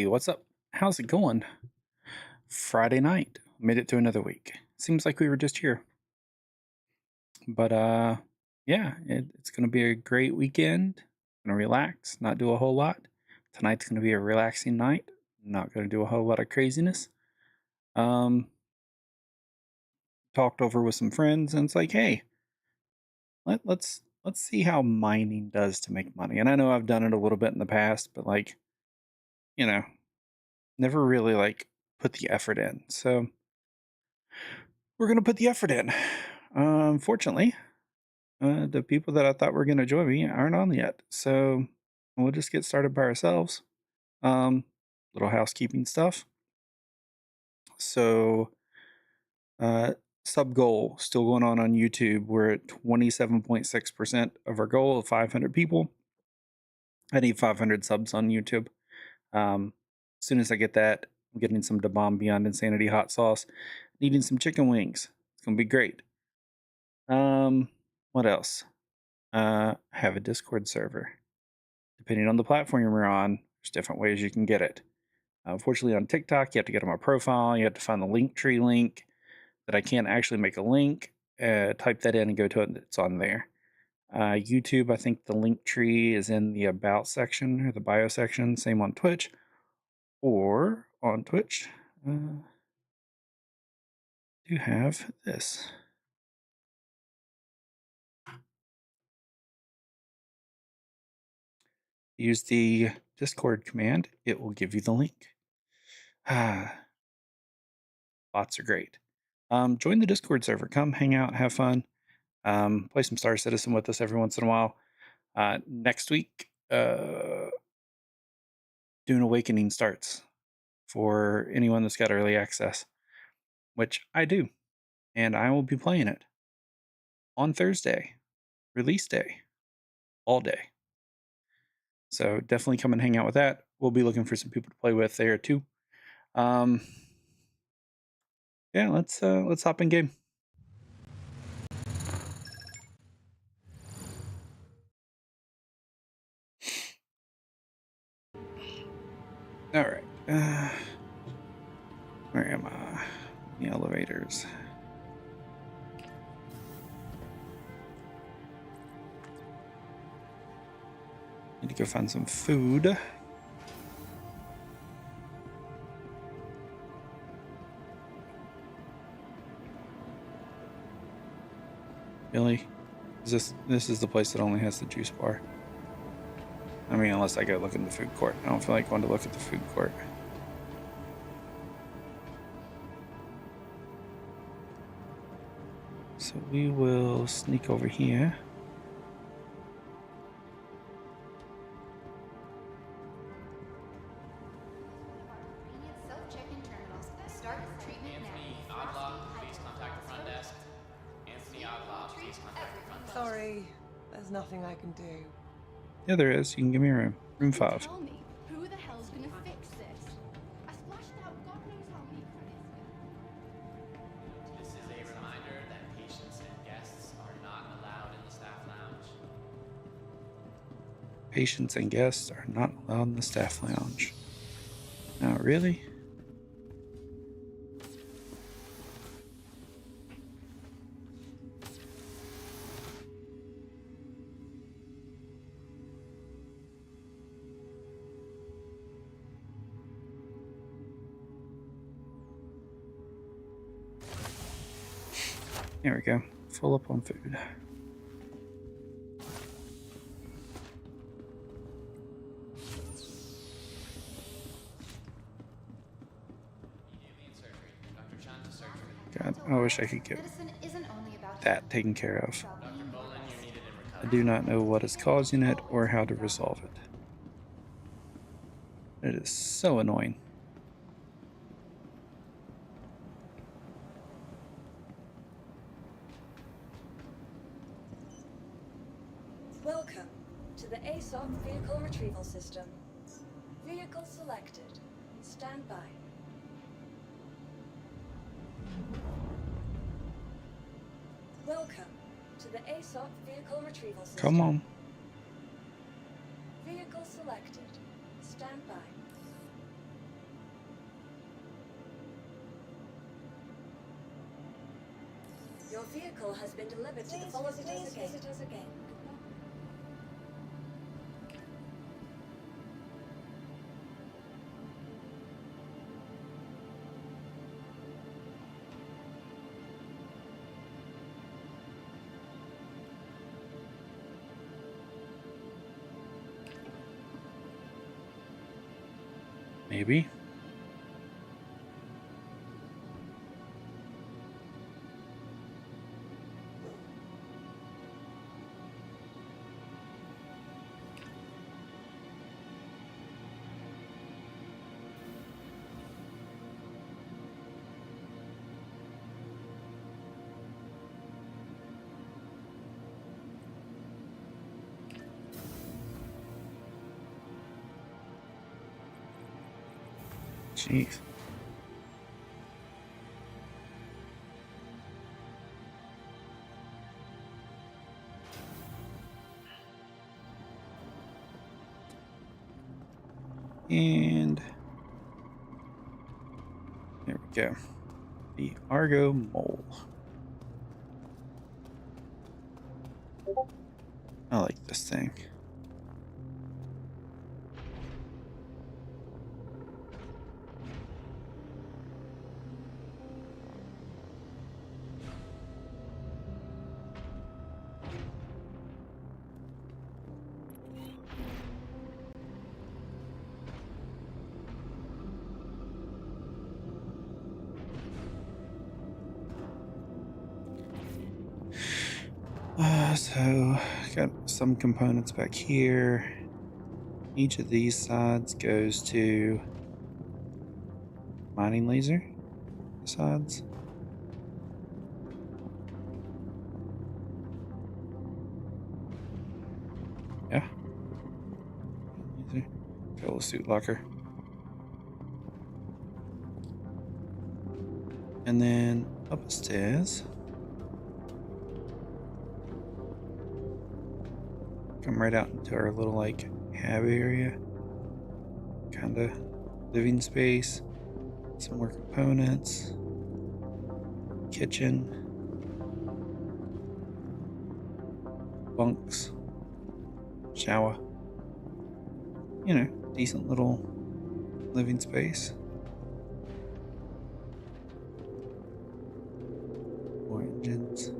Hey, what's up? How's it going? Friday night. Made it to another week. Seems like we were just here. But yeah, it's gonna be a great weekend. Gonna relax, not do a whole lot. Tonight's gonna be a relaxing night. Not gonna do a whole lot of craziness. Um Talked over with some friends and it's like, hey, let's see how mining does to make money. And I know I've done it a little bit in the past, but like, you know, never really like put the effort in. So we're gonna put the effort in. Unfortunately, the people that I thought were gonna join me aren't on yet, so we'll just get started by ourselves. Um, Little housekeeping stuff. So, uh, sub goal still going on YouTube. We're at 27.6% of our goal of 500 people. I need 500 subs on YouTube. As soon as I get that, I'm getting some Da Bomb Beyond Insanity hot sauce. Needing some chicken wings. It's gonna be great. What else? Have a Discord server. Depending on the platform you're on, there's different ways you can get it. Unfortunately, on TikTok, you have to go to my profile. You have to find the Linktree link that I can't actually make a link. Type that in and go to it. It's on there. YouTube, I think the Linktree is in the About section or the Bio section. Same on Twitch. Or on Twitch, you have this. Use the Discord command. It will give you the link. Ah, bots are great. Join the Discord server. Come hang out, have fun. Play some Star Citizen with us every once in a while. Next week, Dune Awakening starts for anyone that's got early access, which I do, and I will be playing it on Thursday, release day, all day. So definitely come and hang out with that. We'll be looking for some people to play with there too. Um, yeah, let's hop in game. All right. Where am I? The elevators. Need to go find some food. Really? This is the place that only has the juice bar? I mean, unless I go look in the food court. I don't feel like going to look at the food court. So we will sneak over here. Self-check-in terminals. Start treatment Anthony now. Oglaw, please contact the front desk. Anthony Oglaw, please contact the front desk. Sorry, there's nothing I can do. Yeah, there is. You can give me a room. Room 5. Tell me, who the hell's gonna fix this? I splashed out God knows how many credits. This is a reminder that patients and guests are not allowed in the staff lounge. Patients and guests are not allowed in the staff lounge. Now, really? There we go. Full up on food. God, I wish I could get Medicine isn't only about that taken care of. Dr. Bolin, you're needed in I recovery. do not know what is causing it or how to resolve it. It is so annoying. Welcome to the ASOC Vehicle Retrieval System. Vehicle selected. Stand by. Welcome to the ASOC Vehicle Retrieval System. Come on. Vehicle selected. Stand by. Your vehicle has been delivered to the visitors again. Maybe. Jeez. And there we go. The Argo Mole. I like this thing. So got some components back here. Each of these sides goes to mining laser sides. Yeah. Laser. Fill the suit locker. And then upstairs. Come right out into our little like hab area. Kinda living space. Some more components. Kitchen. Bunks. Shower. You know, decent little living space. More engines.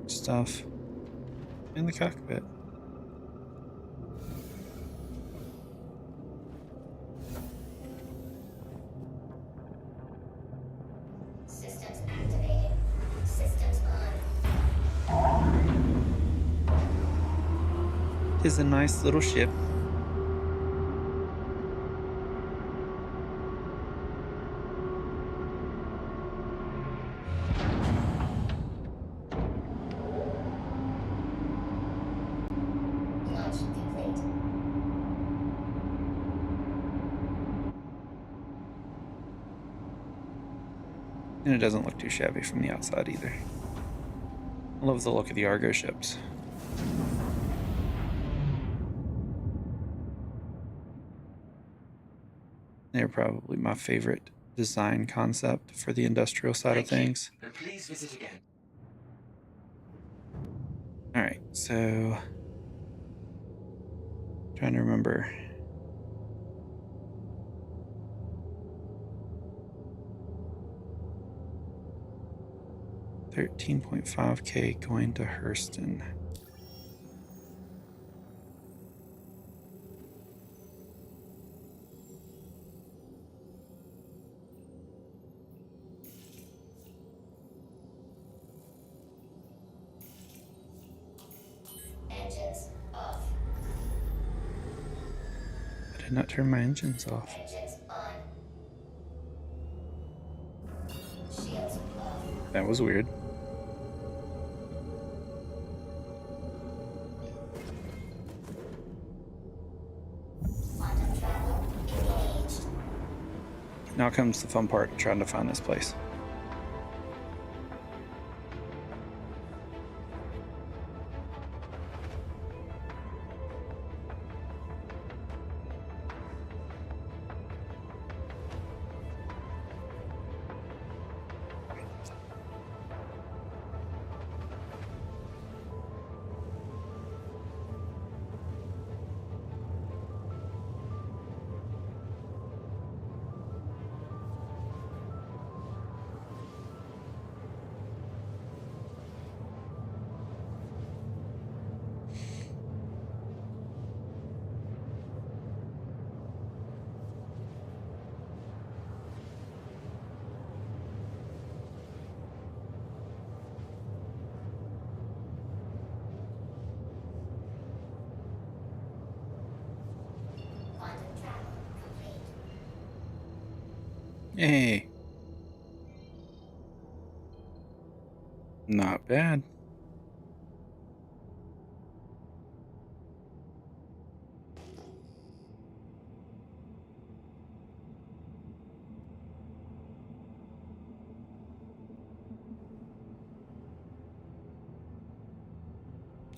Stuff. In the cockpit. Systems activated. Systems on. It is a nice little ship. Launch complete. And it doesn't look too shabby from the outside either. I love the look of the Argo ships. They're probably my favorite design concept for the industrial side of things. Please visit again. Alright, so trying to remember. $13.5K going to Hurston. Engines off. I did not turn my engines off. Engines on. Shields off. That was weird. Quantum travel engaged. Now comes the fun part, trying to find this place. Hey. Not bad.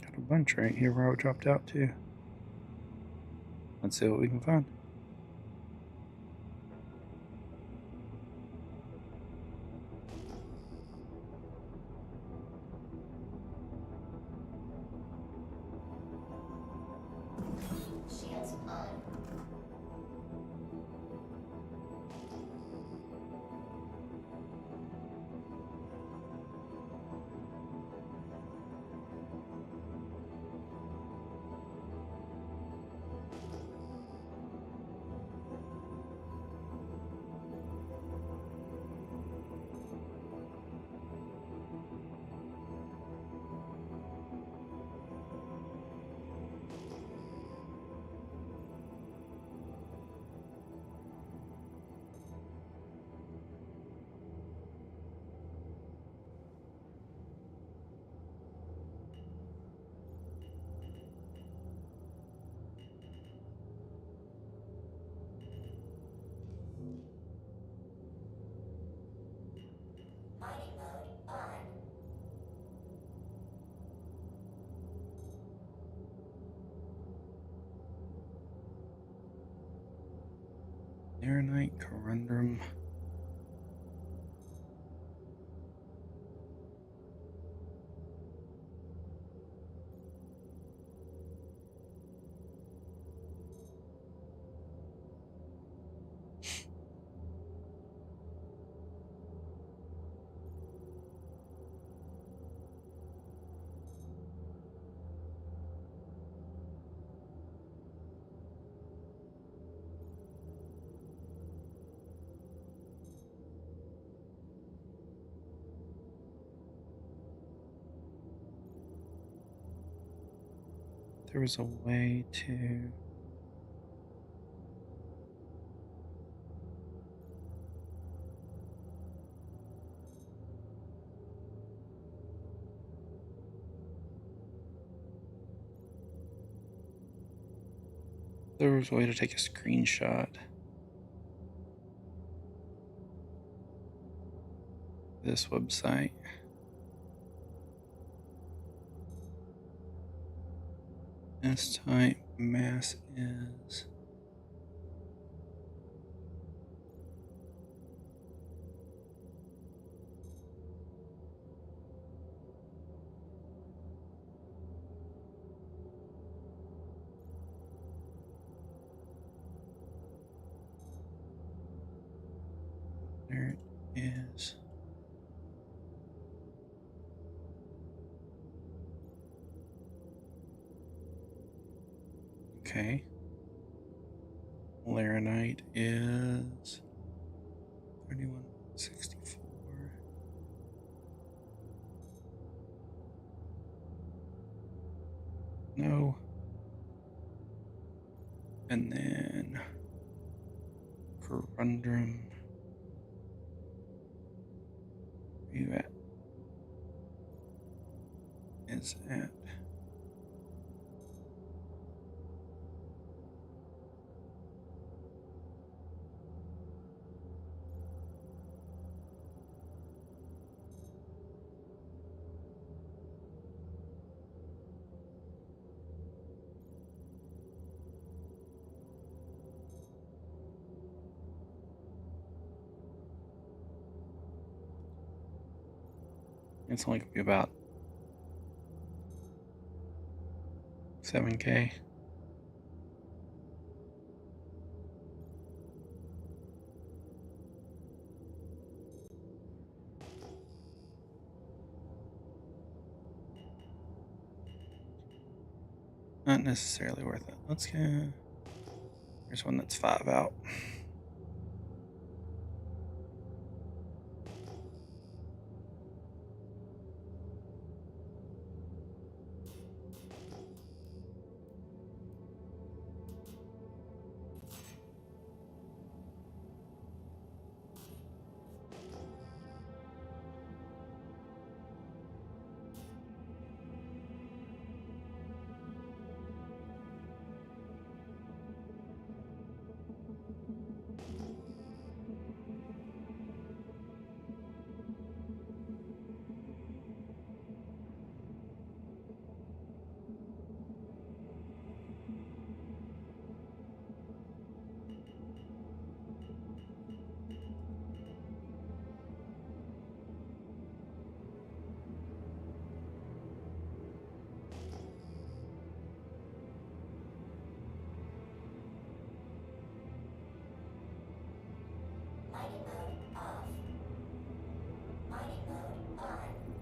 Got a bunch right here where I dropped out too. Let's see what we can find. Shields on. Mining mode on. Aeronite corundum. There was a way to. There was a way to take a screenshot. This website. S type mass is. There it is. Okay. Laranite is 3164. No. And then corundum. Where you at? Is at. It's only gonna be about 7K. Not necessarily worth it. Let's go. There's one that's 5 out.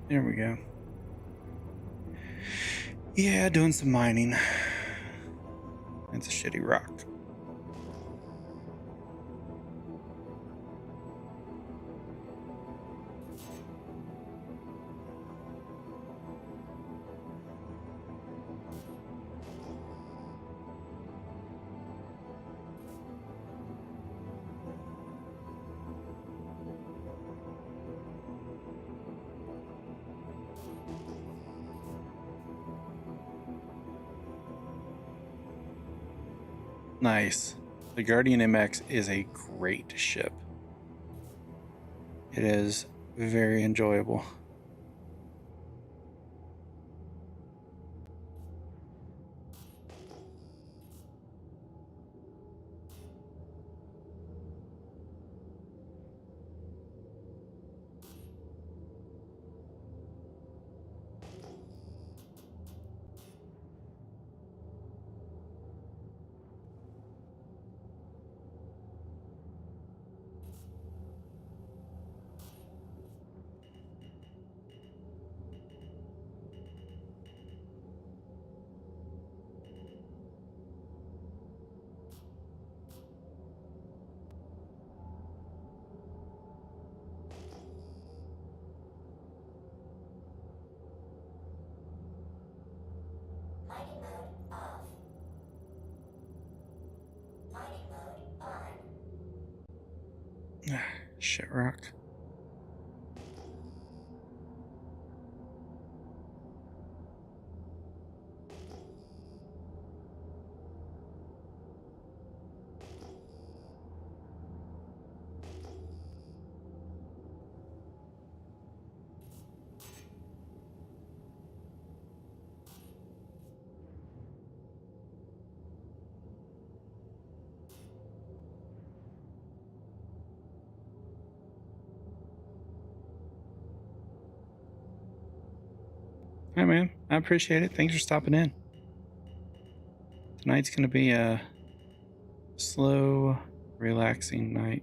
There we go. Yeah, doing some mining. It's a shitty rock. Nice. The Guardian MX is a great ship. It is very enjoyable. Mining mode off. Mining mode on. Shit rock. All right, man. I appreciate it. Thanks for stopping in. Tonight's going to be a slow, relaxing night.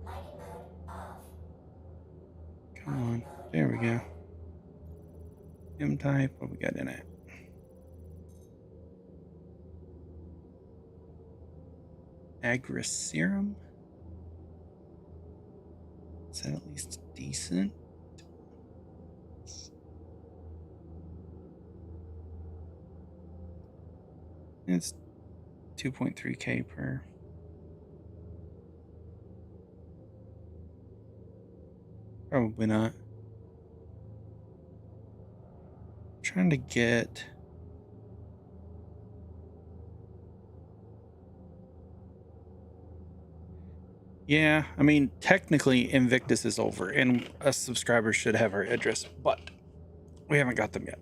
Mining mode off. Come on. There we go. M type. What we got in it? Agroserum? Is that at least decent? It's 2.3k per. Probably not. Trying to get. Yeah, I mean, technically Invictus is over and us subscribers should have our address, but we haven't got them yet.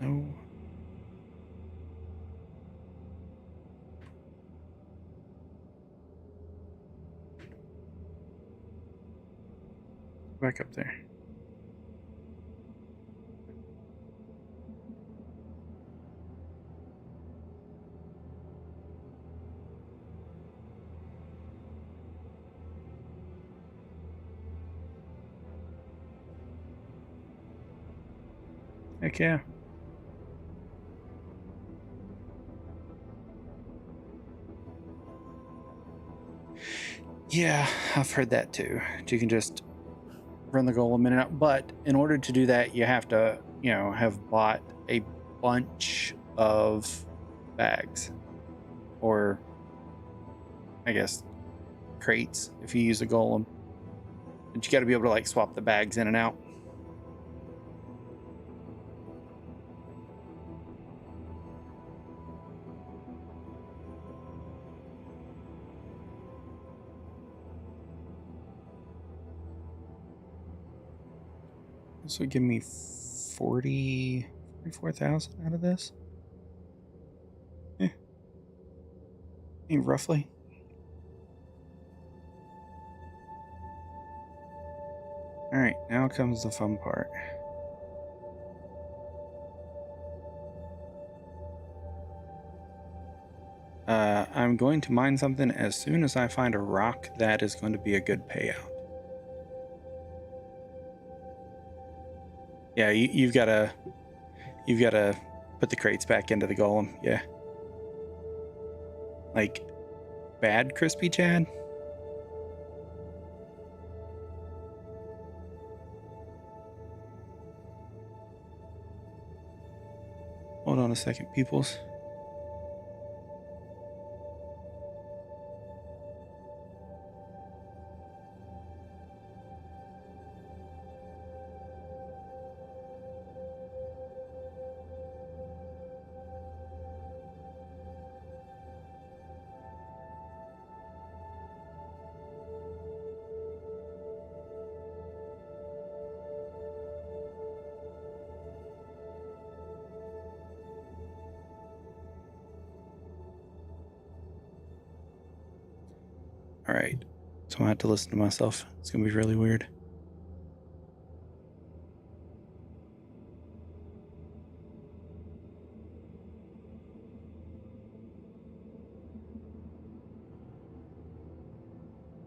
No. Back up there. Heck yeah. Yeah, I've heard that too. You can just run the golem in and out. But in order to do that, you have to, have bought a bunch of bags. Or, I guess, crates if you use a golem. But you got to be able to, like, swap the bags in and out. This would give me 44,000 out of this. Roughly. All right, now comes the fun part. I'm going to mine something as soon as I find a rock that is going to be a good payout. Yeah, you've got to put the crates back into the golem. Yeah, like bad crispy Chad. Hold on a second, peoples. All right, so I have to listen to myself. It's gonna be really weird.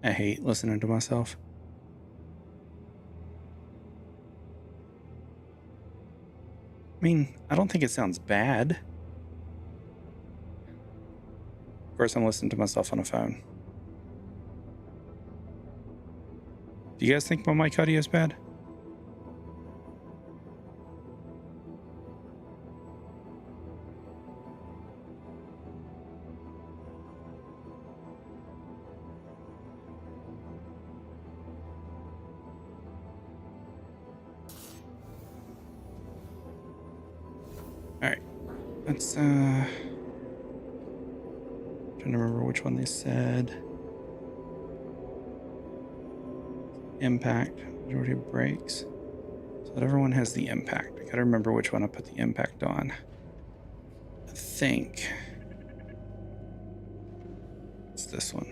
I hate listening to myself. I mean, I don't think it sounds bad. Of course, I'm listening to myself on a phone. Do you guys think my mic audio is bad? All right, let's trying to remember which one they said. Impact, majority of brakes. So that everyone has the impact. I gotta remember which one I put the impact on. I think it's this one.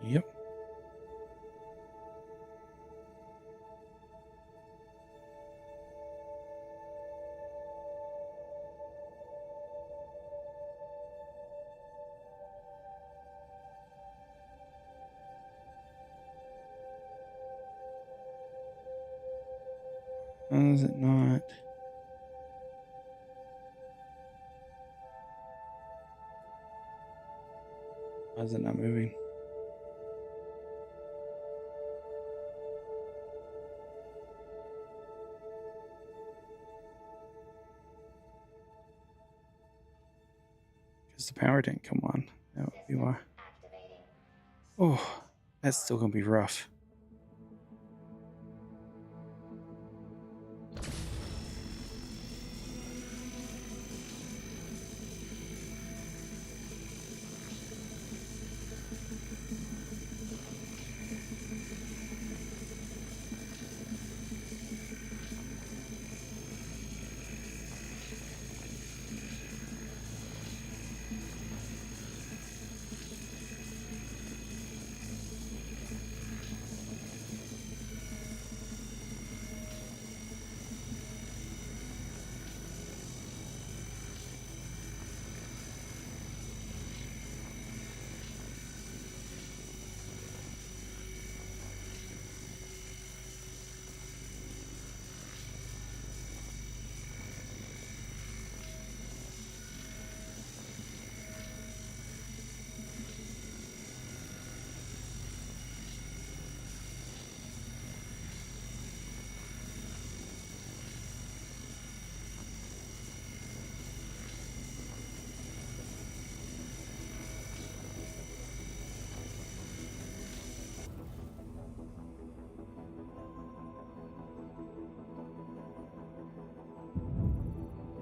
Yep. How is it not? Why is it not moving? Because the power didn't come on. That would be why. Activating. Oh, that's still gonna be rough.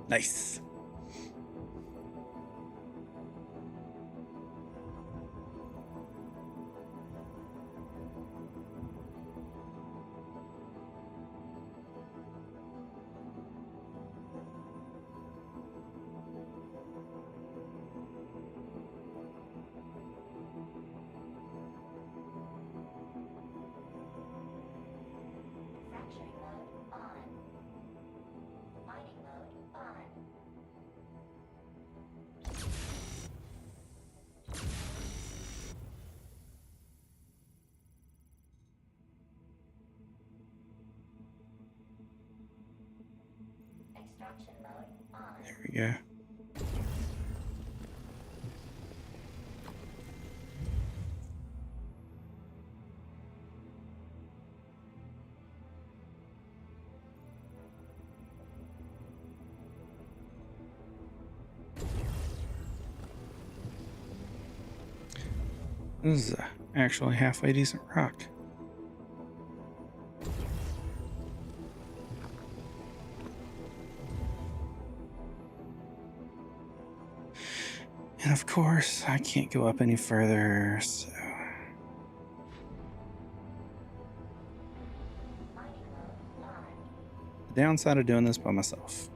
Nice. Fracturing mode on. Mining mode on. Extraction mode on. There we go. This is actually halfway decent rock. And of course, I can't go up any further, so... Mining mode on. The downside of doing this by myself.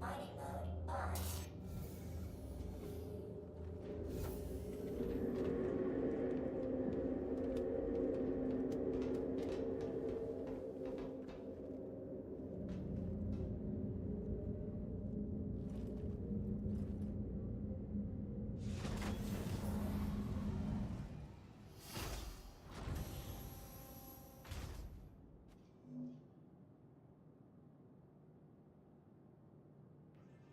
Mining mode on.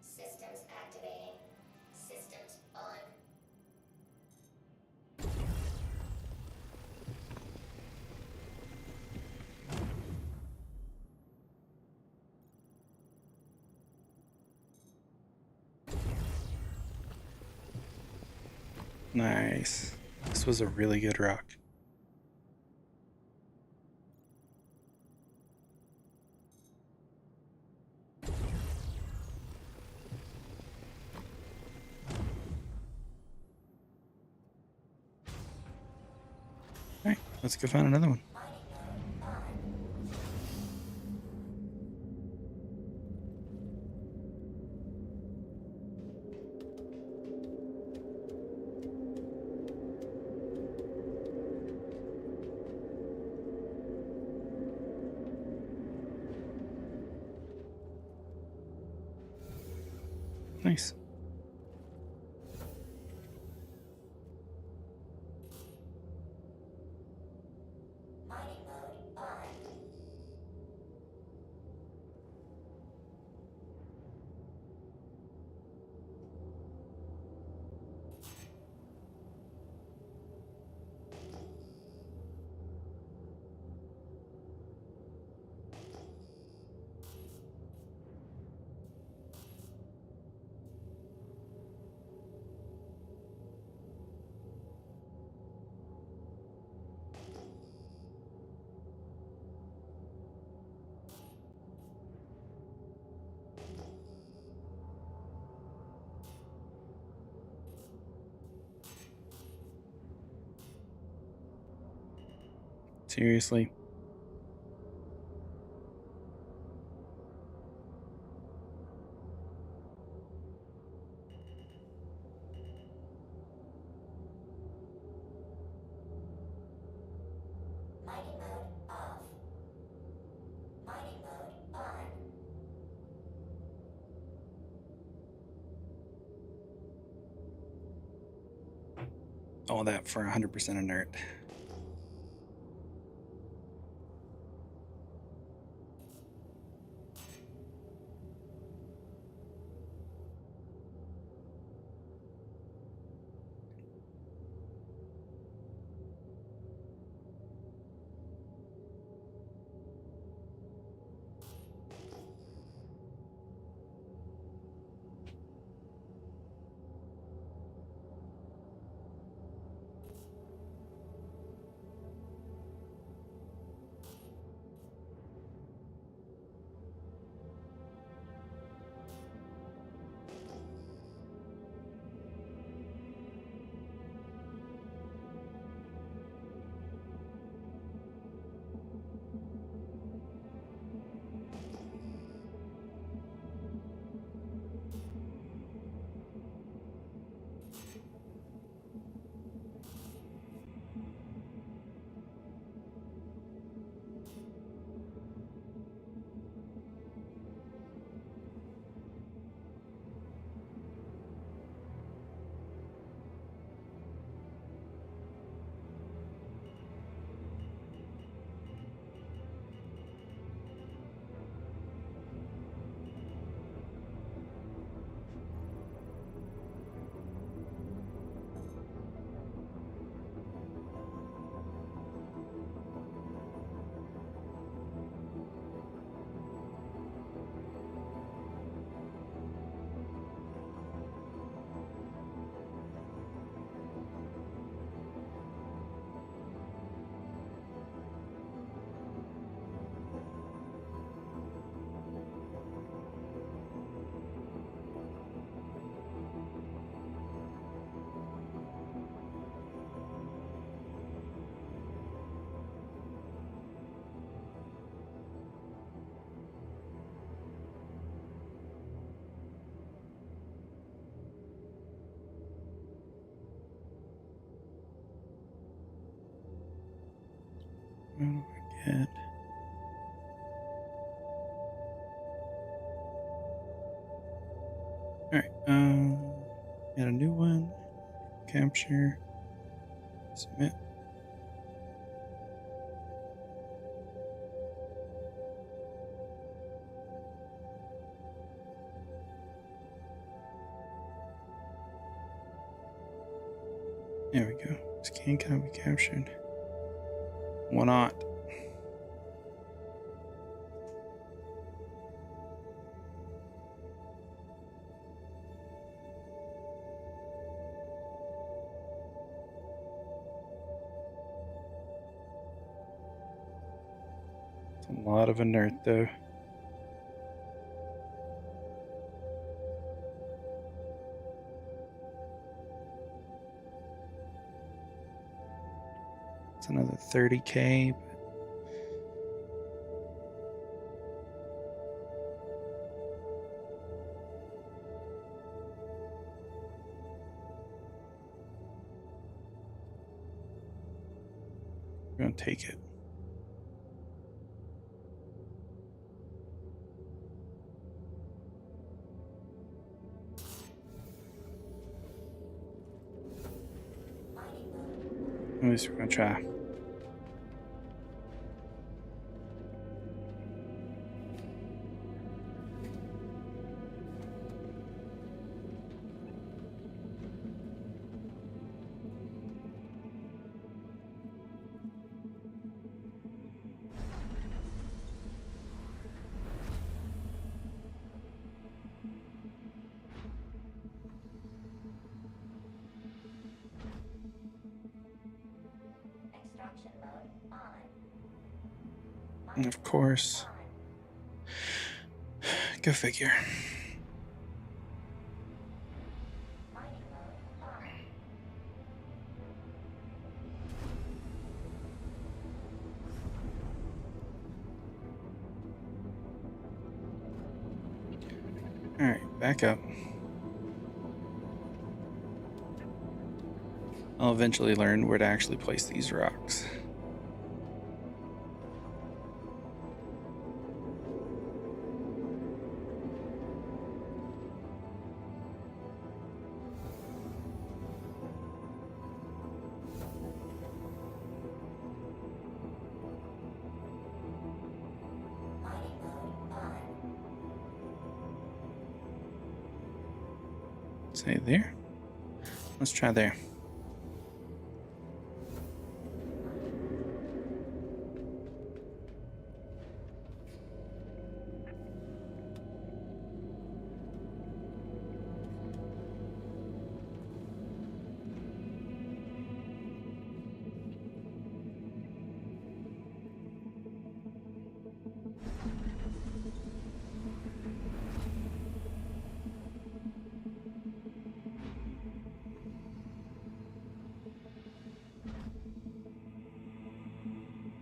Systems activating. Systems on. Nice. This was a really good rock. Alright, let's go find another one. Mining mode on. Nice. Mining mode on. Seriously. Mining mode off. Mining mode on. All that for 100% inert. What do I get? Alright, add a new one. Capture. Submit. There we go. Scan cannot be captured. Why not? It's a lot of inert though. It's another 30K. We're gonna take it. At least we're gonna try. Extraction mode on. And of course, go figure. Mining mode on. Alright, back up. I'll eventually learn where to actually place these rocks. Mining mode on. Say there. Let's try there.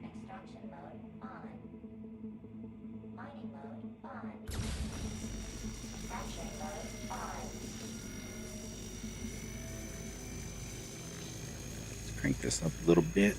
Extraction mode on. Mining mode on. Capturing mode on. Let's crank this up a little bit.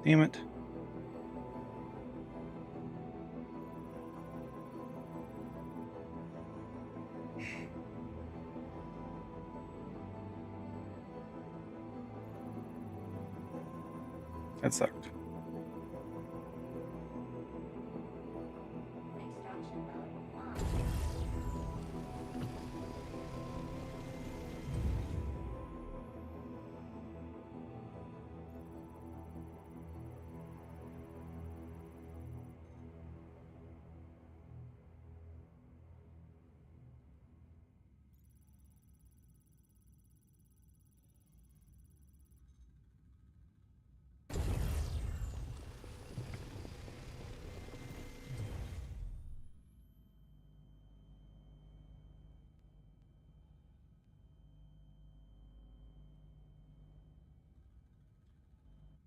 Damn it. That sucked. Extraction mode on.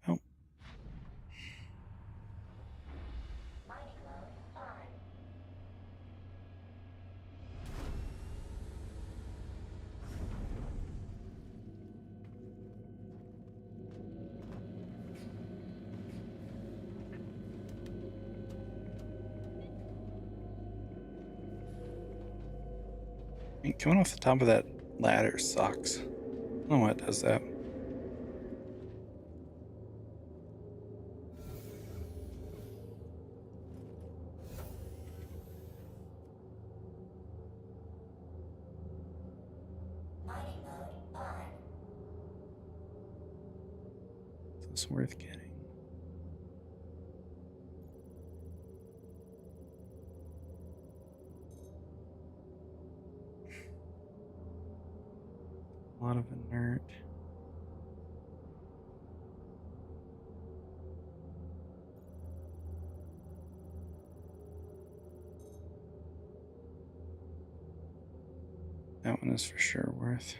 Oh, Mining mode on. man, coming off the top of that ladder sucks. I don't know why it does that. Mining mode on. Is this worth getting? A lot of inert. That one is for sure worth.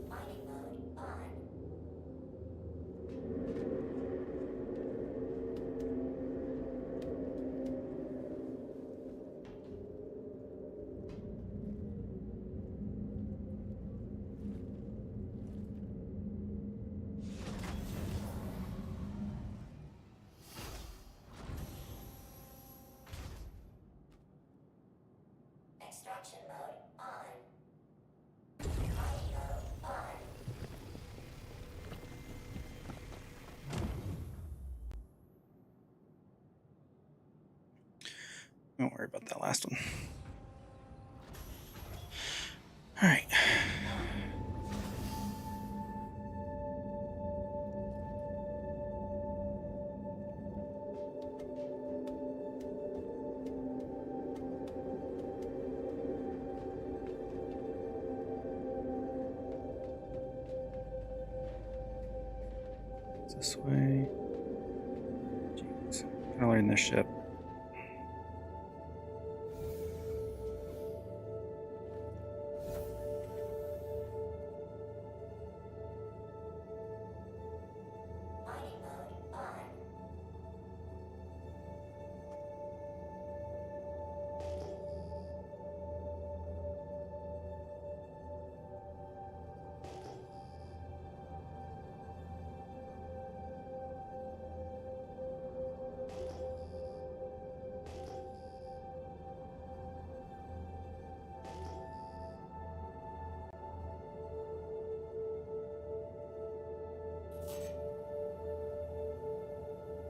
Mining mode on. Extraction mode on. Mining mode on. Don't worry about that last one. All right. This way. Jeez. Gotta learn this ship. Mining mode on.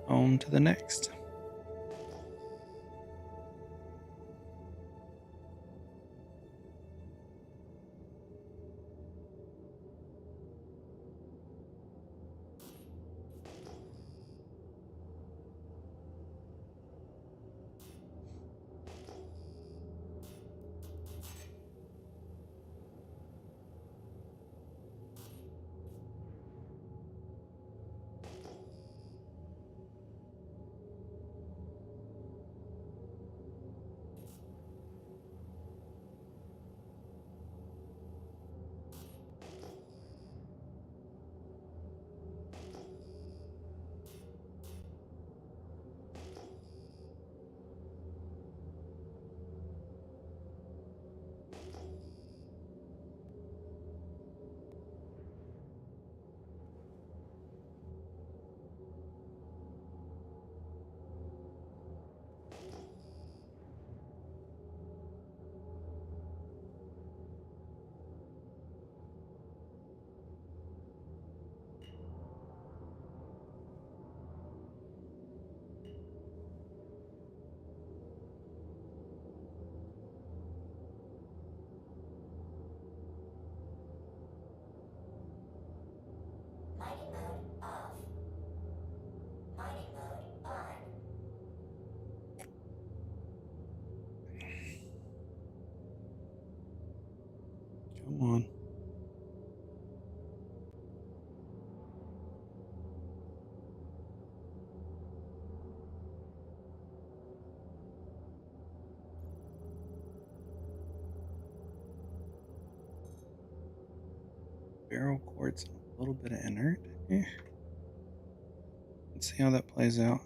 On to the next. Come on. Barrel quartz and a little bit of inert. Let's see how that plays out.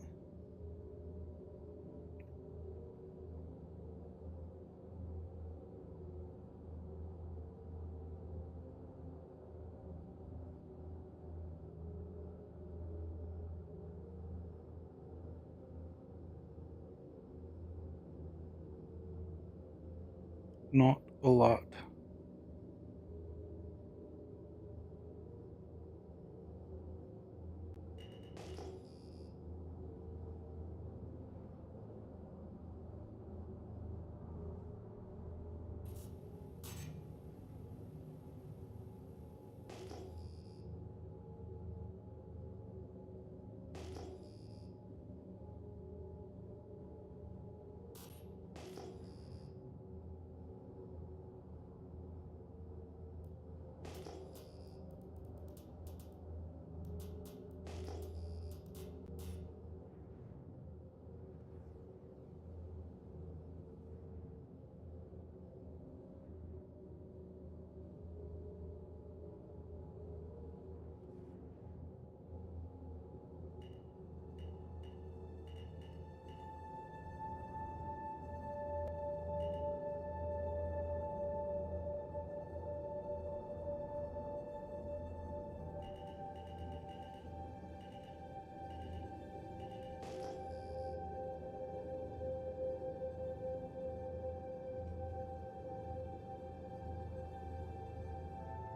Not a lot.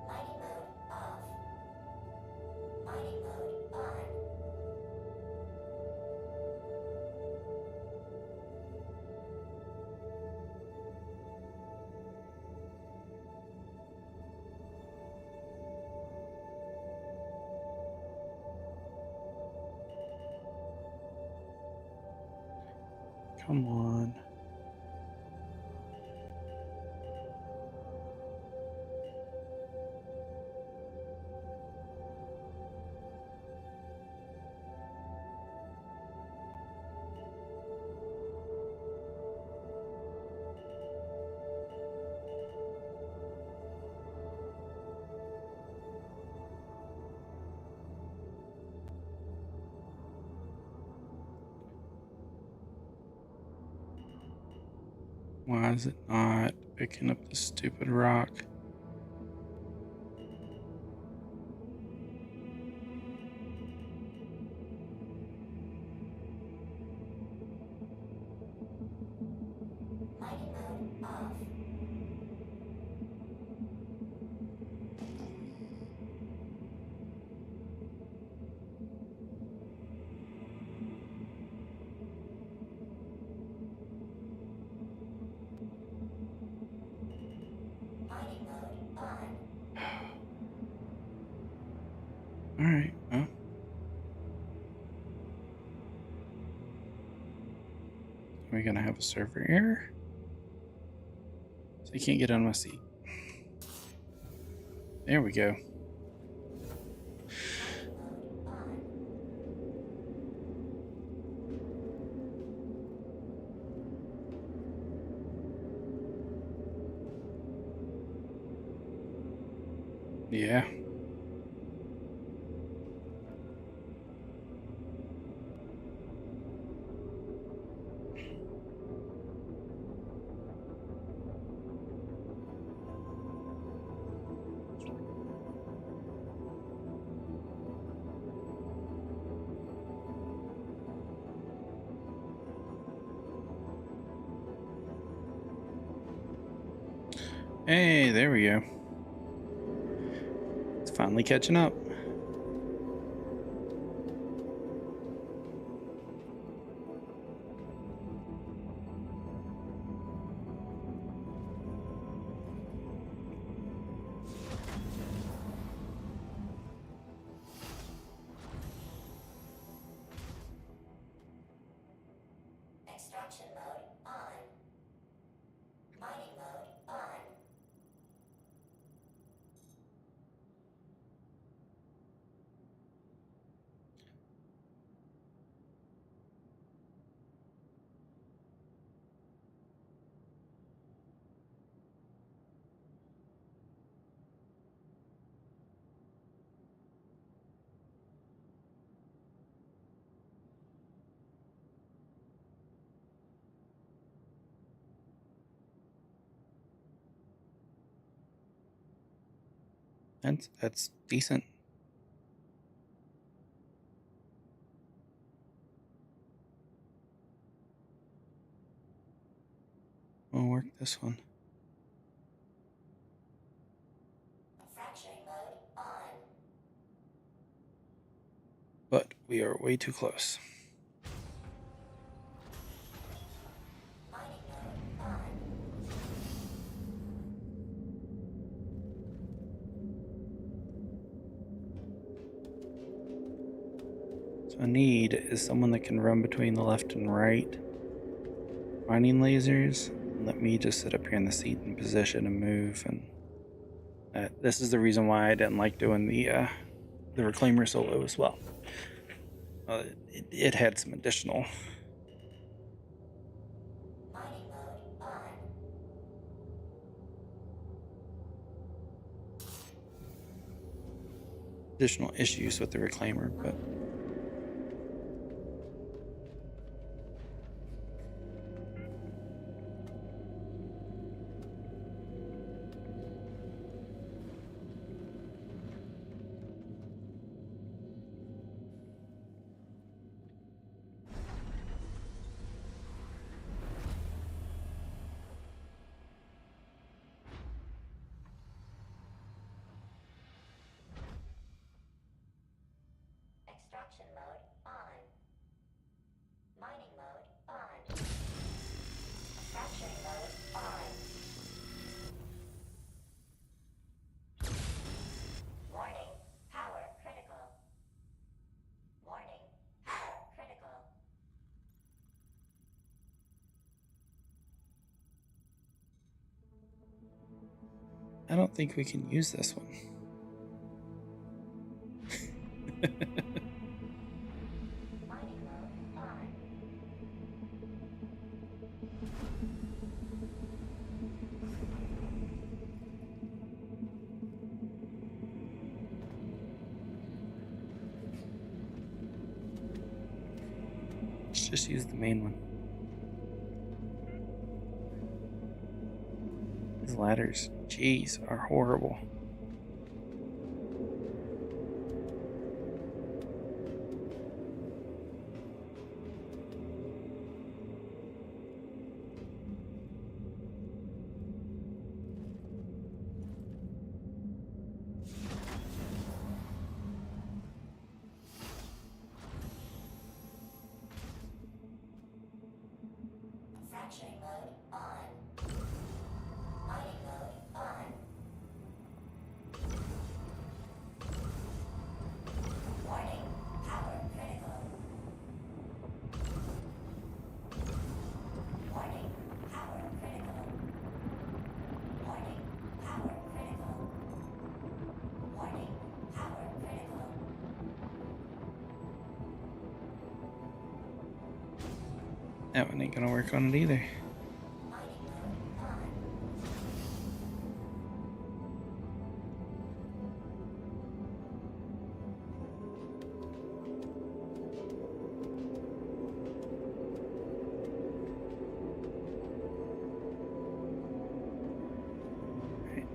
Mining mode off. Mining mode on. Come on. Why is it not picking up this stupid rock? Mining mode off. Mining mode on. All right. Well. Are we gonna have a server error? So you can't get on my seat. There we go. Yeah. Hey, there we go. It's finally catching up. Extraction mode on. Mining mode on. That's decent. We'll work this one. Fracturing mode on. But we are way too close. Mining mode on. So I need is someone that can run between the left and right mining lasers. Let me just sit up here in the seat and position and move. And this is the reason why I didn't like doing the reclaimer solo as well. It had some additional Mining mode on. issues with the reclaimer, but Extraction mode on. Mining mode on. Fracturing mode on. Warning, power critical. Warning, power critical. I don't think we can use this one. Mining mode on. Let's just use the main one. These ladders, jeez, are horrible. Fracturing mode on. Mining mode on. Warning, power critical. Warning, power critical. Warning, power critical. Warning, power critical. That one ain't gonna work on it either. Mining mode on.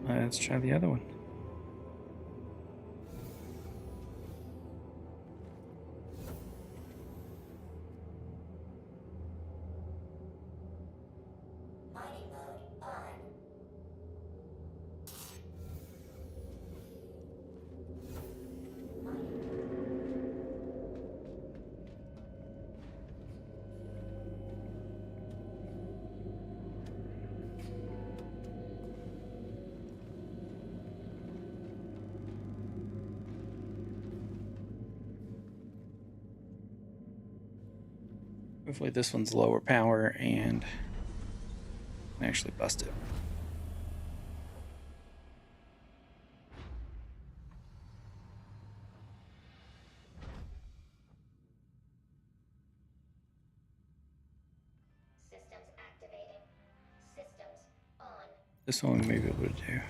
Right, let's try the other one. Mining mode on. Hopefully this one's lower power and can actually bust it. Systems activating. Systems on. This one we may be able to do.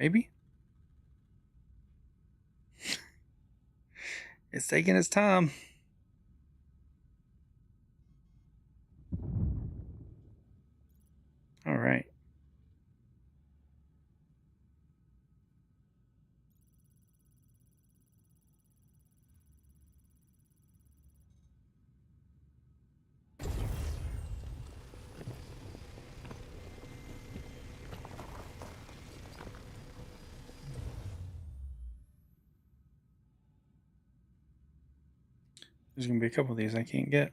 Maybe? It's taking its time. All right. There's going to be a couple of these I can't get.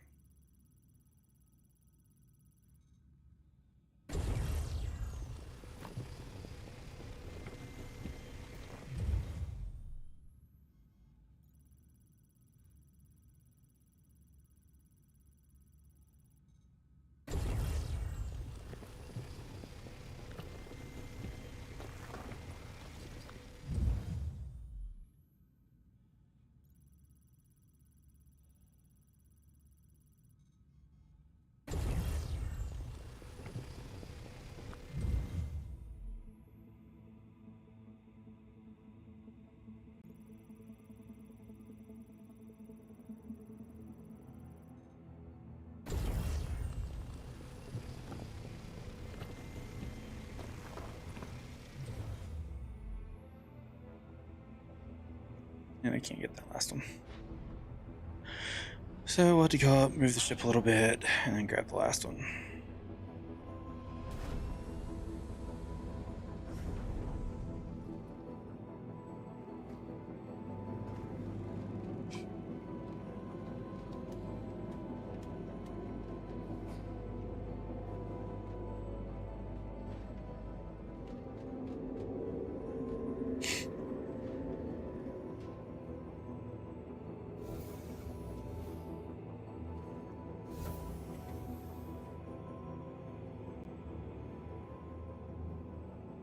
And I can't get that last one. So we'll have to go up, move the ship a little bit, and then grab the last one.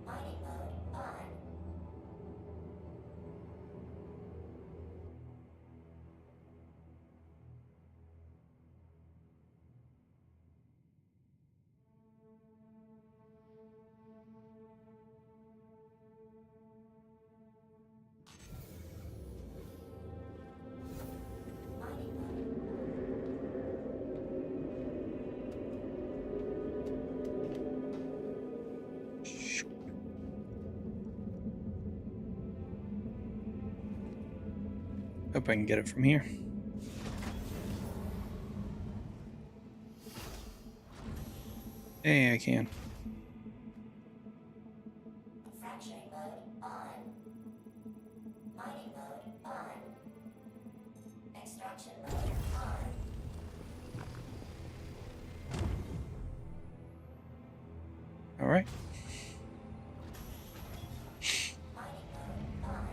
Mining mode on. Mining mode. Hope I can get it from here. Hey, I can. Fracturing mode on. Mining mode on. Extraction mode on. All right. Mining mode on.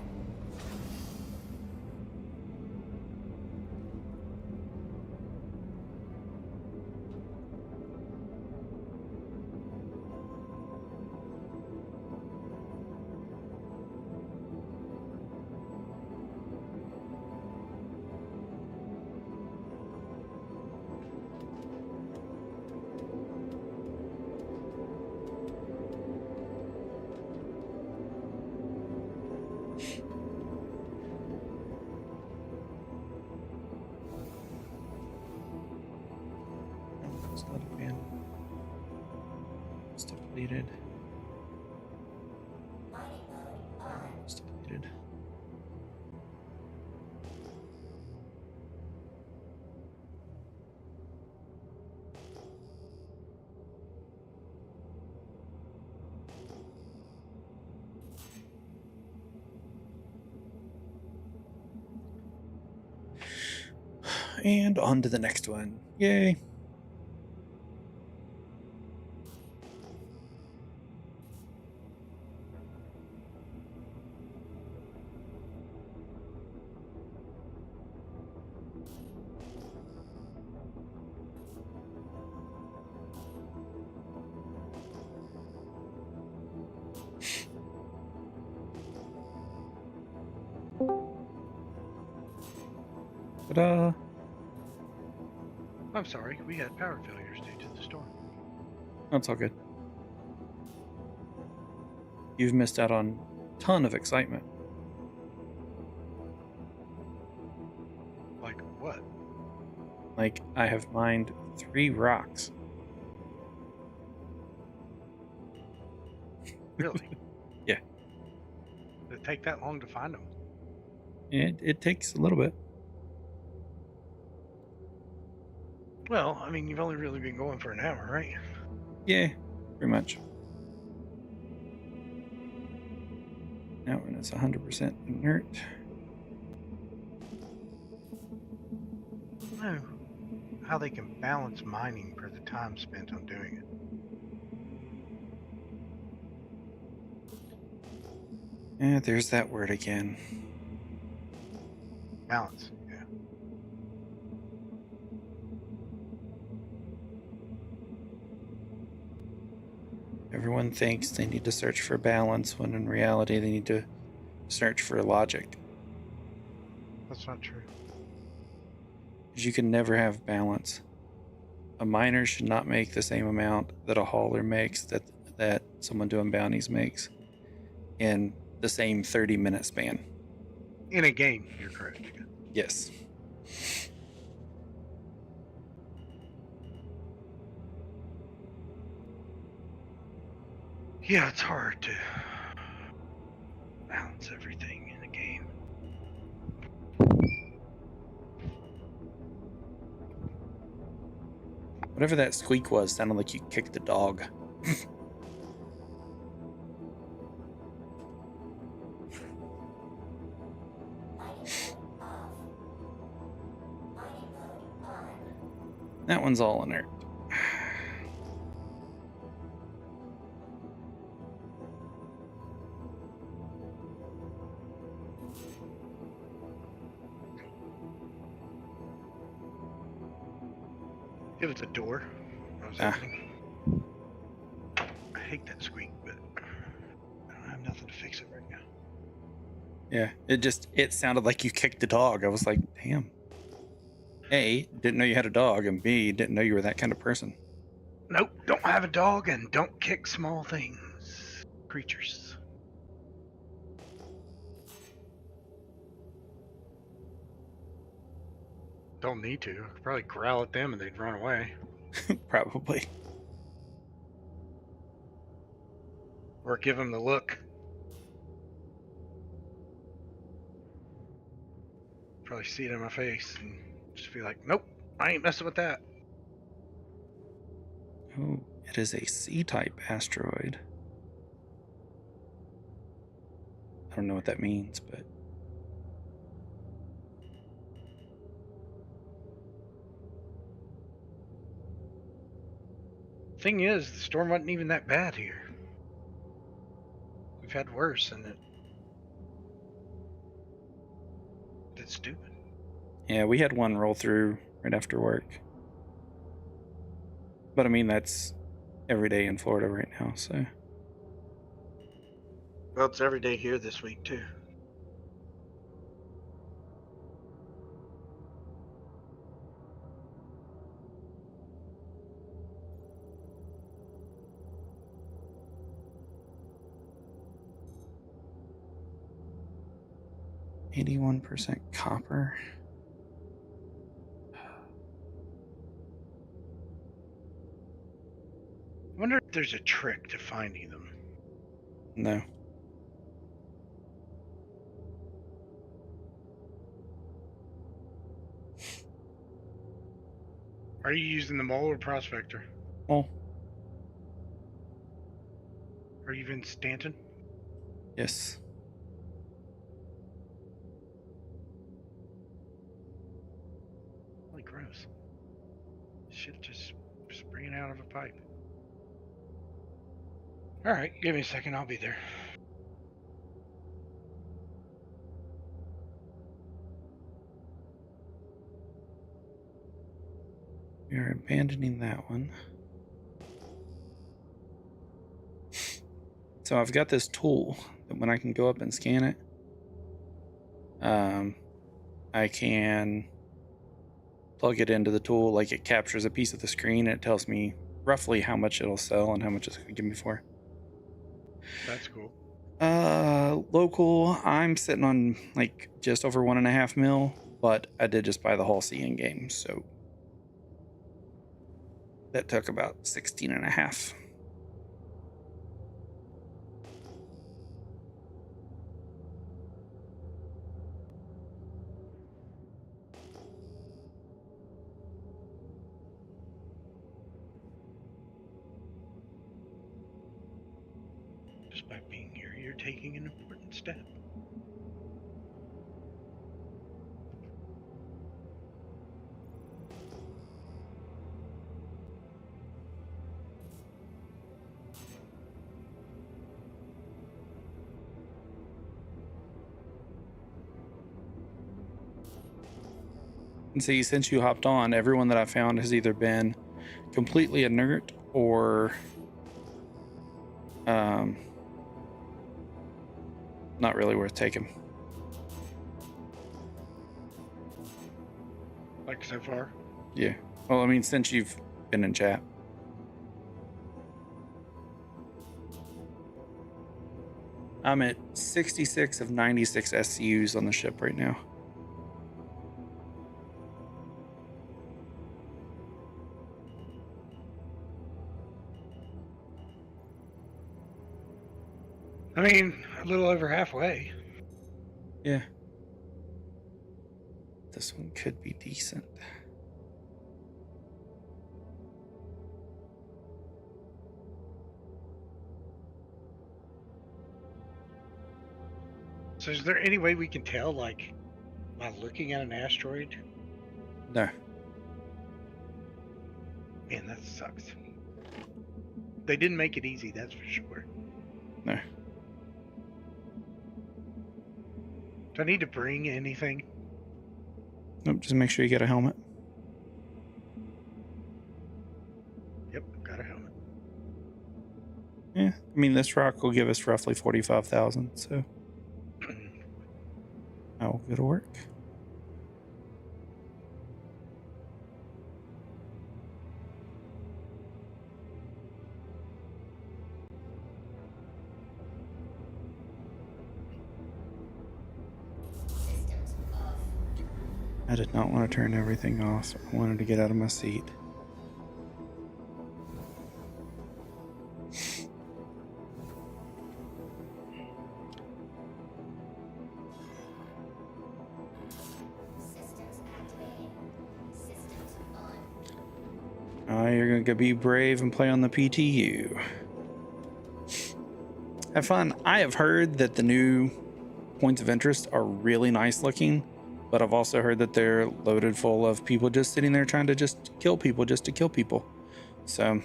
Oh, it's not abandoned. It's depleted. Mining mode on. It's depleted. And on to the next one. Yay. Ta-da. I'm sorry, we had power failures due to the storm. That's all good. You've missed out on ton of excitement. Like what? Like, I have mined 3 rocks. Really? Yeah. Did it take that long to find them? It takes a little bit. Well, I mean, you've only really been going for an hour, right? Yeah, pretty much. Now when it's 100% inert. I don't know how they can balance mining for the time spent on doing it. Yeah, there's that word again. Balance, yeah. Everyone thinks they need to search for balance when in reality they need to search for logic. That's not true. Because you can never have balance. A miner should not make the same amount that a hauler makes that someone doing bounties makes in the same 30-minute span. In a game, you're correct. Yes. Yeah, it's hard to balance everything in a game. Whatever that squeak was sounded like you kicked the dog. That one's all inert. If it's a door, I was Ah. opening. I hate that squeak, but I don't have nothing to fix it right now. Yeah, it sounded like you kicked the dog. I was like, damn. A, didn't know you had a dog, and B, didn't know you were that kind of person. Nope, don't have a dog and don't kick small things. Creatures. Don't need to. I could probably growl at them and they'd run away. Probably. Or give them the look. Probably see it in my face and just be like, nope, I ain't messing with that. Oh, it is a C-type asteroid. I don't know what that means, but... Thing is, the storm wasn't even that bad here. We've had worse, and it's stupid. Yeah, we had one roll through right after work. But I mean, that's every day in Florida right now, so... Well, it's every day here this week, too. %81 copper. I wonder if there's a trick to finding them. No. Are you using the mole or prospector? Oh, Are you in Stanton? yes. Holy gross. Shit just spraying out of a pipe. Alright, give me a second, I'll be there. We are abandoning that one. So I've got this tool that when I can go up and scan it, I can plug it into the tool, like it captures a piece of the screen and it tells me roughly how much it'll sell and how much it's going to give me for. That's cool. Local, I'm sitting on like just over 1.5 mil, but I did just buy the Hull C in game, so that took about 16.5. Just by being here, you're taking an important step. And see, since you hopped on, everyone that I found has either been completely inert or not really worth taking. Like so far. Yeah. Well, I mean, since you've been in chat. I'm at 66 of 96 SCUs on the ship right now. I mean, a little over halfway. Yeah. This one could be decent. So is there any way we can tell, like, by looking at an asteroid? No. Man, that sucks. They didn't make it easy, that's for sure. No. Do I need to bring anything? Nope, just make sure you get a helmet. Yep, got a helmet. Yeah, I mean, this rock will give us roughly 45,000, so that will go to work. Systems off. I did not want to turn everything off, so I wanted to get out of my seat. Systems activating. Systems on. You're going to be brave and play on the PTU. Have fun. I have heard that the new points of interest are really nice looking, but I've also heard that they're loaded full of people just sitting there trying to just kill people just to kill people. So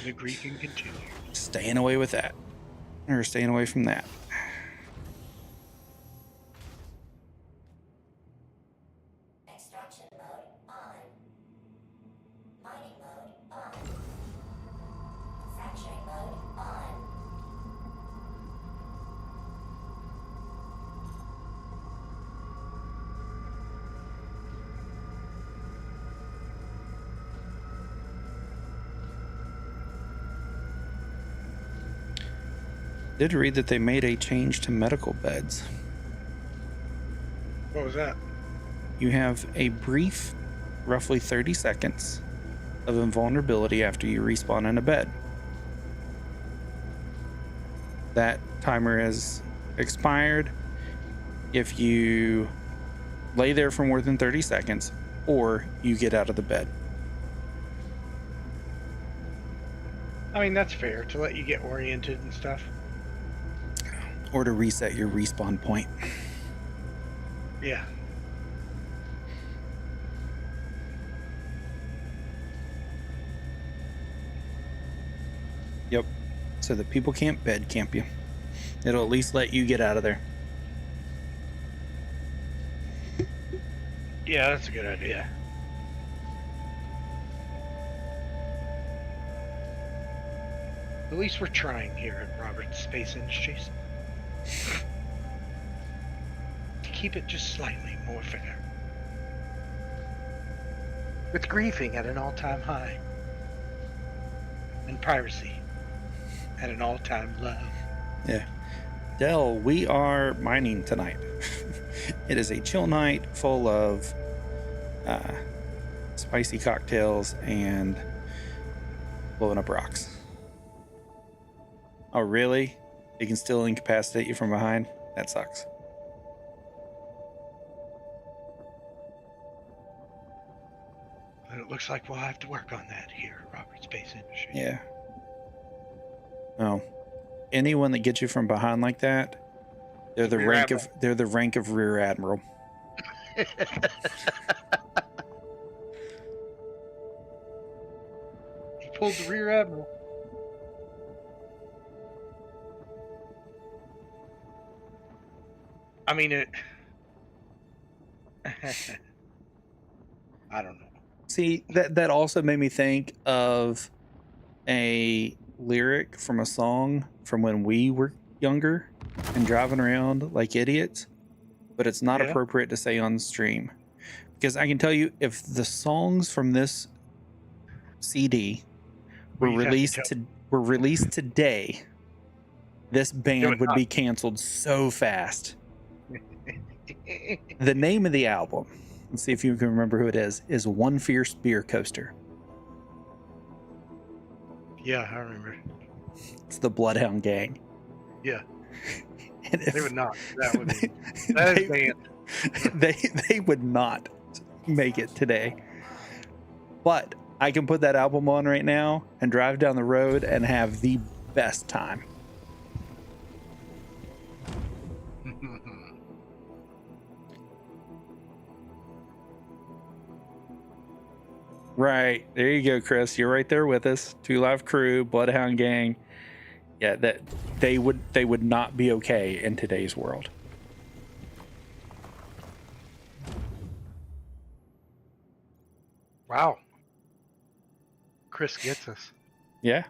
The grief can continue. staying away with that, or staying away from that. Extraction mode on. Mining mode on. Fracturing mode on. Did read that they made a change to medical beds. What was that? You have a brief, roughly 30 seconds of invulnerability after you respawn in a bed. That timer has expired if you lay there for more than 30 seconds or you get out of the bed. I mean, that's fair to let you get oriented and stuff. Or to reset your respawn point. Yeah. Yep. So that people can't bed camp you. It'll at least let you get out of there. Yeah, that's a good idea. At least we're trying here at Roberts Space Industries. To keep it just slightly more fair. With griefing at an all-time high. And piracy at an all-time low. Yeah. Dell, we are mining tonight. It is a chill night full of spicy cocktails and blowing up rocks. Oh, really? It can still incapacitate you from behind? That sucks. And it looks like we'll have to work on that here, Robert Space Industries. Yeah. Oh. Anyone that gets you from behind like that, they're the Rear rank Admiral. of they're the rank of Rear Admiral. He pulled the Rear Admiral. I mean, it. I don't know. See, that also made me think of a lyric from a song from when we were younger and driving around like idiots, but it's not Yeah. appropriate to say on stream. Because I can tell you, if the songs from this CD were Well, you'd have to released today, this band would would not. be canceled so fast. The name of the album, let's see if you can remember who it is One Fierce Beer Coaster. Yeah, I remember. It's the Bloodhound Gang. Yeah, And if they would not. That would be. That is banned. they would not make it today. But I can put that album on right now and drive down the road and have the best time. Right. There you go, Chris. You're right there with us. Two Live Crew, Bloodhound Gang. Yeah, that they would not be okay in today's world. Wow. Chris gets us. Yeah.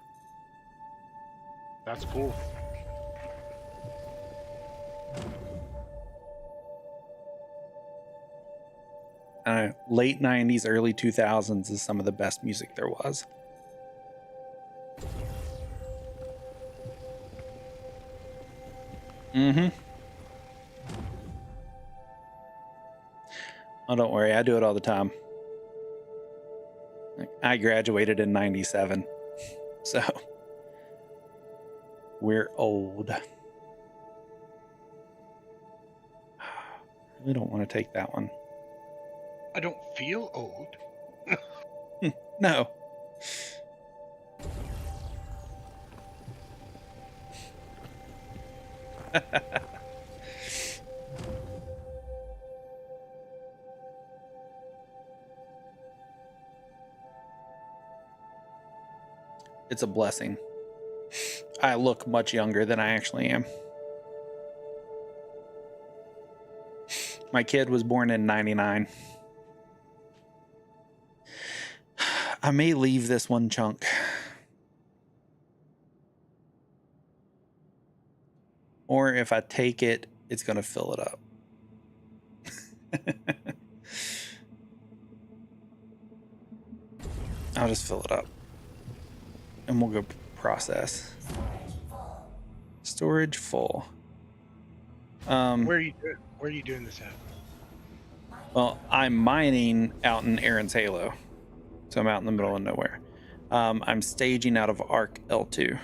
That's cool. Late 90s, early 2000s is some of the best music there was. Mm-hmm. Oh, don't worry. I do it all the time. I graduated in 97. So we're old. I really don't want to take that one. I don't feel old. No. It's a blessing. I look much younger than I actually am. My kid was born in 99. I may leave this one chunk. Or if I take it, it's going to fill it up. I'll just fill it up. And we'll go process. Storage full. Where are you doing this at? Well, I'm mining out in Aaron's Halo. So I'm out in the middle of nowhere. I'm staging out of Arc L2.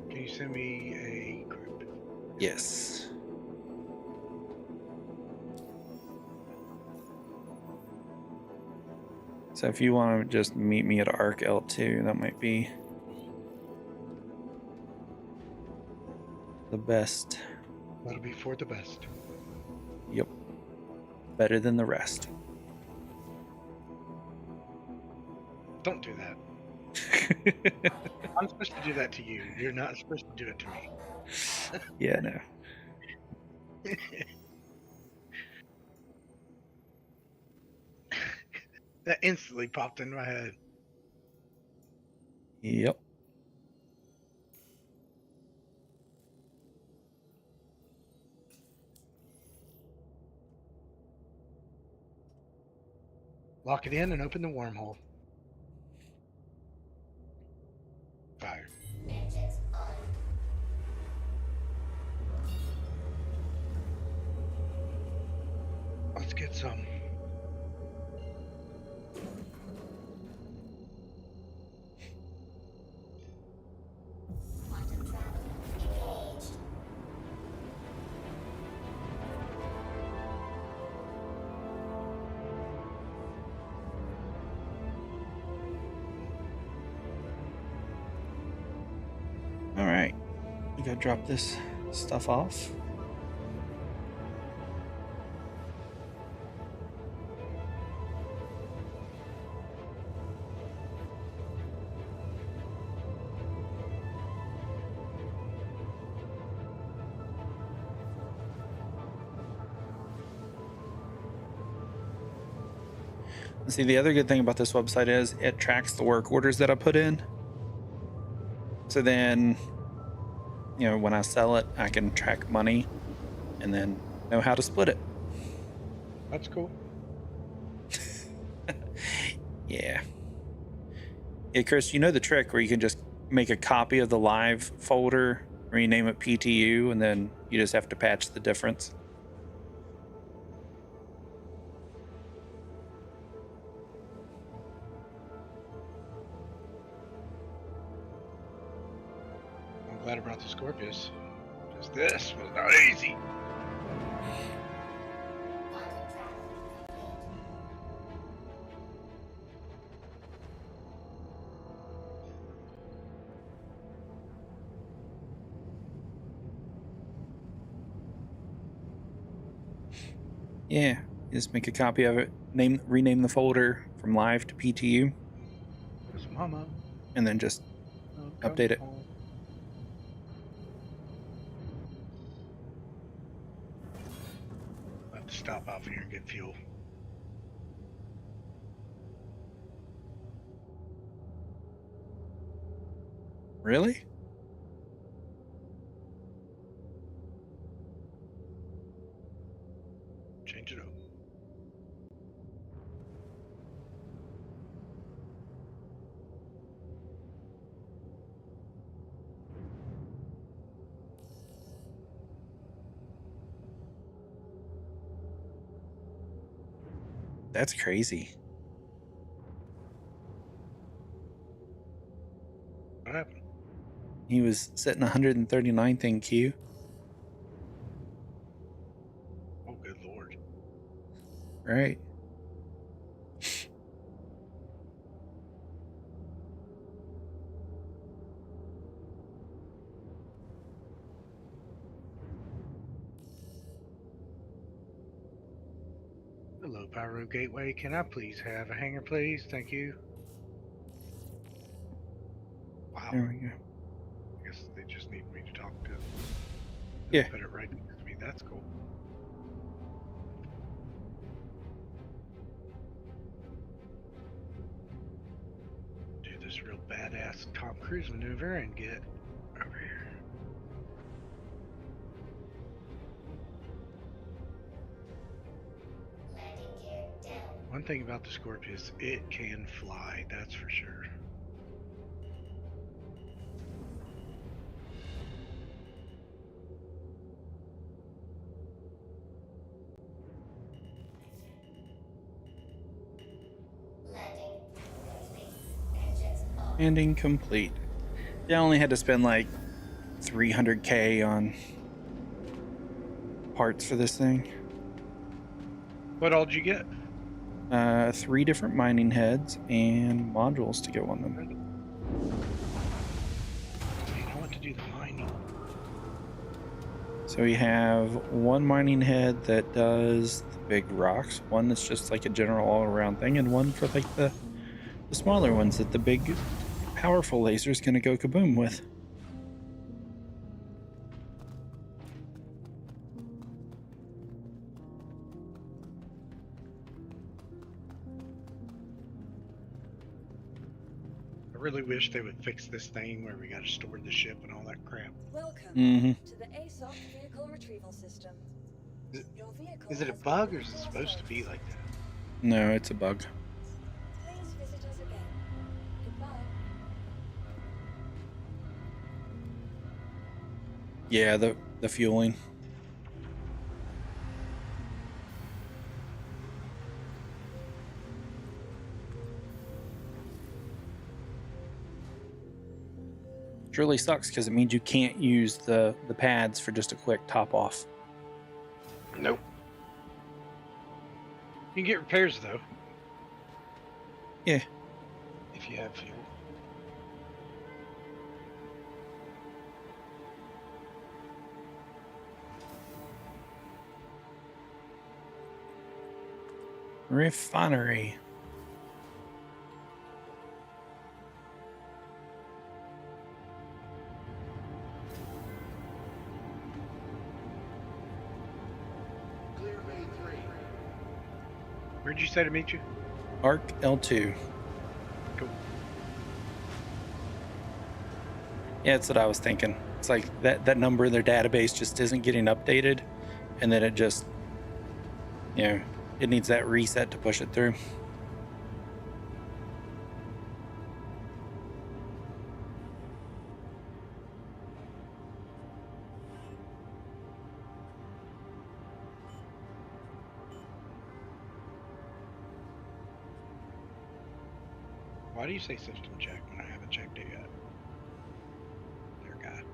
Can you send me a group? Yes. So if you want to just meet me at Arc L2, that might be the best. That'll be for the best. Yep. Better than the rest. Don't do that. I'm supposed to do that to you. You're not supposed to do it to me. Yeah, no. That instantly popped in my head. Yep. Lock it in and open the wormhole. Fire. Engines on. Let's get some. Quantum travel engaged. All right, we gotta drop this stuff off. See, the other good thing about this website is it tracks the work orders that I put in. So then, when I sell it, I can track money and then know how to split it. That's cool. Yeah. Yeah, Chris, you know the trick where you can just make a copy of the live folder, rename it PTU, and then you just have to patch the difference. I'm glad I brought the Scorpius. Because this was not easy. Quantum travel complete. Yeah, you just make a copy of it, rename the folder from live to PTU, There's Mama. and then just Oh, Update come it. home. I'll have to stop off here and get fuel. really. Change it up. That's crazy. What happened? He was sitting 139th in queue. Oh, good lord. Right. Hello, Pyro Gateway. Can I please have a hanger, please? Thank you. Wow. There we go. I guess they just need me to talk to. Yeah. Put it right next to me. That's cool. Do this real badass Tom Cruise maneuver and get over here. Landing gear down. One thing about the Scorpius, it can fly, that's for sure. Landing complete. Engines on. Landing complete. Yeah, I only had to spend like 300K on parts for this thing. What all did you get? 3 different mining heads and modules to go on them. Man, I want to do the mining. So we have one mining head that does the big rocks, one that's just like a general all-around thing, and one for like the smaller ones that the big powerful laser is going to go kaboom with. I really wish they would fix this thing where we gotta store the ship and all that crap. Welcome Mm-hmm. to the ASOP vehicle retrieval system. Is- Your vehicle Is it a has bug or been is it supposed to be like that? No, it's a bug. Please visit us again. Goodbye. Yeah, the fueling. Which really sucks because it means you can't use the pads for just a quick top off. Nope. You can get repairs though. Yeah. If you have fuel. Refinery. Where'd you say to meet you? ARC L2. Cool. Yeah, that's what I was thinking. It's like that number in their database just isn't getting updated, and then it just, it needs that reset to push it through. Why do you say system check when I haven't checked it yet? Dear God.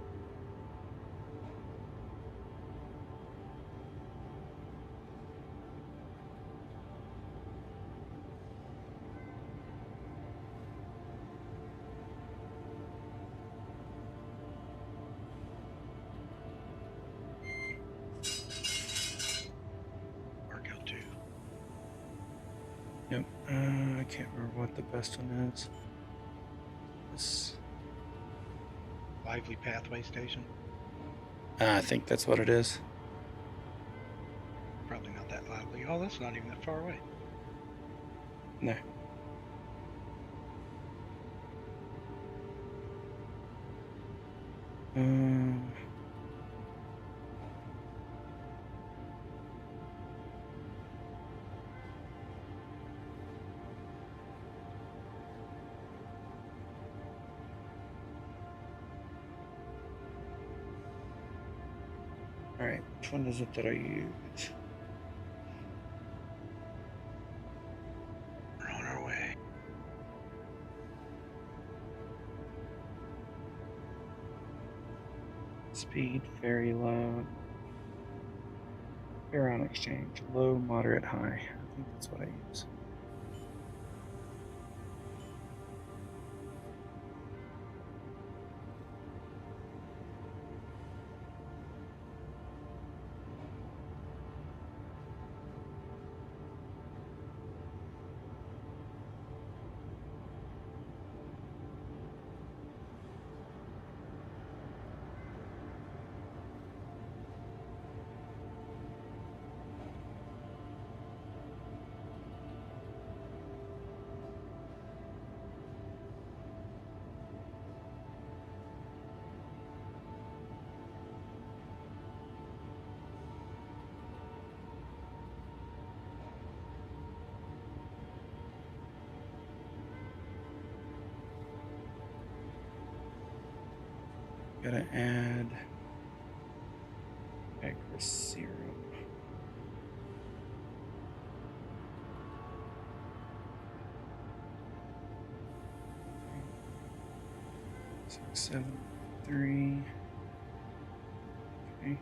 Mark L2. Yep. I can't remember what the best one is. This. Lively Pathway Station. I think that's what it is. Probably not that lively. Oh, that's not even that far away. No. All right, which one is it that I use? We're on our way. Speed, very low. Aeron exchange, low, moderate, high. I think that's what I use. Gotta add Agris serum. Six, 7, 3. Okay.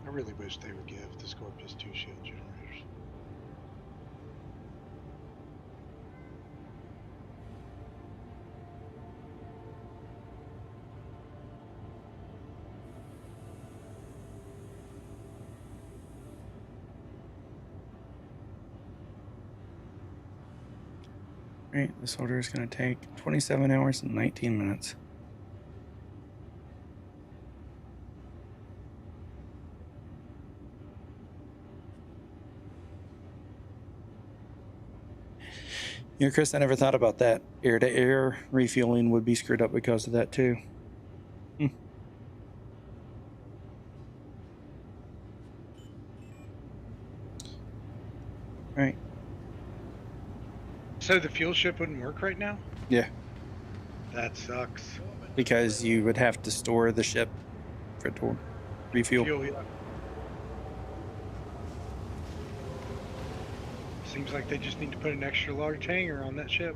I really wish they would give the Scorpius 2 shield generators. Right, this order is going to take 27 hours and 19 minutes. You know, Chris, I never thought about that. Air-to-air refueling would be screwed up because of that, too. Right. So the fuel ship wouldn't work right now? Yeah, That sucks. because you would have to store the ship for it to refuel. Fuel, yeah. Seems like they just need to put an extra large hangar on that ship.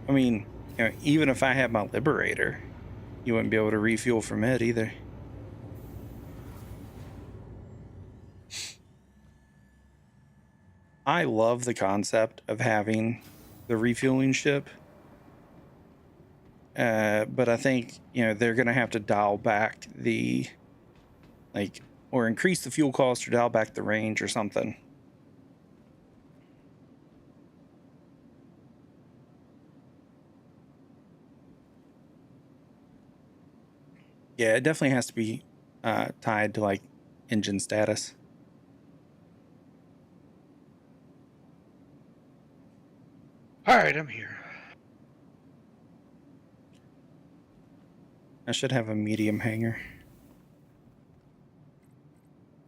I mean, you know, even if I had my Liberator, you wouldn't be able to refuel from it either. I love the concept of having the refueling ship. But I think, you know, they're going to have to dial back the, like, or increase the fuel cost or dial back the range or something. Yeah, it definitely has to be tied to, like, engine status. All right, I'm here. I should have a medium hangar.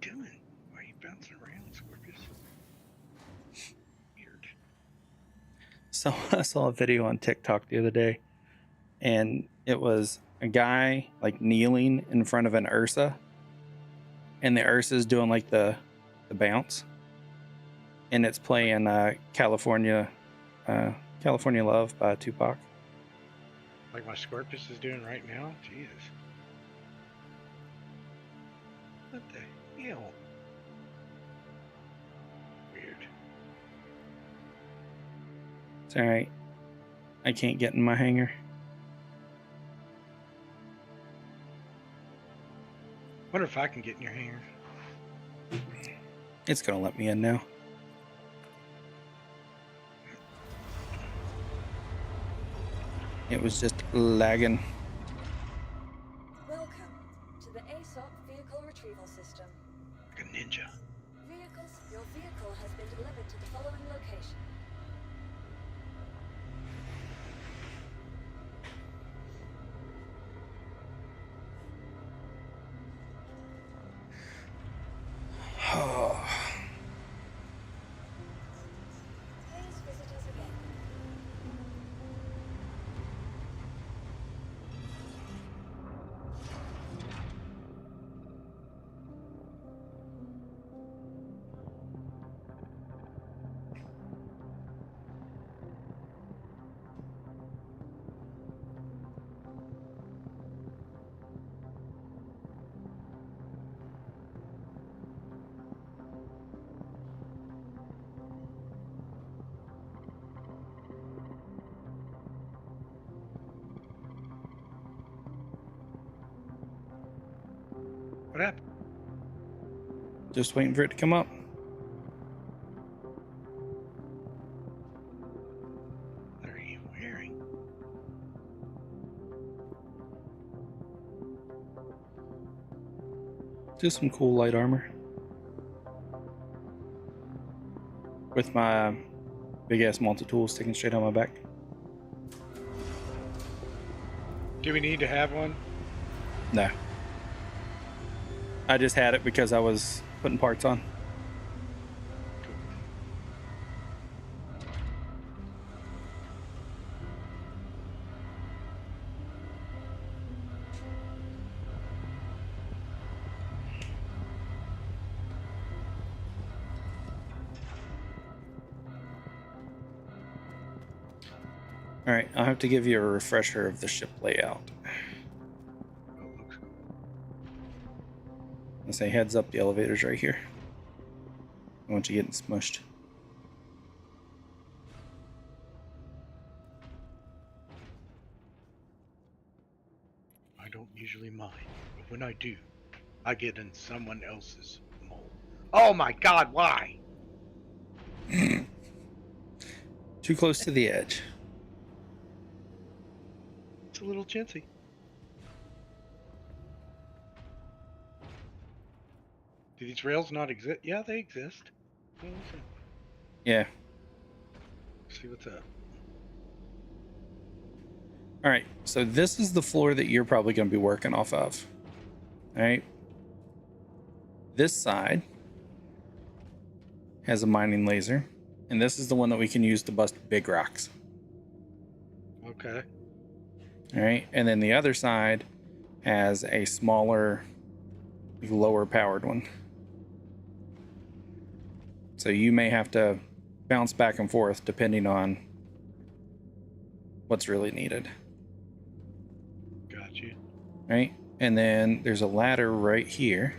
Doing? Why are you bouncing around, Scorpius? Weird. So I saw a video on TikTok the other day, and it was a guy like kneeling in front of an Ursa, and the Ursa's doing like the bounce, and it's playing California Love by Tupac. Like my Scorpius is doing right now? Jesus. What the hell? Weird. It's all right. I can't get in my hangar. Wonder if I can get in your hangar. It's gonna let me in now. It was just lagging. Welcome to the ASOP Vehicle Retrieval System. Like a ninja. Your vehicle has been delivered to the following location. Please visit us again. What happened? Just waiting for it to come up. What are you wearing? Just some cool light armor. With my big ass multi-tool sticking straight on my back. Do we need to have one? No. I just had it because I was putting parts on. All right, I'll have to give you a refresher of the ship layout. Oh, looks cool. I say heads up, the elevator's right here. I want you getting smushed. I don't usually mind, but when I do, I get in someone else's mold. Oh my god, why? Too close to the edge. It's a little chintzy. Do these rails not exist? Yeah, they exist. Well, Yeah. let's see what's up. All right. So this is the floor that you're probably going to be working off of. All right. This side has a mining laser, and this is the one that we can use to bust big rocks. Okay. All right. And then the other side has a smaller, lower powered one. So you may have to bounce back and forth depending on what's really needed. Got you. Right? And then there's a ladder right here.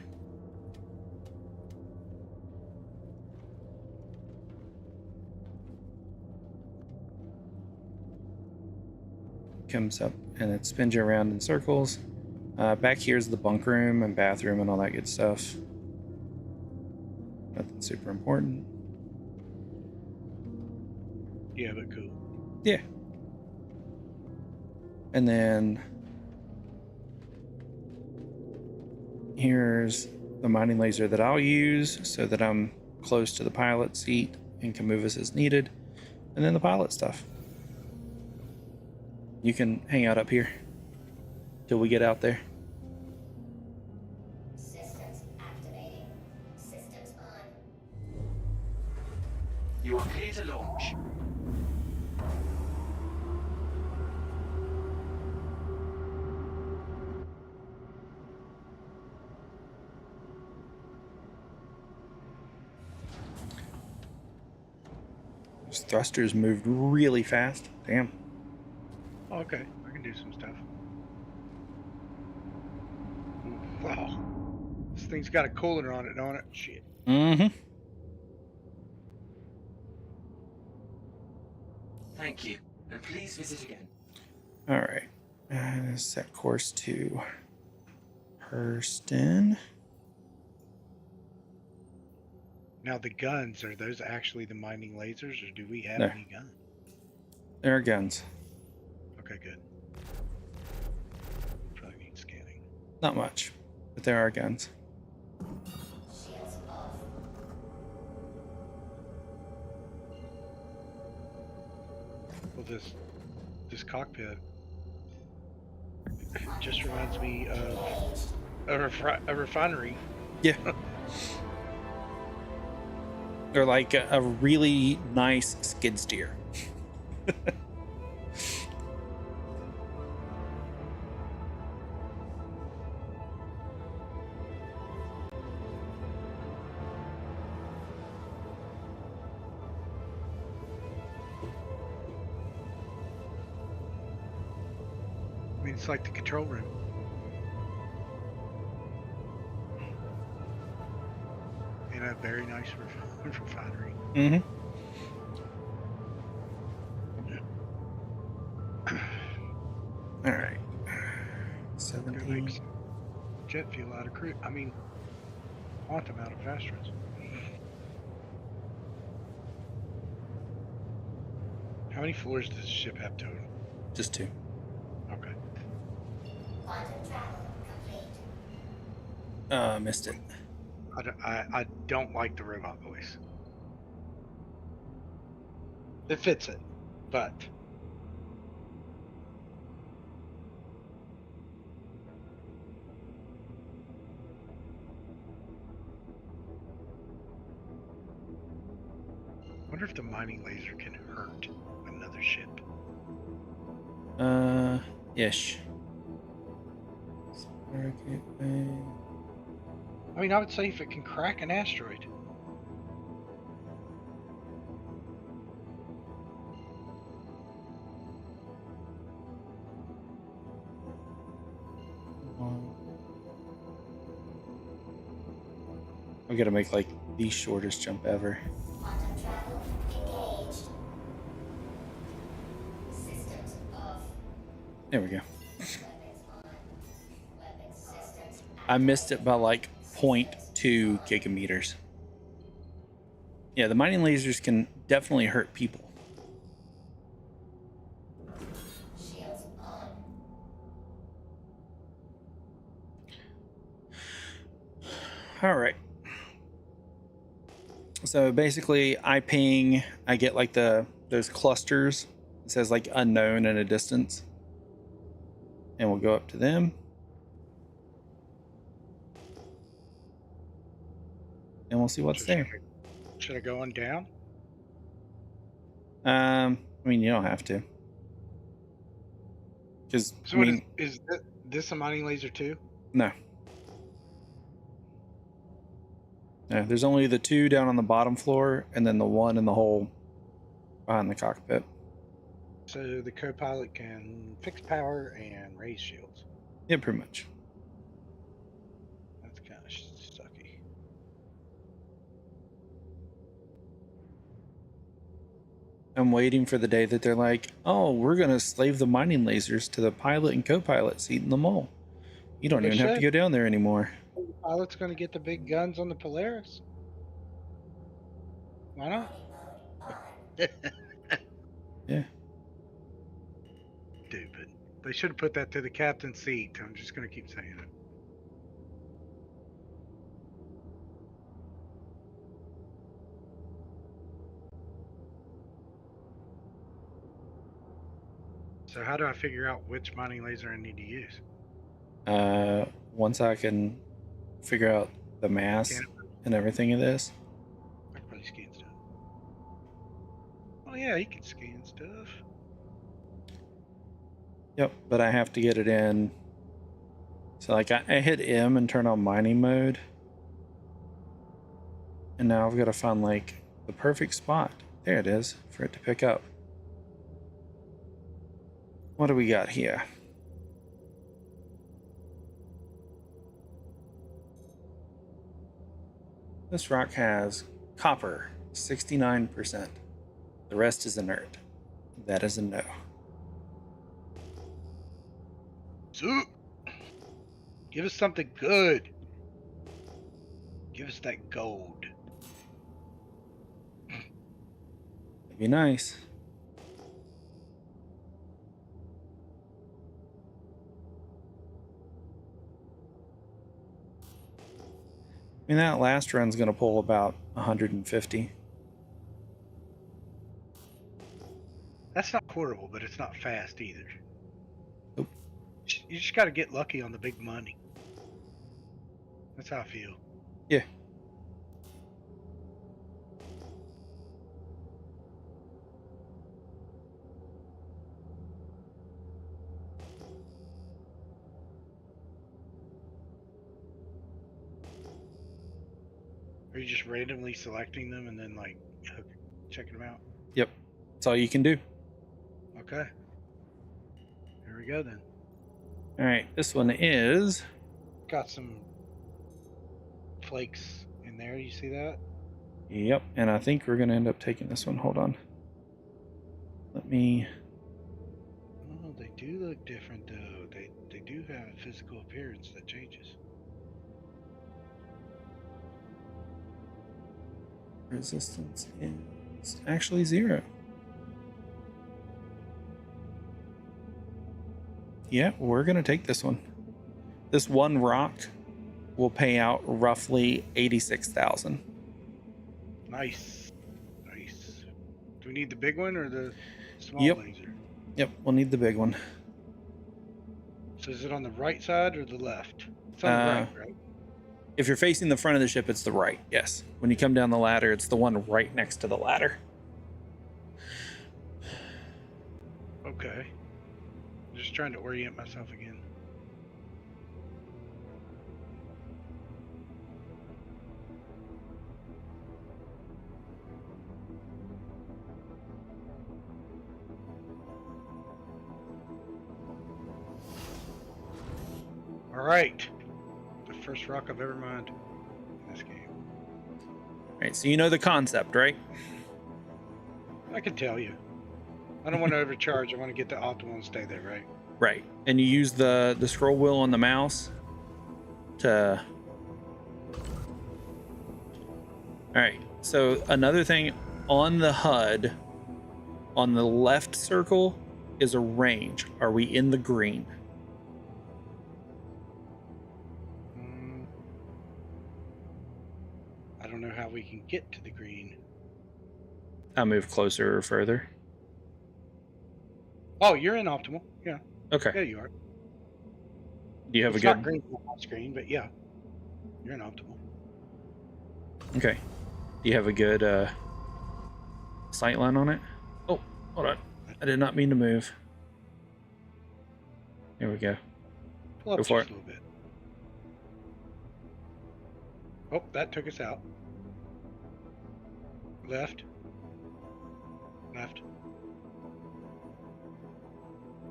Comes up and it spins you around in circles. Back here's the bunk room and bathroom and all that good stuff. Nothing super important. Yeah, but cool. Yeah. And then here's the mining laser that I'll use so that I'm close to the pilot seat and can move us as needed. And then the pilot stuff. You can hang out up here till we get out there. Systems activating. Systems on. You are clear to launch. Those thrusters moved really fast. Damn. Oh, okay, I can do some stuff. Wow. This thing's got a cooler on it, don't it? Shit. Mm-hmm. Thank you, and please visit again. All right. Set course to Hurston. Now the guns, are those actually the mining lasers, or do we have No. any guns? There are guns. Okay, good. Probably need scanning. Not much, but there are guns. Shields off. Well, this cockpit just reminds me of a refinery. Yeah. They're like a really nice skid steer. I mean, it's like the control room. In a very nice refinery. Mm-hmm. All right. Gonna 17. make some jet fuel out of crude. I mean, quantum out of Astros. How many floors does the ship have total? Just 2. Okay. Quantum travel complete. Missed it. I don't like the robot voice. It fits it, but I wonder if the mining laser can hurt another ship. Ish. Spark gateway. I mean, I would say if it can crack an asteroid. I'm gonna make like the shortest jump ever. Quantum travel engaged. Systems off. There we go. Weapons on. Weapons systems I missed it by like 0.2 gigameters. Yeah, the mining lasers can definitely hurt people. Shields on. All right. So basically, I ping. I get like those clusters. It says like unknown and a distance, and we'll go up to them, and we'll see what's there. Should I go on down? I mean, you don't have to, because So what is this a mining laser too? no. No, there's only the two down on the bottom floor, and then the one in the hole behind the cockpit. So the co-pilot can fix power and raise shields. Yeah, pretty much. That's kind of sucky. I'm waiting for the day that they're like, oh, we're going to slave the mining lasers to the pilot and co-pilot seat in the mole. You don't They even have to should. go down there anymore. The pilot's going to get the big guns on the Polaris. Why not? Yeah. Stupid. They should have put that to the captain's seat. I'm just going to keep saying it. So how do I figure out which mining laser I need to use? Once I can figure out the mass and everything of this. I can probably scan stuff. Oh yeah, you can scan stuff. Yep, but I have to get it in. So like I hit M and turn on mining mode. And now I've got to find like the perfect spot. There it is for it to pick up. What do we got here? This rock has copper, 69%. The rest is inert. That is a no. So, give us something good. Give us that gold. It'd be nice. I mean, that last run's going to pull about 150. That's not horrible, but it's not fast either. Nope. You just got to get lucky on the big money. That's how I feel. Yeah. Are you just randomly selecting them and then like checking them out? Yep. That's all you can do. Okay. Here we go then. All right. This one is. Got some flakes in there. You see that? Yep. And I think we're going to end up taking this one. Hold on. Let me. Oh, they do look different though. They do have a physical appearance that changes. Resistance is actually 0. Yeah, we're going to take this one. This one rock will pay out roughly 86,000. Nice. Nice. Do we need the big one or the small Yep. laser? Yep, we'll need the big one. So is it on the right side or the left? It's on the right, right? If you're facing the front of the ship, it's the right. Yes. When you come down the ladder, it's the one right next to the ladder. Okay. I'm just trying to orient myself again. All right. The first rock I've ever mined in this game. All right, so you know the concept, right? I can tell you. I don't want to overcharge. I want to get the optimal and stay there, right? Right. And you use the scroll wheel on the mouse All right. So another thing on the HUD, on the left circle is a range. Are we in the green? I don't know how we can get to the green. I'll move closer or further. Oh, you're in optimal. Yeah. Okay. Yeah, you are. Do you have It's a not good green on my screen, but yeah, you're in optimal. Okay. Do you have a good sight line on it? Oh, hold on. I did not mean to move. Here we go. Pull up Go for just a little bit. Oh, that took us out. Left. Left.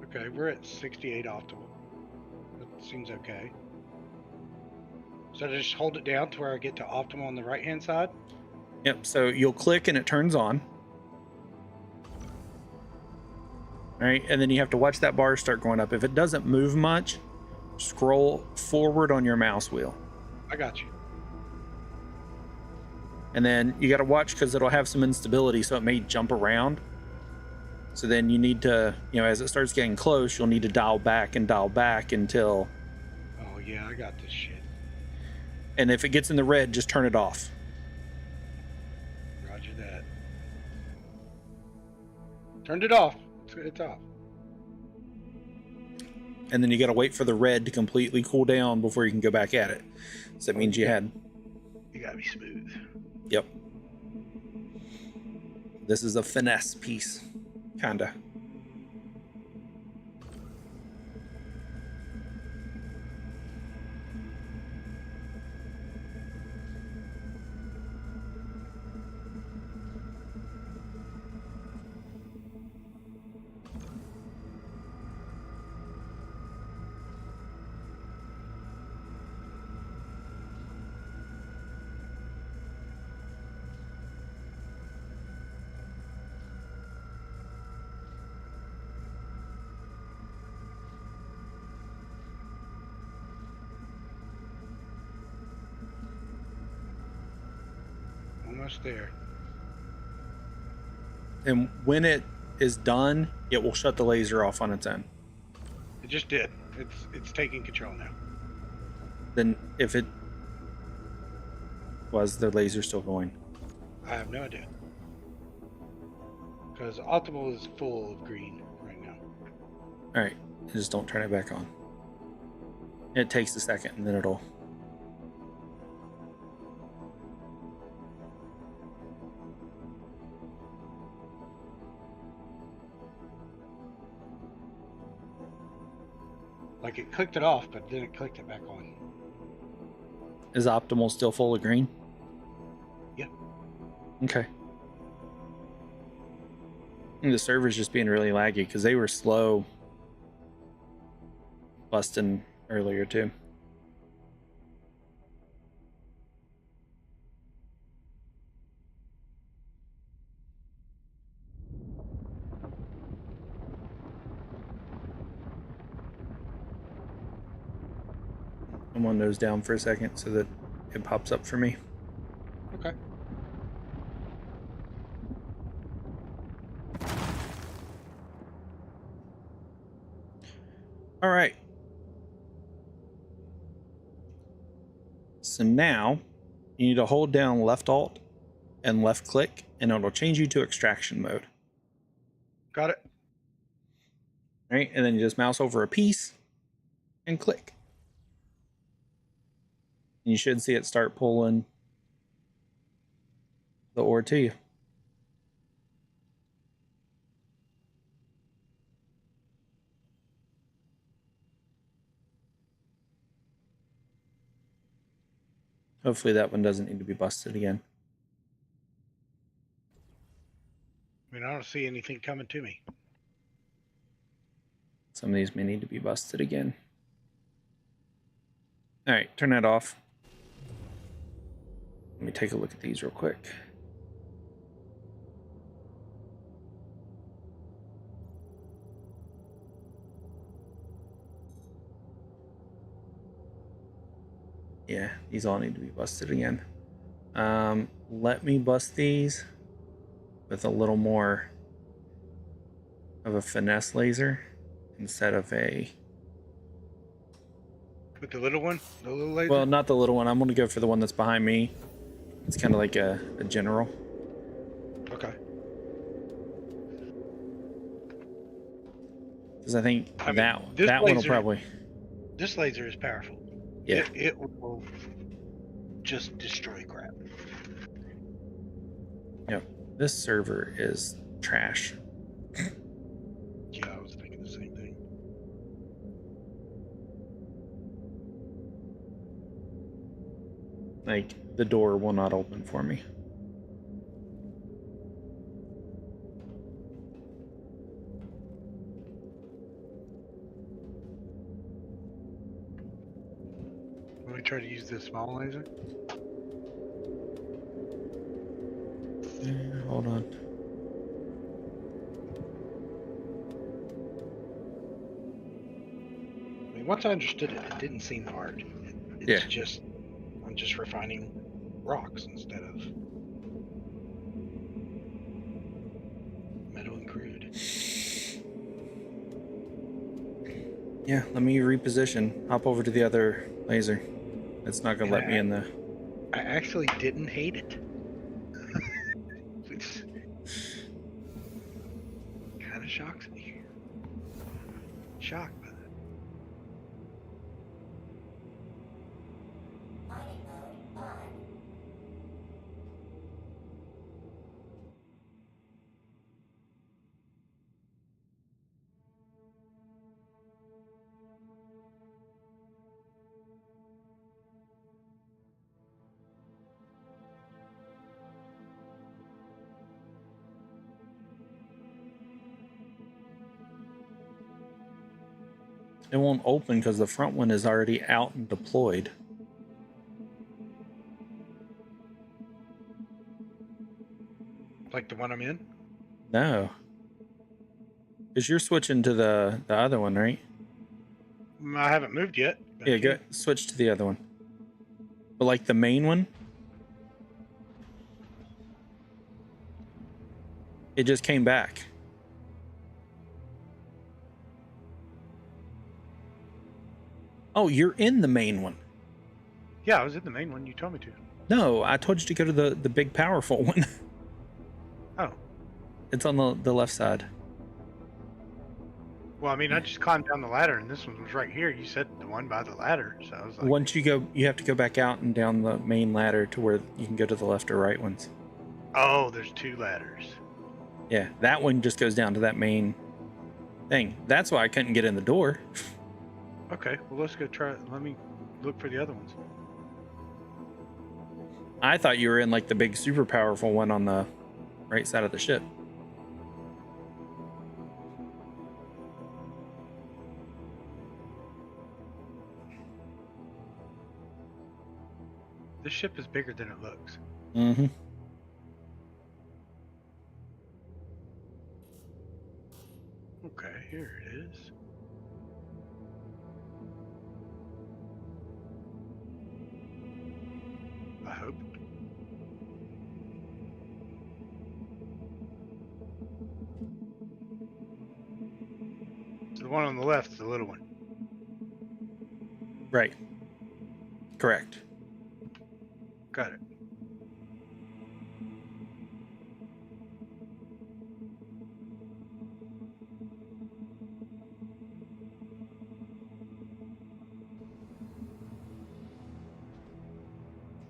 Okay, we're at 68 optimal. That seems okay. So just hold it down to where I get to optimal on the right hand side. Yep, so you'll click and it turns on. All right, and then you have to watch that bar start going up. If it doesn't move much, scroll forward on your mouse wheel. I got you. And then you got to watch because it'll have some instability, so it may jump around. So then you need to, as it starts getting close, you'll need to dial back until. Oh yeah, I got this shit. And if it gets in the red, just turn it off. Roger that. Turned it off. It's off. And then you got to wait for the red to completely cool down before you can go back at it. So that means you had. You gotta be smooth. Yep. This is a finesse piece, kinda. Almost there. And when it is done, it will shut the laser off on its own. It just did. It's taking control now. Then if it was the laser still going? I have no idea. Because optimal is full of green right now. All right, just don't turn it back on. It takes a second and then it'll. Like it clicked it off, but then it clicked it back on. Is optimal still full of green? Yeah. Okay. And the server's just being really laggy because they were slow busting earlier too. I'm on nose down for a second so that it pops up for me. Okay. All right. So now you need to hold down left alt and left click and it'll change you to extraction mode. Got it. All right, and then you just mouse over a piece and click. And you should see it start pulling the ore to you. Hopefully that one doesn't need to be busted again. I mean, I don't see anything coming to me. Some of these may need to be busted again. All right, turn that off. Let me take a look at these real quick. Yeah, these all need to be busted again. Let me bust these with a little more of a finesse laser instead of a... With the little one? The little laser? Well, not the little one. I'm going to go for the one that's behind me. It's kind of like a general. Okay. Because I think I mean, that this one will laser- probably... This laser is powerful. Yeah. It will just destroy crap. Yep. This server is trash. Yeah, I was thinking the same thing. Like, the door will not open for me. Let me try to use this small laser. Hold on. I mean, once I understood it, it didn't seem hard. It's Yeah. just, I'm just refining rocks instead of metal and crude. Yeah, let me reposition. Hop over to the other laser. It's not going to let me in the... I actually didn't hate it. Which kind of shocks me. Shocked by that. Mining mode on. It won't open because the front one is already out and deployed. Like the one I'm in? No. Because you're switching to the other one, right? I haven't moved yet. but Yeah, I go can. switch to the other one. But like the main one, it just came back. Oh, you're in the main one. Yeah, I was in the main one. You told me to. No, I told you to go to the big powerful one. Oh. It's on the left side. Well, I mean, I just climbed down the ladder, and this one was right here. You said the one by the ladder, so I was like, Once you go, you have to go back out and down the main ladder to where you can go to the left or right ones. oh, there's two ladders. Yeah, that one just goes down to that main thing. That's why I couldn't get in the door. Okay, well, let's go try it. Let me look for the other ones. I thought you were in like the big super powerful one on the right side of the ship. This ship is bigger than it looks. Mm-hmm. Okay, here it is. I hope. So the one on the left is the little one. Right. Correct. Got it.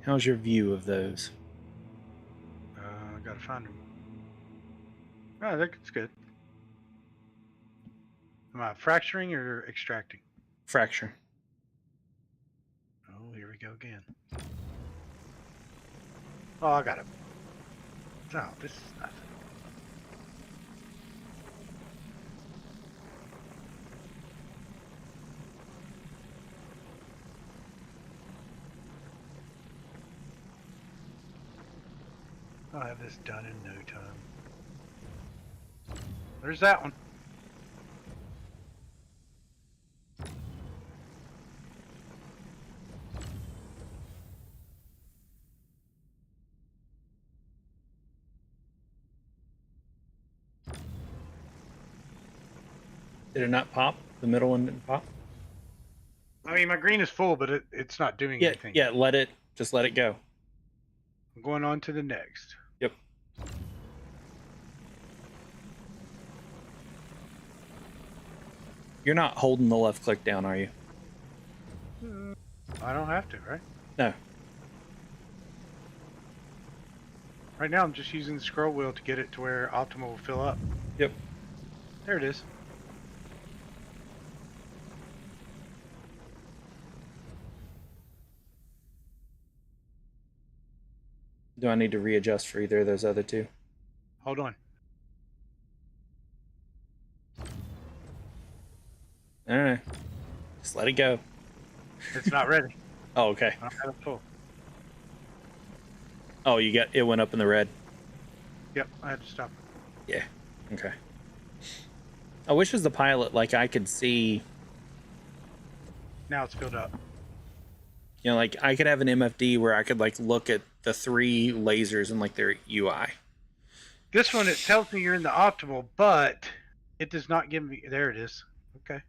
How's your view of those? I gotta find them. Oh, I think it's good. Am I fracturing or extracting? Fracture. Oh, here we go again. Oh, I got it. Oh, this is nothing. I'll have this done in no time. There's that one. Did it not pop? The middle one didn't pop? I mean, my green is full, but it's not doing Yeah, anything. yeah, just let it go. I'm going on to the next. Yep. You're not holding the left click down, are you? I don't have to, right? No. Right now, I'm just using the scroll wheel to get it to where Optimal will fill up. Yep. There it is. Do I need to readjust for either of those other two? Hold on. I don't know. Just let it go. It's not ready. Oh, okay. I don't have it full. Oh, it went up in the red. Yep, I had to stop. Yeah. Okay. I wish as the pilot, like I could see, Now it's filled up. you know, like I could have an MFD where I could like look at the 3 lasers and like their UI. This one, it tells me you're in the Optimal, but it does not give me. There it is. Okay.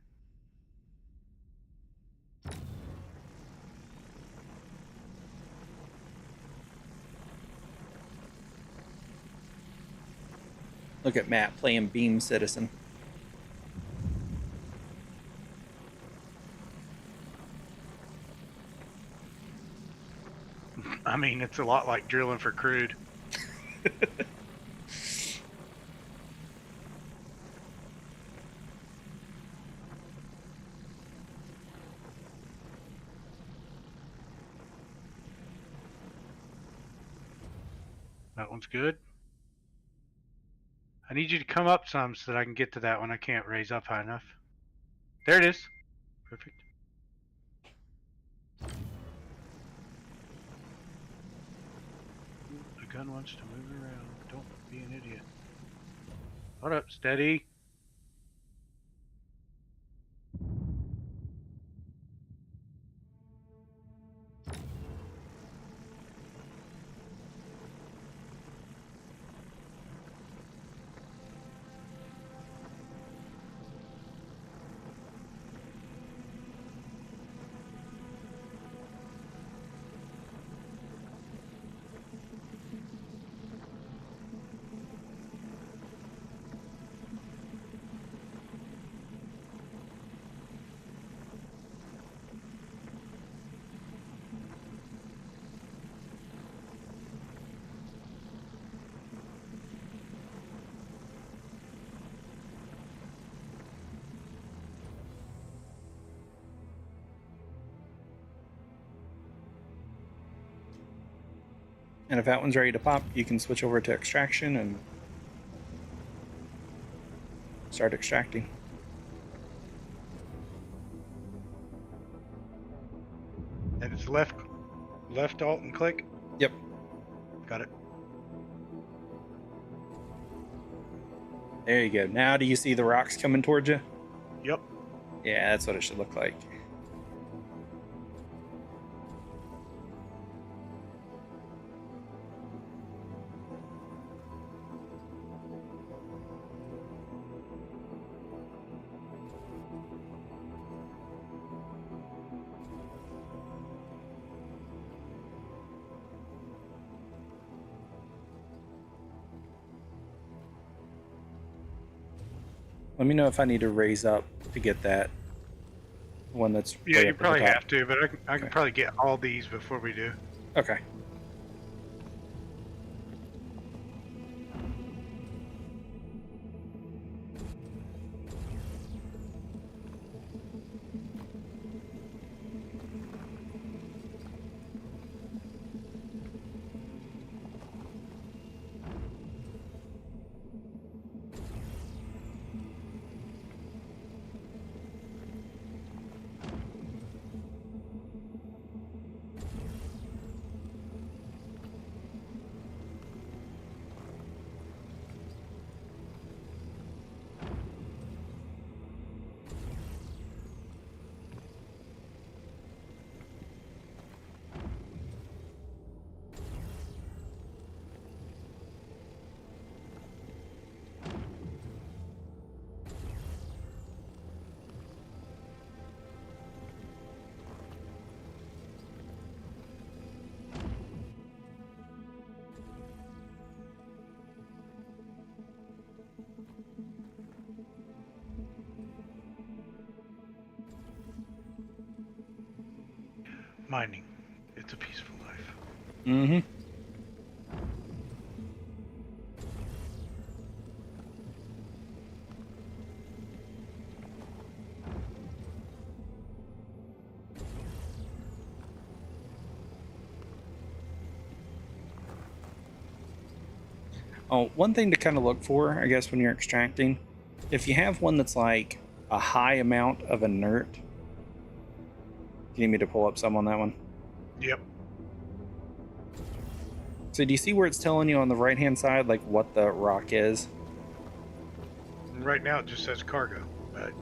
Look at Matt playing Beam Citizen. I mean, it's a lot like drilling for crude. That one's good. I need you to come up some so that I can get to that one. I can't raise up high enough. There it is. Perfect. The gun wants to move around. Don't be an idiot. Hold up, steady. And if that one's ready to pop, you can switch over to extraction and start extracting. And it's left alt and click. Yep. Got it. There you go. Now do you see the rocks coming towards you? Yep. Yeah, that's what it should look like. Let me know if I need to raise up to get that one that's Yeah, way you up at the probably top. have to, but I can Okay. probably get all these before we do. Okay. Mining. It's a peaceful life. Mm-hmm. Oh, one thing to kind of look for, I guess, when you're extracting, if you have one that's like a high amount of inert. Do you need me to pull up some on that one? Yep. So do you see where it's telling you on the right-hand side, like what the rock is? Right now it just says cargo, but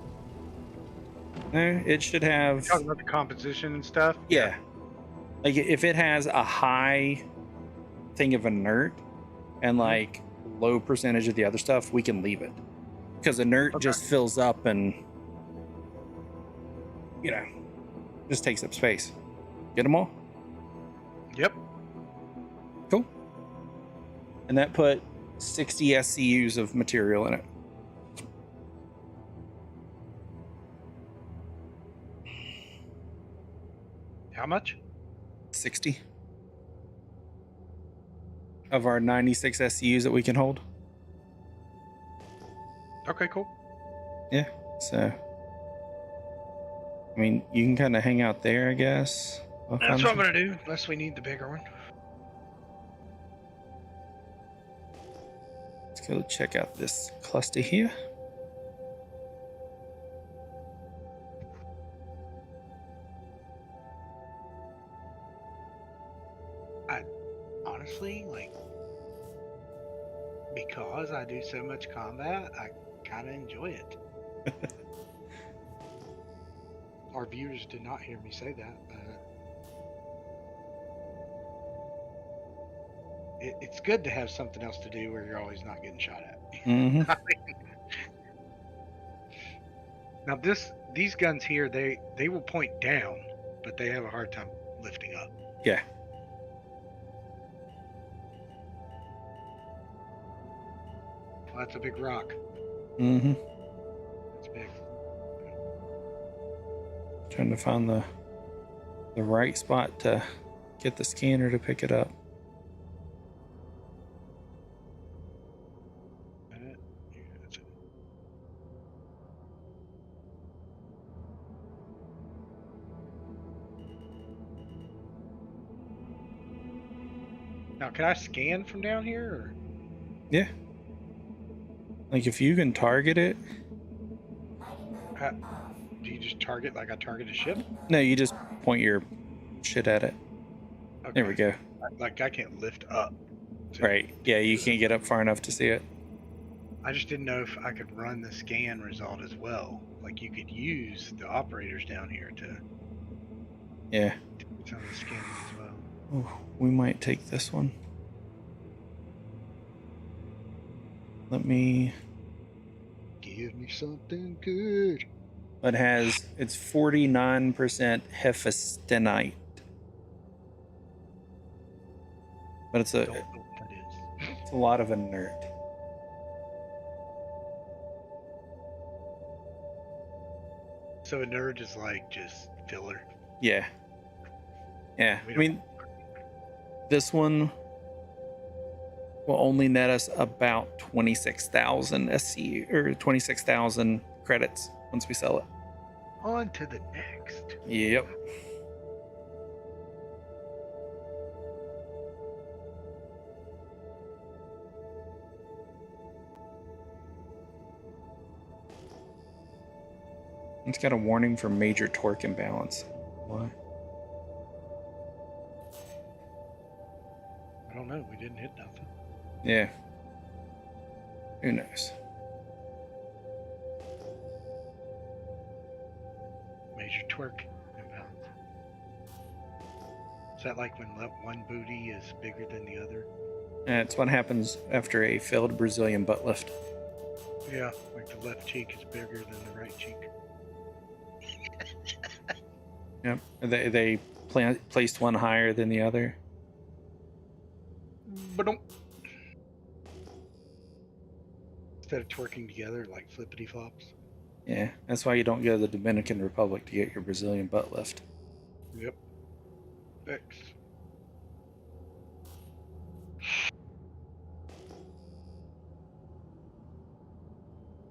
No, it should have. talking about the composition and stuff. Yeah. Like if it has a high thing of inert and like low percentage of the other stuff, we can leave it. Because inert just fills up and, you know, just takes up space. Get them all? Yep. Cool. And that put 60 SCUs of material in it. How much? 60 of our 96 SCUs that we can hold. Okay, cool. Yeah, so I mean, you can kind of hang out there, I guess. That's what I'm gonna do, unless we need the bigger one. Let's go check out this cluster here. Honestly, like, because I do so much combat, I kind of enjoy it. Our viewers did not hear me say that, but it's good to have something else to do where you're always not getting shot at. Mm-hmm. Now these guns here, they will point down, but they have a hard time lifting up. Yeah. Well, that's a big rock. Mm-hmm. That's big. Trying to find the right spot to get the scanner to pick it up. Yeah, that's it. Now, can I scan from down here? Or? Yeah. Like if you can target it. Do you just target like I target a ship? No, you just point your shit at it. Okay. There we go. Like I can't lift up. Right. Yeah, you can't get up far enough to see it. I just didn't know if I could run the scan result as well. Like you could use the operators down here to Yeah. do some of the scanning as well. Oh, we might take this one. Let me. Give me something good. It's 49% hephastenite. But it's Don't know what that is. it's a lot of inert. So a nerd is like just filler. Yeah. Yeah. We I mean, this one will only net us about 26,000 SCU or 26,000 credits once we sell it. On to the next. Yep. It's got a warning for major torque imbalance. Why? I don't know. We didn't hit nothing. Yeah. Who knows? Major twerk imbalance. Is that like when one booty is bigger than the other? It's what happens after a failed Brazilian butt lift. Yeah, like the left cheek is bigger than the right cheek. Yep. They placed one higher than the other. But don't. Instead of twerking together like flippity flops. Yeah, that's why you don't go to the Dominican Republic to get your Brazilian butt lift. Yep. Fix.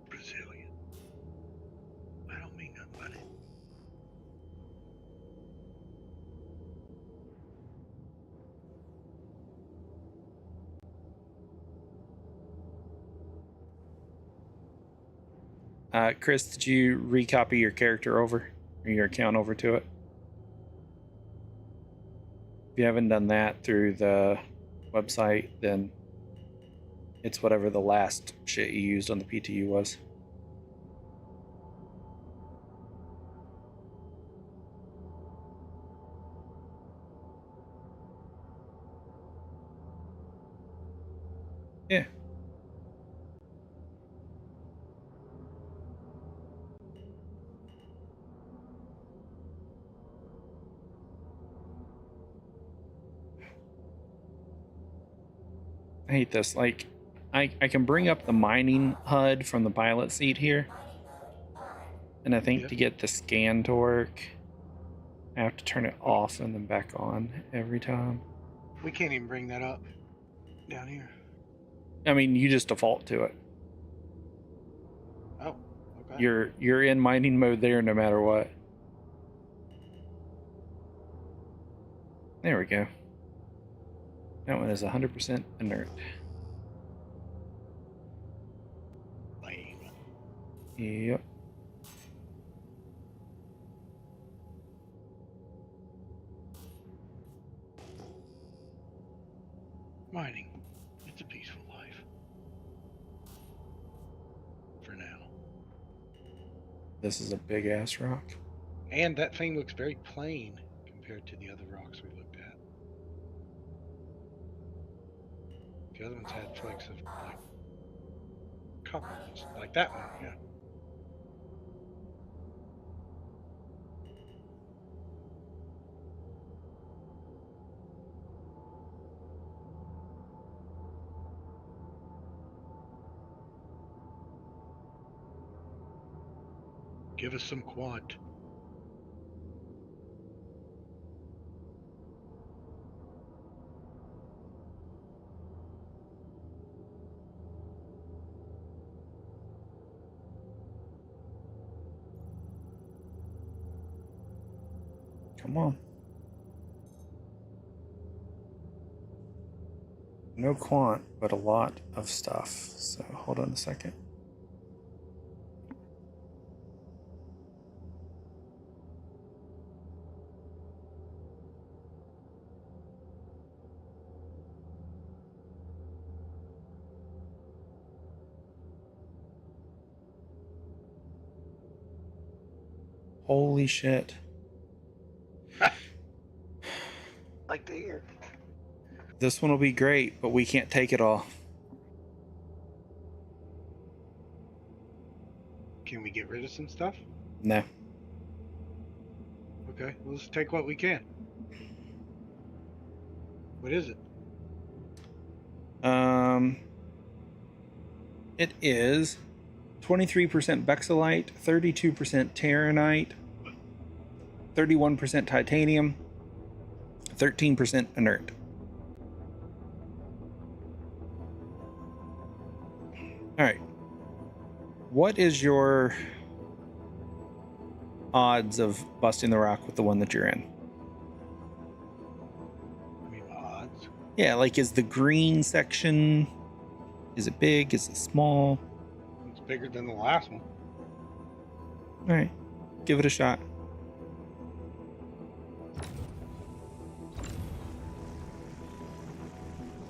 Brazilian. I don't mean nothing by it. Chris, did you recopy your character over or your account over to it? If you haven't done that through the website, then it's whatever the last shit you used on the PTU was. Yeah. I hate this. Like, I can bring up the mining HUD from the pilot seat here. And I think Yep. to get the scan to work, I have to turn it off and then back on every time. We can't even bring that up down here. I mean, you just default to it. Oh, okay. You're in mining mode there no matter what. There we go. That one is 100% inert. Lame. Yep. Mining. It's a peaceful life. For now. This is a big ass rock. And that thing looks very plain compared to the other rocks we looked at. The other ones had flakes of like copper, like that one, yeah. Give us some quant. Come on. No quant, but a lot of stuff. So hold on a second. Holy shit. Like to hear. This one will be great, but we can't take it all. Can we get rid of some stuff? No. Okay, let's take what we can. What is it? It is 23% Bexelite, 32% Terranite, 31% Titanium, 13% Inert. All right. What is your odds of busting the rock with the one that you're in? I mean, odds. Yeah, like is the green section, is it big? Is it small? It's bigger than the last one. All right, give it a shot.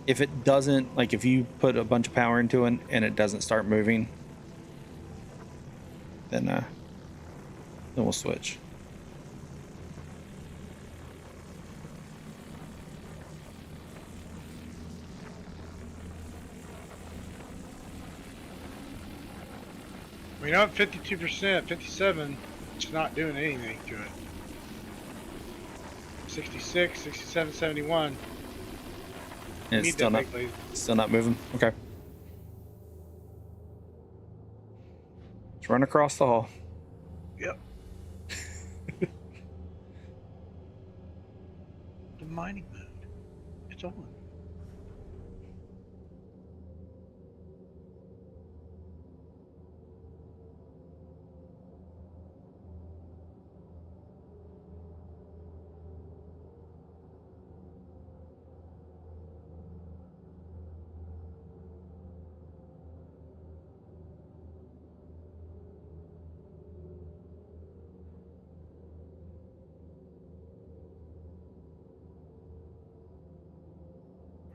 If it doesn't, like if you put a bunch of power into it and it doesn't start moving, then we'll switch. I mean, I'm at 52%, 57, it's not doing anything to it. 66, 67, 71. And Need it's still that not, big laser. still not moving. Okay. Let's run across the hall. Yep. mining mode. It's on.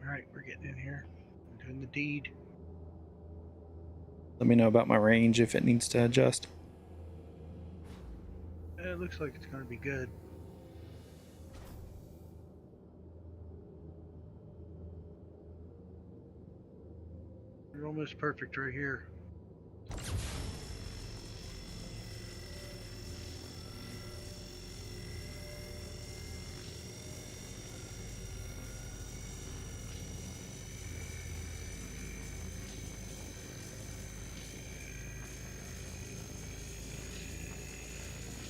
Alright, we're getting in here. We're doing the deed. Let me know about my range if it needs to adjust. It looks like it's going to be good. You're almost perfect right here.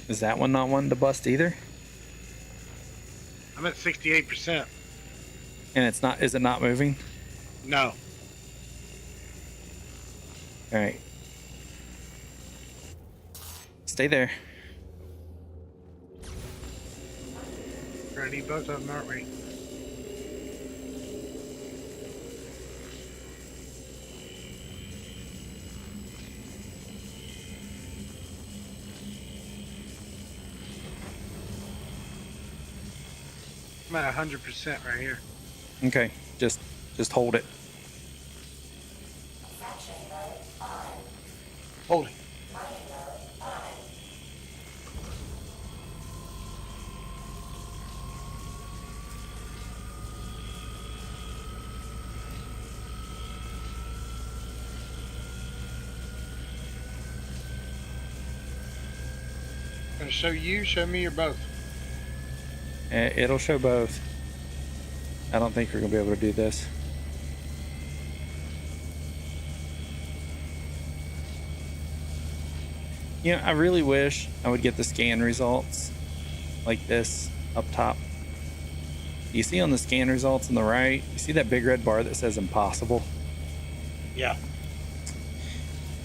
Is that one not wanting to bust either? I'm at 68%. And it's not, is it not moving? No. Alright. Stay there. We're going to need both of them, aren't we? I'm at 100% right here. Okay, just hold it. Hold it. Gonna show you, show me, or both? It'll show both. I don't think we're gonna be able to do this. You know, I really wish I would get the scan results like this up top. You see on the scan results on the right, you see that big red bar that says impossible? Yeah.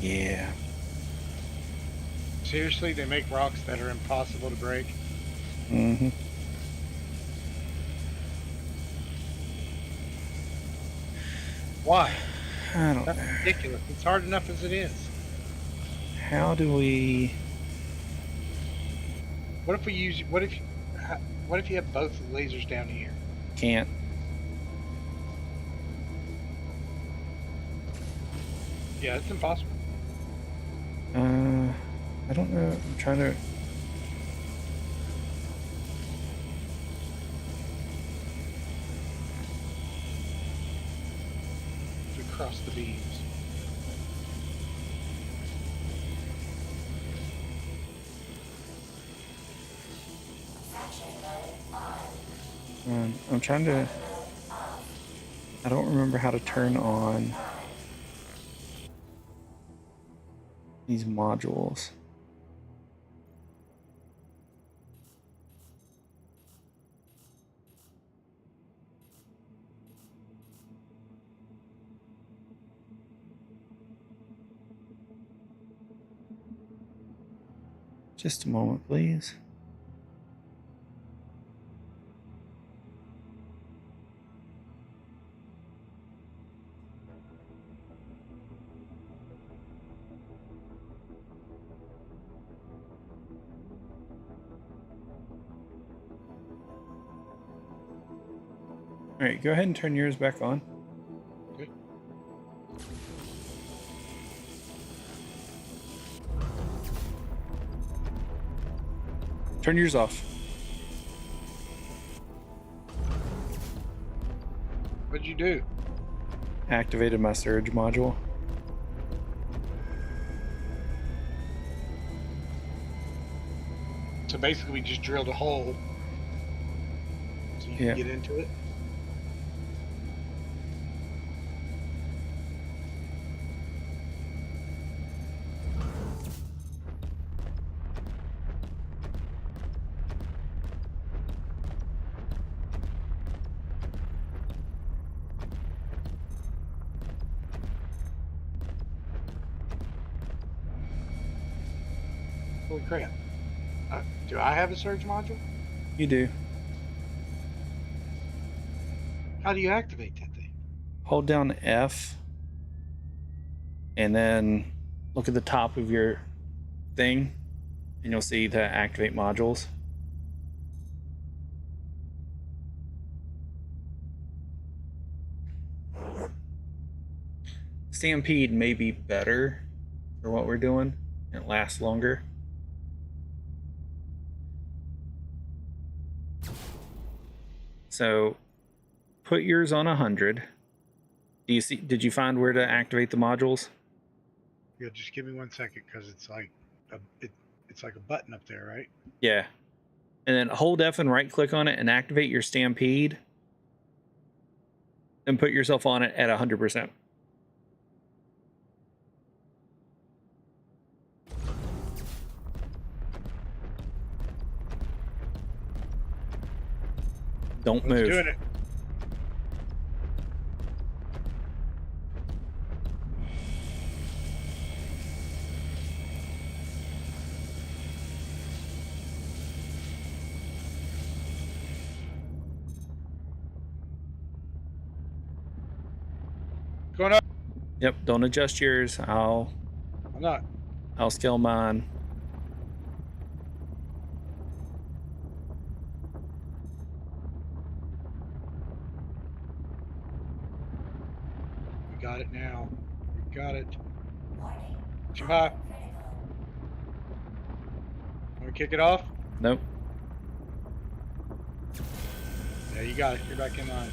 Yeah. Seriously, they make rocks that are impossible to break. Mm-hmm. Why? I don't That's know. ridiculous. It's hard enough as it is. How do we... What if we use? What if you have both the lasers down here? Can't. Yeah, it's impossible. I don't know. I'm trying to... To cross the beams. I'm trying to... I don't remember how to turn on these modules. Just a moment, please. All right, go ahead and turn yours back on. Okay. Turn yours off. What'd you do? Activated my surge module. So basically, we just drilled a hole so you Yeah. can get into it. Holy crap. Do I have a surge module? You do. How do you activate that thing? Hold down F and then look at the top of your thing and you'll see the activate modules. Stampede may be better for what we're doing. It lasts longer. So put yours on 100. Do you see? Did you find where to activate the modules? Yeah, just give me 1 second because it's like it's like a button up there, right? Yeah. And then hold F and right click on it and activate your Stampede. And put yourself on it at 100%. Don't Let's move. doing it. Going up. Yep, don't adjust yours. I'm not. I'll scale mine. We got it now. We got it. Warning. Too high. Critical. Want to kick it off? Nope. Yeah, you got it. You're back in line.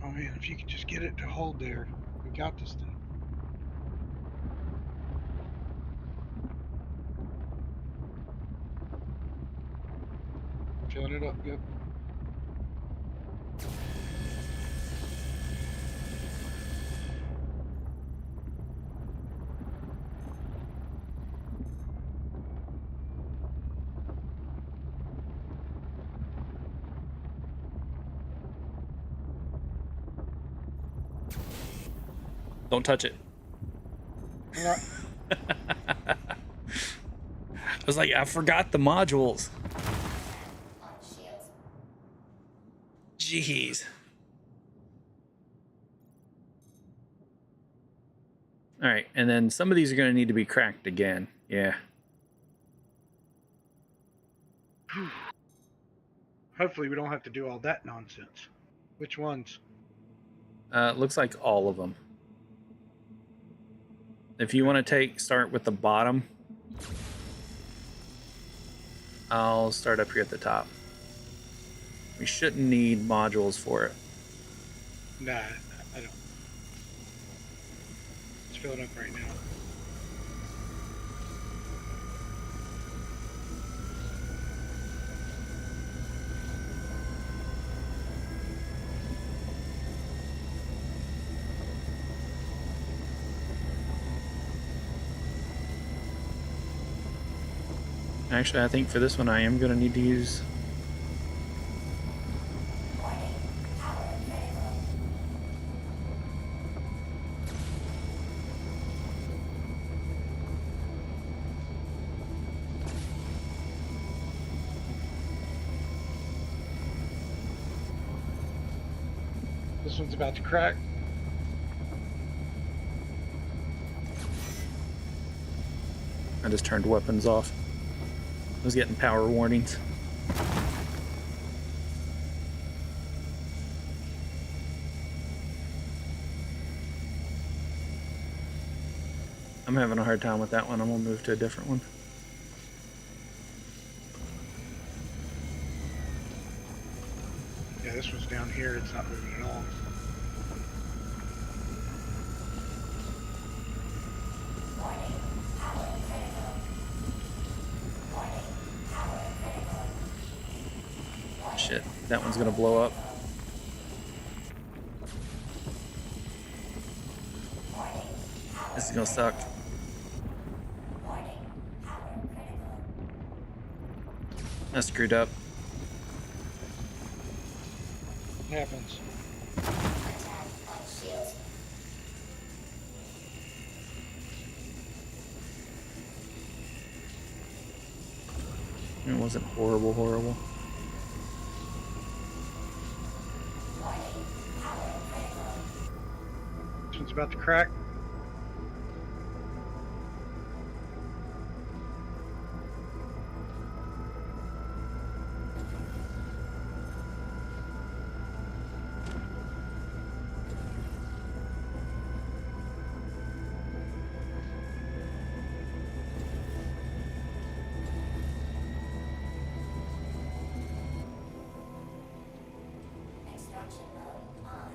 Oh man, if you could just get it to hold there, we got this thing. Filling it up, yep. Don't touch it. I'm not. I was like, I forgot the modules. On shields. Jeez. All right, and then some of these are going to need to be cracked again. Yeah. Hopefully we don't have to do all that nonsense. Which ones? Looks like all of them. If you want to start with the bottom, I'll start up here at the top. We shouldn't need modules for it. Nah, I don't. It's filling up right now. Actually, I think for this one I am going to need to use... Warning. Power critical. This one's about to crack. I just turned weapons off. I was getting power warnings. I'm having a hard time with that one. I'm gonna move to a different one. Yeah, this one's down here. It's not moving at all. Warning. Power critical. Warning. Power critical. Shit, that one's gonna blow up. This is gonna suck. I screwed up. It happens. It wasn't horrible. This one's about to crack. Extraction mode on.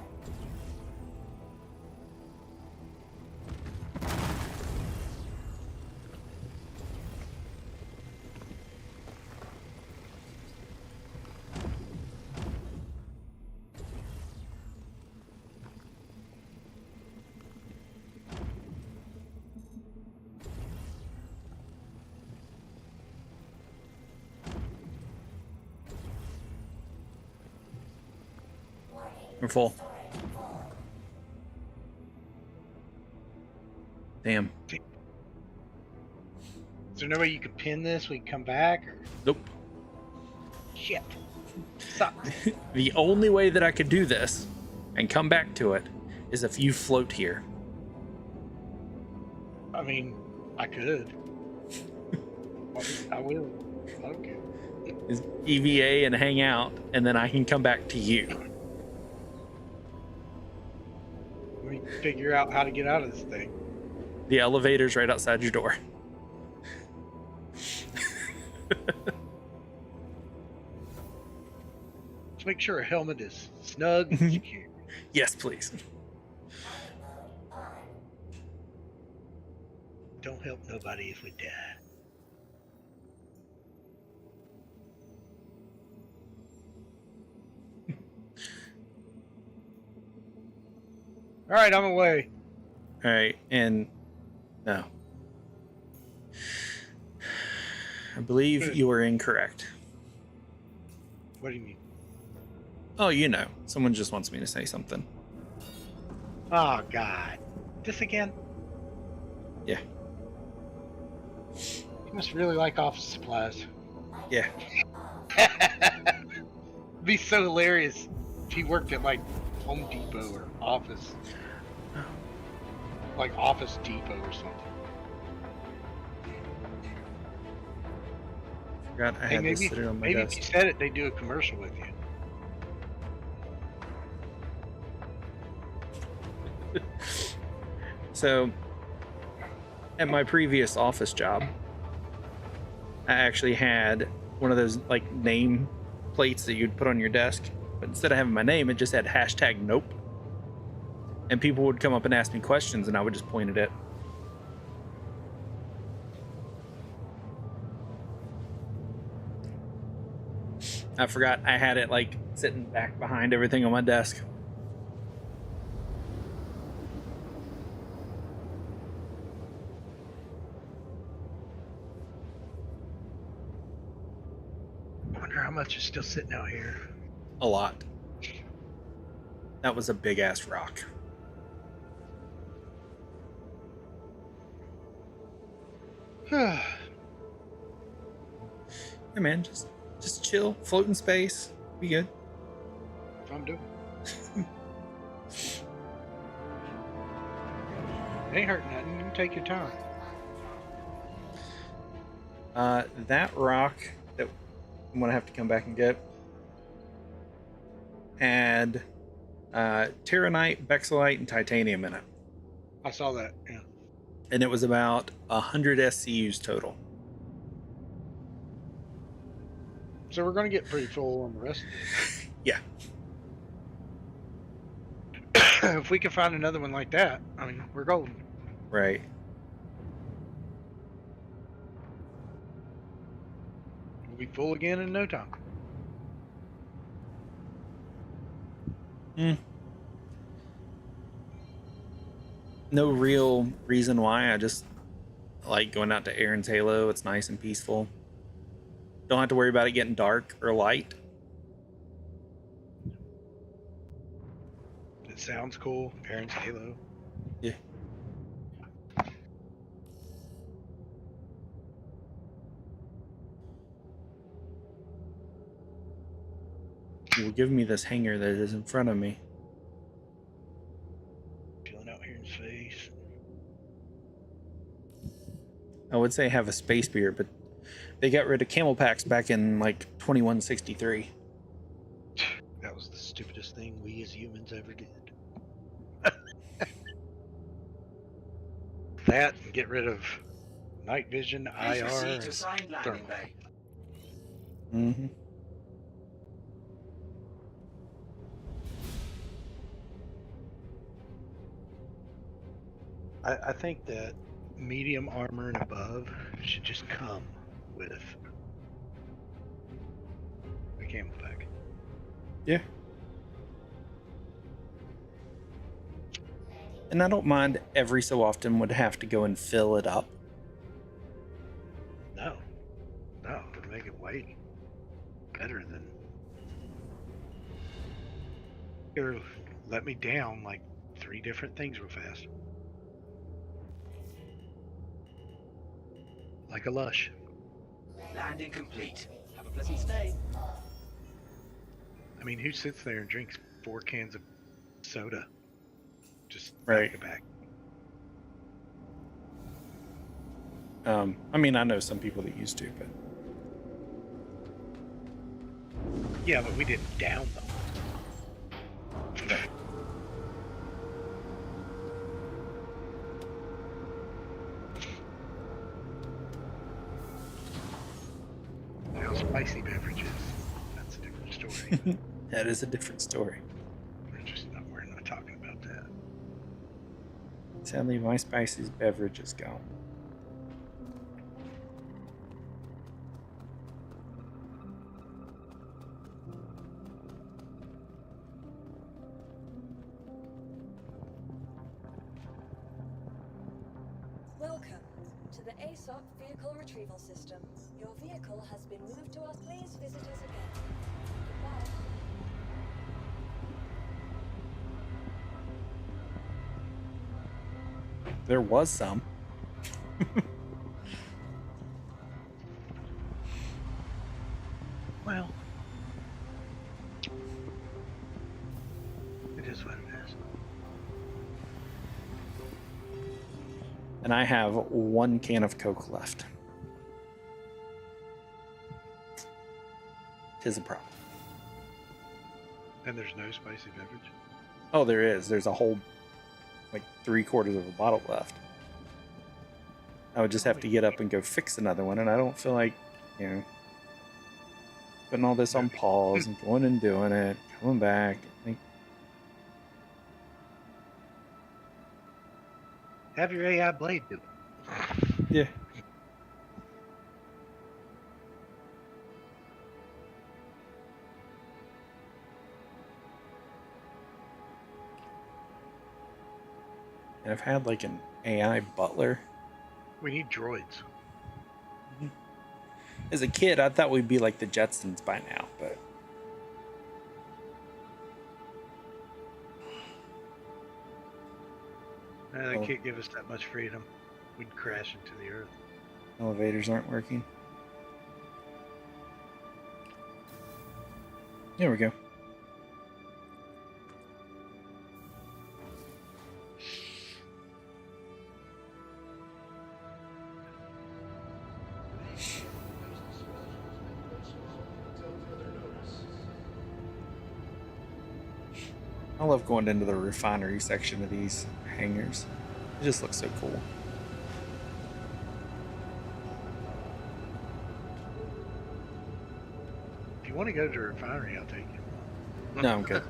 We're full. Damn. Is there no way you could pin this? We can come back? Or... Nope. Shit. Sucks. The only way that I could do this and come back to it is if you float here. I mean, I could. I will. Okay. Is EVA and hang out, and then I can come back to you. Let me figure out how to get out of this thing. The elevator's right outside your door. Let's make sure a helmet is snug and secure. Yes, please. Don't help nobody if we die. All right, I'm away. All right, and no. I believe you are incorrect. What do you mean? Oh, you know, someone just wants me to say something. Oh, God. This again? Yeah. You must really like office supplies. Yeah. It'd be so hilarious if he worked at, like, Home Depot or Office. Like Office Depot or something. Forgot I Hey, had this maybe, sitting on my maybe if desk. you said it, they do a commercial with you. So, at my previous office job, I actually had one of those like name plates that you'd put on your desk, but instead of having my name, it just had hashtag nope. And people would come up and ask me questions, and I would just point at it. I forgot I had it like sitting back behind everything on my desk. I wonder how much is still sitting out here. A lot. That was a big ass rock. Hey man, just chill, float in space, be good. I'm doing. Ain't hurting nothing. You can take your time. That rock that I'm gonna have to come back and get had Terranite, Bexelite, and Titanium in it, I saw that. Yeah. and it was about 100 SCUs total. So we're gonna get pretty full on the rest of this. Yeah. If we can find another one like that, I mean, we're golden. Right. We'll be full again in no time. Mm. No real reason why. I just like going out to Aaron's Halo. It's nice and peaceful. Don't have to worry about it getting dark or light. It sounds cool. Aaron's Halo. Yeah. You were giving me this hanger that is in front of me. Feeling out here in space. I would say have a space beer, but they got rid of camel packs back in like 2163. That was the stupidest thing we as humans ever did. That and get rid of night vision, Please IR, proceed to and assigned landing thermal. bay. Mm-hmm. I think that medium armor and above should just come with a camel pack. Yeah. And I don't mind every so often would have to go and fill it up. No, it would make it way better than. Here, let me down like 3 different things real fast. Like a lush. Landing complete. Have a pleasant stay. I mean, who sits there and drinks 4 cans of soda? Just Right. back to back. I mean, I know some people that used to, but Yeah, but we didn't down them. Now, spicy beverages. That's a different story. that is a different story. We're not talking about that. Sadly, my spicy beverage is gone. Welcome to the ASOP Vehicle Retrieval System. Your vehicle has been moved to us. Please visit us again. Goodbye. There was some. Well, it is what it is. And I have 1 can of Coke left. Tis a problem. And there's no spicy beverage. Oh, there is. There's a whole, like, 3/4 of a bottle left. I would just have to get up and go fix another one, and I don't feel like, you know, putting all this on pause and going and doing it, coming back. Like, Have your AI blade do it. yeah. And I've had like an AI butler. We need droids. As a kid, I thought we'd be like the Jetsons by now, but They Oh. can't give us that much freedom. We'd crash into the earth. elevators aren't working. There we go. I love going into the refinery section of these hangars. It just looks so cool. If you want to go to the refinery, I'll take you. No, I'm good.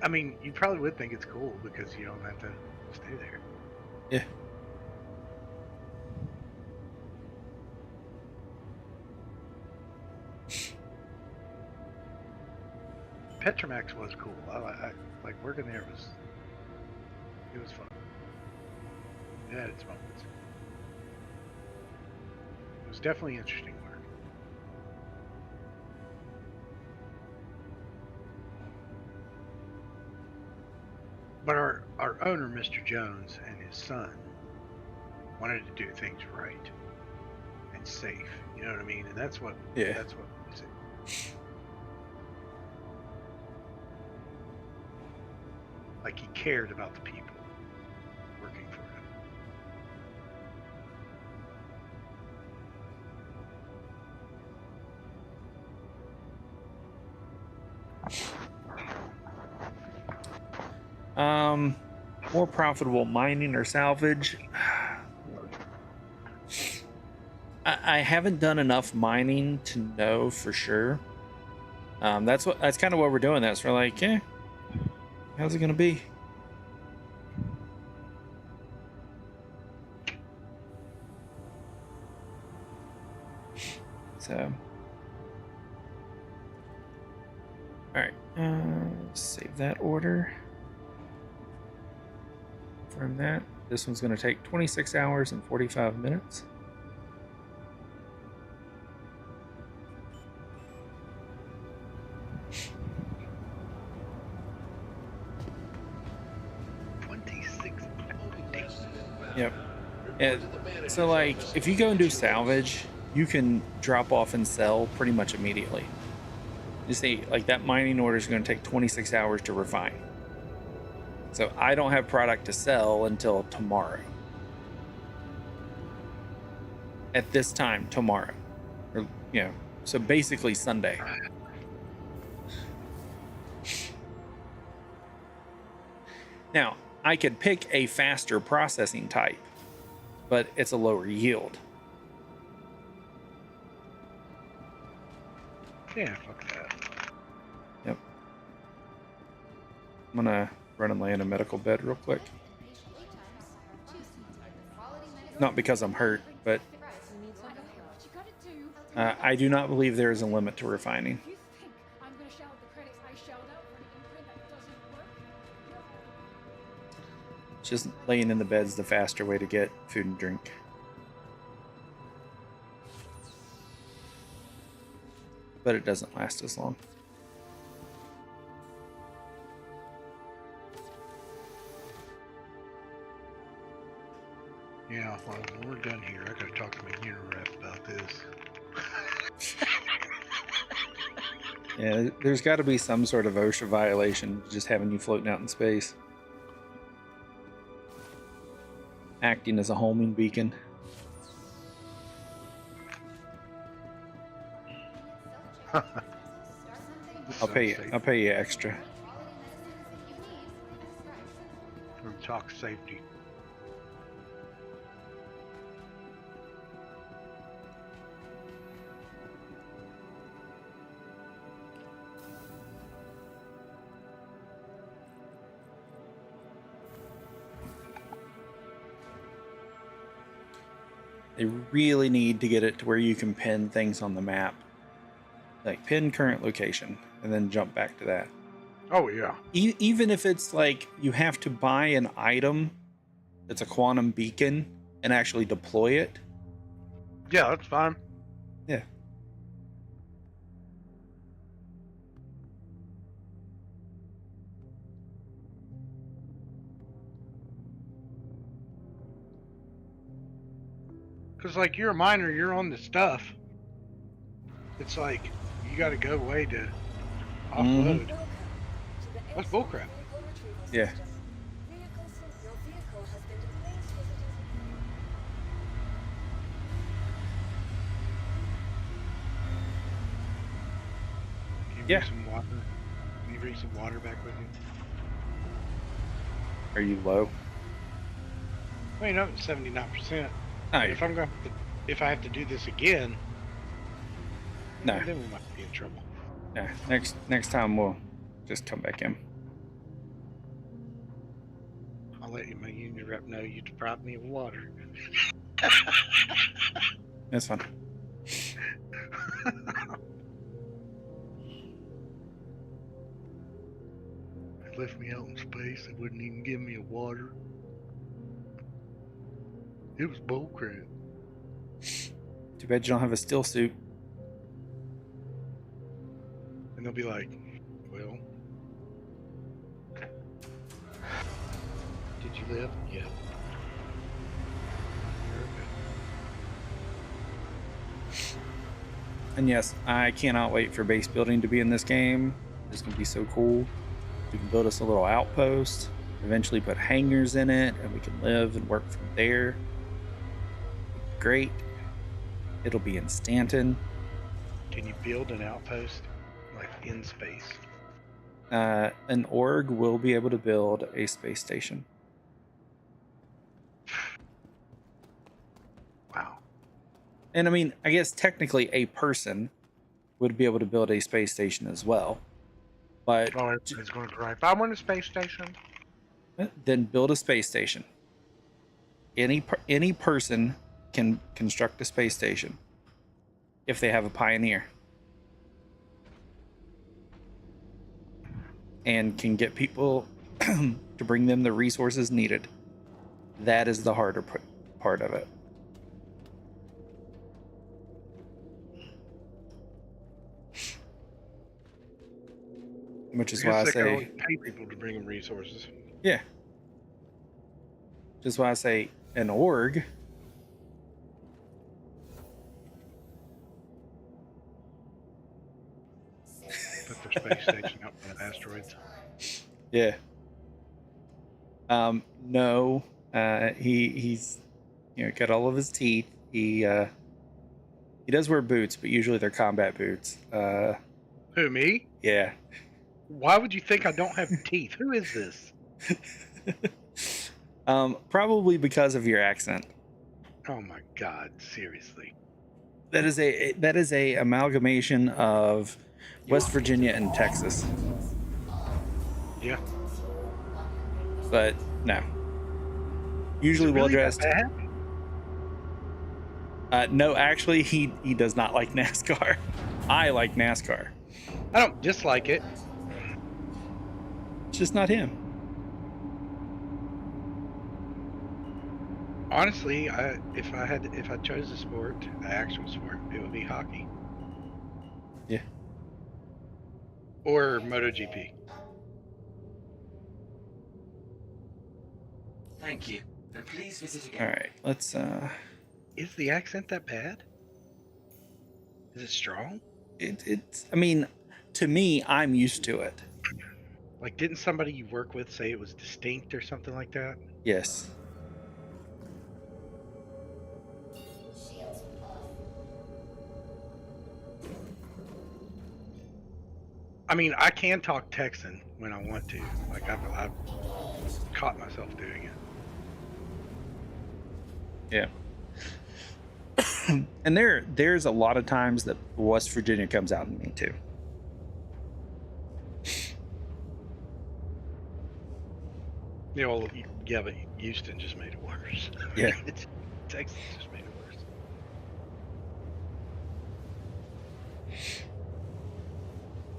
I mean, you probably would think it's cool because you don't have to stay there. Yeah. Petromax was cool. I like working there it was fun. It had its moments. It was definitely interesting work. But our owner, Mr. Jones, and his son wanted to do things right and safe. You know what I mean? And that's what Yeah. that's what was it. Like he cared about the people working for him. More profitable mining or salvage. I haven't done enough mining to know for sure. That's kind of what we're doing. That's we're like, how's it gonna be? So, all right, save that order. From that, this one's going to take 26 hours and 45 minutes. Yep. And so, like, if you go and do salvage, you can drop off and sell pretty much immediately. You see, like, that mining order is going to take 26 hours to refine. So I don't have product to sell until tomorrow. At this time, tomorrow. Or, you know, so basically Sunday. Now, I could pick a faster processing type, but it's a lower yield. Yeah, fuck that. Yep. I'm gonna run and lay in a medical bed real quick. Not because I'm hurt, but I do not believe there is a limit to refining. If you think I'm going to shell out the credits I shelled out for an imprint that doesn't work, you're Just laying in the bed's the faster way to get food and drink. But it doesn't last as long. Yeah, well, when we're done here, I gotta talk to my unit rep about this. Yeah, there's got to be some sort of OSHA violation just having you floating out in space. Acting as a homing beacon. I'll pay you extra. From talk safety. They really need to get it to where you can pin things on the map. Like pin current location and then jump back to that. Oh, yeah. Even if it's like you have to buy an item that's a quantum beacon and actually deploy it. Yeah, that's fine. Yeah. Because, like, you're a miner, you're on the stuff. It's like, you gotta go away to offload. Welcome to the That's ASOP bullcrap. vehicle retrieval Yeah. system. Your vehicle has been please visitors. Can you Yeah. bring some water? Can you bring some water back with you? Are you low? Well, you know, it's 79%. No, If I'm going to, if I have to do this again, no. then we might be in trouble. Yeah. Next time we'll just come back in. I'll let my union rep know you deprived me of water. That's fine. They left me out in space. They wouldn't even give me a water. It was bullcrap. Too bad you don't have a still suit. And they'll be like, well, did you live? Yeah. And yes, I cannot wait for base building to be in this game. It's going to be so cool. We can build us a little outpost, eventually put hangars in it, and we can live and work from there. Great. It'll be in Stanton. Can you build an outpost like in space? An org will be able to build a space station. Wow. And I mean, I guess technically a person would be able to build a space station as well. But Oh, everybody's going to gripe. I want a space station. then build a space station. Any person can construct a space station if they have a pioneer and can get people to bring them the resources needed. That is the harder part of it. Which is why I guess they can say, only pay people to bring them resources. yeah. Which is why I say an org. Put their space station up in the asteroids. Yeah. No. He's got all of his teeth. He does wear boots, but usually they're combat boots. Who, me? Yeah. Why would you think I don't have teeth? Who is this? Probably because of your accent. Oh my God! Seriously. That is a amalgamation of West Virginia and Texas. Yeah. But no. Usually well dressed. No, actually, he does not like NASCAR. I like NASCAR. I don't dislike it. It's just not him. Honestly, if I chose a sport, an actual sport, it would be hockey. Yeah. Or MotoGP. Thank you. And please visit again. All right, let's. Is the accent that bad? Is it strong? It's. I mean, to me, I'm used to it. Like, didn't somebody you work with say it was distinct or something like that? Yes. Shields off. I mean, I can talk Texan when I want to. Like, I've caught myself doing it. Yeah. And there's a lot of times that West Virginia comes out in me too. You know, yeah, but Houston just made it worse. Yeah. Texas just made it worse.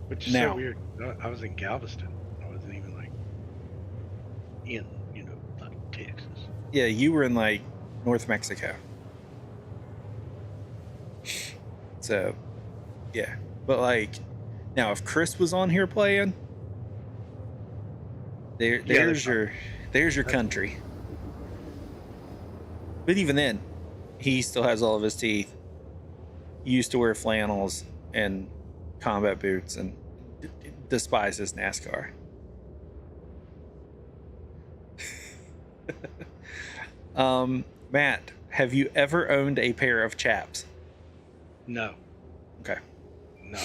Which is Now- so weird. I was in Galveston. I wasn't even like in, like Texas. Yeah, you were in like North Mexico. So, yeah. But like, now if Chris was on here playing, there's your country. But even then, he still has all of his teeth. He used to wear flannels and combat boots and despises NASCAR. Matt, have you ever owned a pair of chaps? No, Okay. no.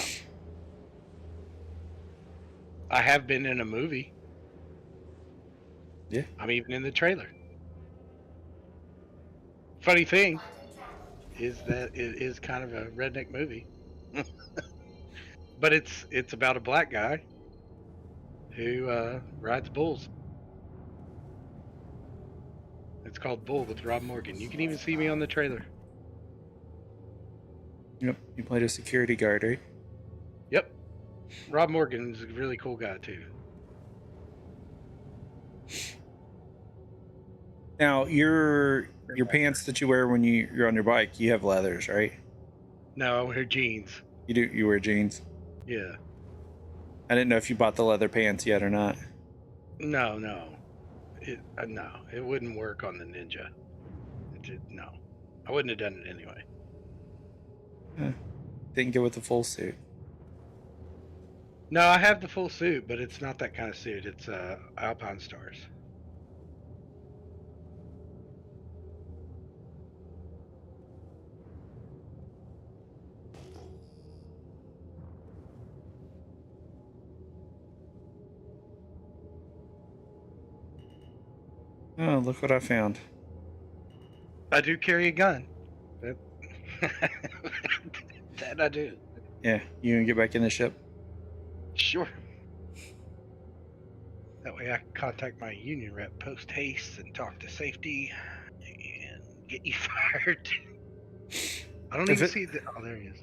I have been in a movie. Yeah. I'm even in the trailer. Funny thing is that it is kind of a redneck movie. But it's about a black guy who rides bulls. It's called Bull with Rob Morgan. You can even see me on the trailer. Yep. You played a security guard, right? Yep. Rob Morgan is a really cool guy too. Now, your pants that you wear when you're on your bike, you have leathers, right? No, I wear jeans. You do. You wear jeans. Yeah. I didn't know if you bought the leather pants yet or not. No. No. It wouldn't work on the Ninja. No. I wouldn't have done it anyway. Didn't go with the full suit. No, I have the full suit, but it's not that kind of suit. It's Alpine Stars. Oh, look what I found. I do carry a gun. That I do. Yeah, you gonna get back in the ship? Sure. That way I can contact my union rep post haste and talk to safety and get you fired. I don't even see the. Oh, there he is.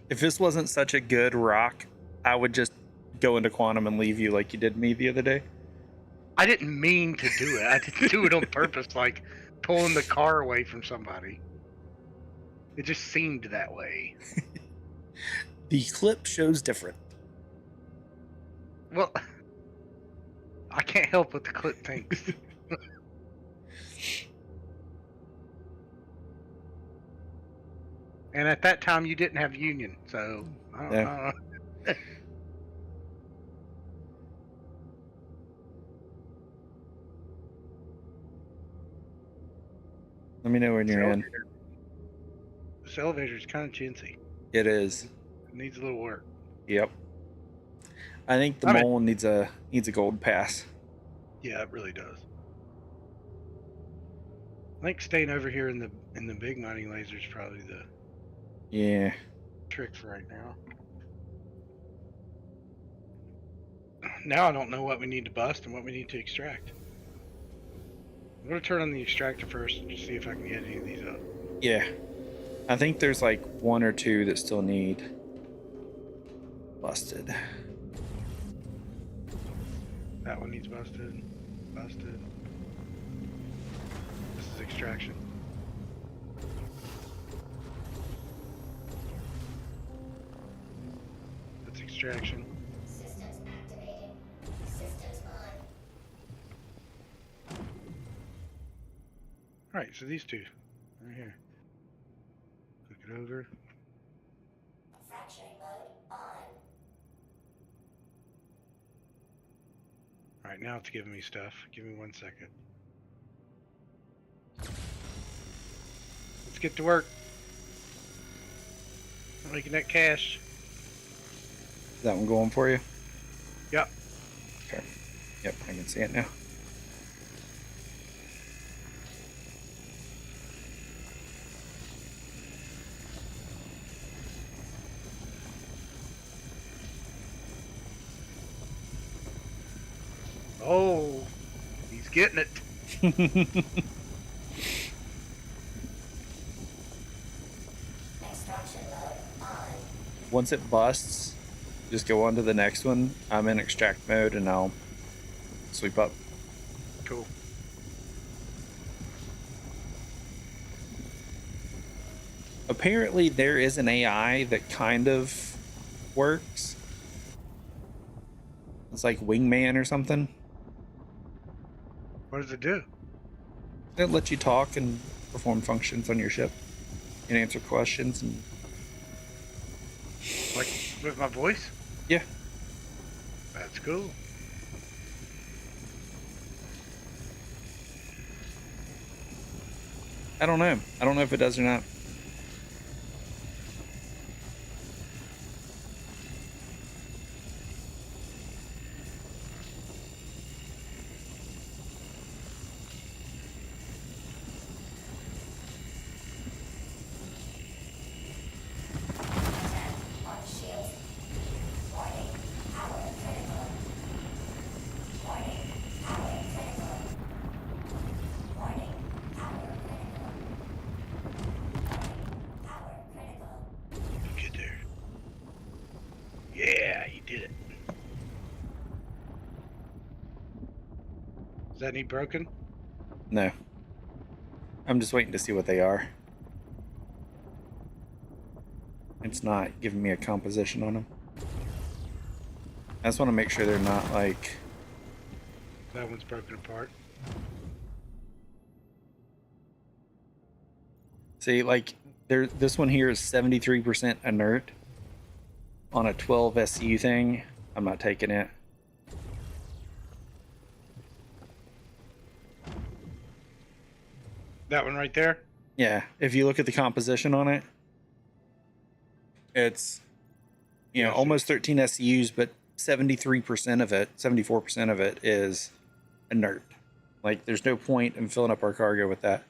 If this wasn't such a good rock, I would just go into quantum and leave you like you did me the other day. I didn't mean to do it. I didn't do it on purpose, like pulling the car away from somebody. It just seemed that way. The clip shows different. Well, I can't help what the clip thinks. And at that time, you didn't have union, so I don't know. Let me know when you're in. This elevator is kind of chintzy. It is. It needs a little work. Yep. I think the mole needs a gold pass. Yeah, it really does. I think staying over here in the big mining laser is probably the trick for right now. Now I don't know what we need to bust and what we need to extract. I'm gonna turn on the extractor first and just see if I can get any of these up. Yeah. I think there's like one or two that still need busted. That one needs busted. Busted. This is extraction. That's extraction. Systems activated. Systems on. Alright, so these two. Right here. Click it over. Fracturing mode on. Alright, now it's giving me stuff. Give me 1 second. Let's get to work. Making that cash. Is that one going for you? Yep. Okay. Yep, I can see it now. Oh, he's getting it. Extraction mode on. Once it busts, just go on to the next one. I'm in extract mode and I'll sweep up. Cool. Apparently there is an AI that kind of works. It's like Wingman or something. What does it do? It lets you talk and perform functions on your ship and answer questions and Like with my voice? yeah. That's cool. I don't know. I don't know if it does or not. On shields. Warning. Power critical. Warning. Power critical. Warning. Is that any broken? No. I'm just waiting to see what they are. It's not giving me a composition on them. I just want to make sure they're not like... That one's broken apart. See, like, this one here is 73% inert on a 12 SU thing. I'm not taking it. That one right there? Yeah, if you look at the composition on it, it's, you know, Yeah, I see. almost 13 SUs, but 73% of it, 74% of it is inert. Like, there's no point in filling up our cargo with that.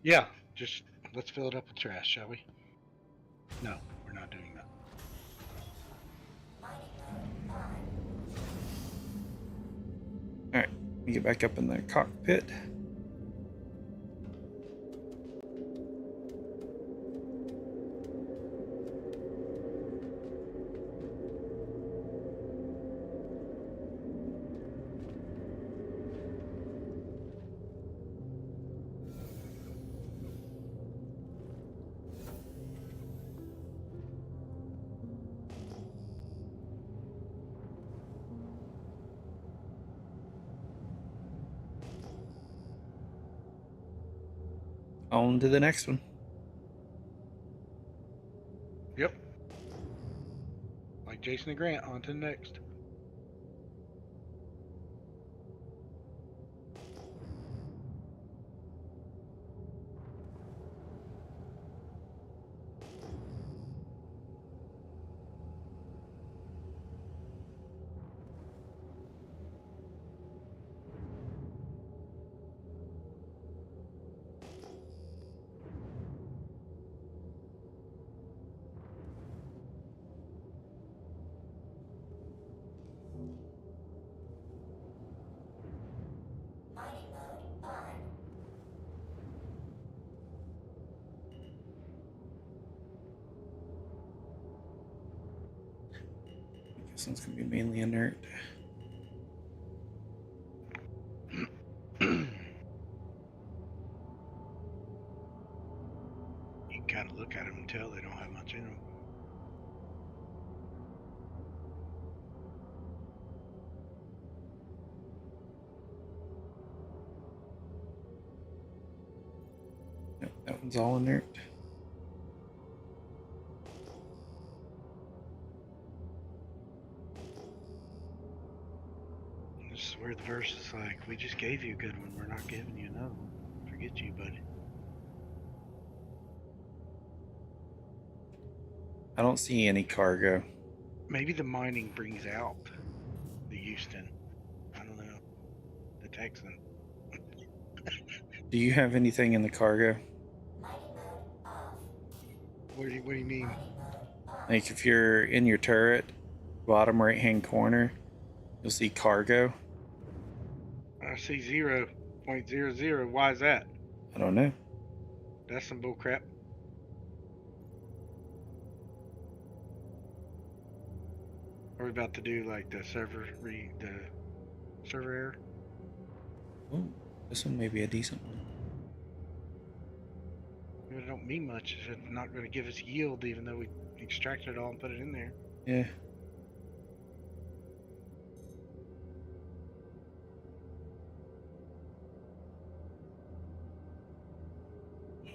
Yeah, just let's fill it up with trash, shall we? No, we're not doing that. All right, let me get back up in the cockpit. On to the next one. Yep. Like Jason and Grant, on to the next. Mining mode on. This one's gonna be mainly inert. You can kind of look at them and tell they don't have much in them. Yep, that one's all inert. This is where the verse is like, we just gave you a good one, we're not giving you another one. Forget you, buddy. I don't see any cargo. Maybe the mining brings out the Houston. I don't know. The Texan. Do you have anything in the cargo? What do you mean? Like if you're in your turret, bottom right hand corner, you'll see cargo. I see 0.00. Why is that? I don't know. That's some bull crap. Are we about to do like the server error? Oh, this one may be a decent one. It don't mean much. It's not going to give us yield, even though we extracted it all and put it in there. Yeah.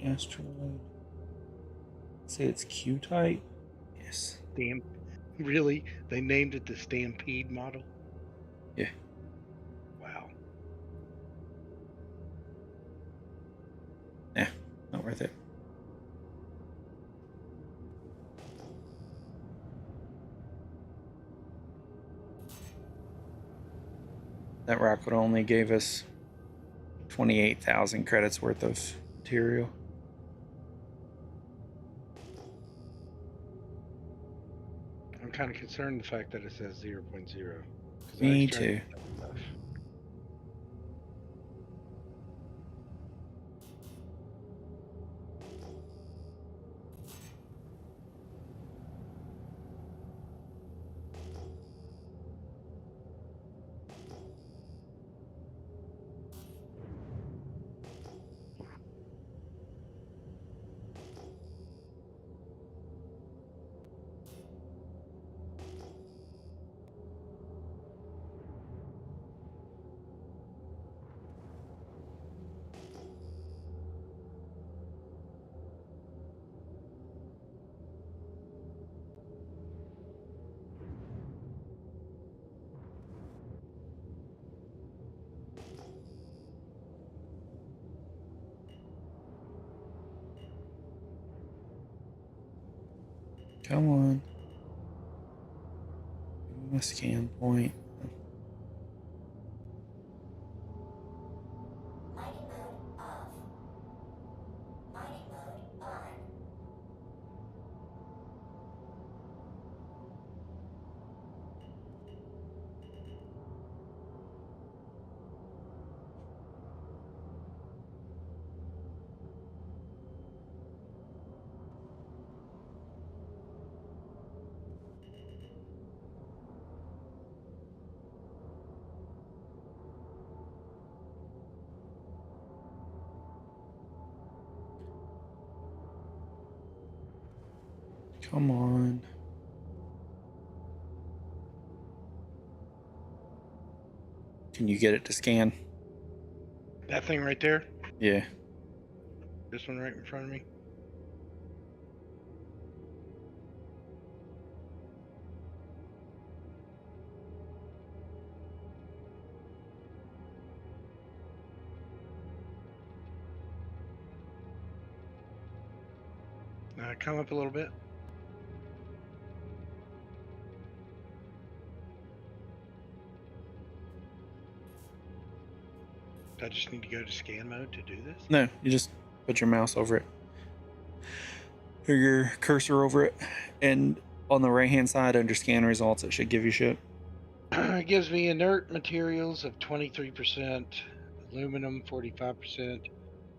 Asteroid. Say it's Q type. Yes. Damn. Really? They named it the Stampede model? Yeah. Wow. Yeah. Not worth it. That rocket only gave us 28,000 credits worth of material. I'm kind of concerned the fact that it says 0.0. 'cause I Me extracted too. that stuff. Come on. My scan point. Mining mode off. Mining mode on. Come on. Can you get it to scan? That thing right there? Yeah. This one right in front of me? Come up a little bit. Do I just need to go to scan mode to do this? No, you just put your mouse over it. Or your cursor over it. And on the right hand side under scan results, it should give you shit. It gives me inert materials of 23%, aluminum 45%,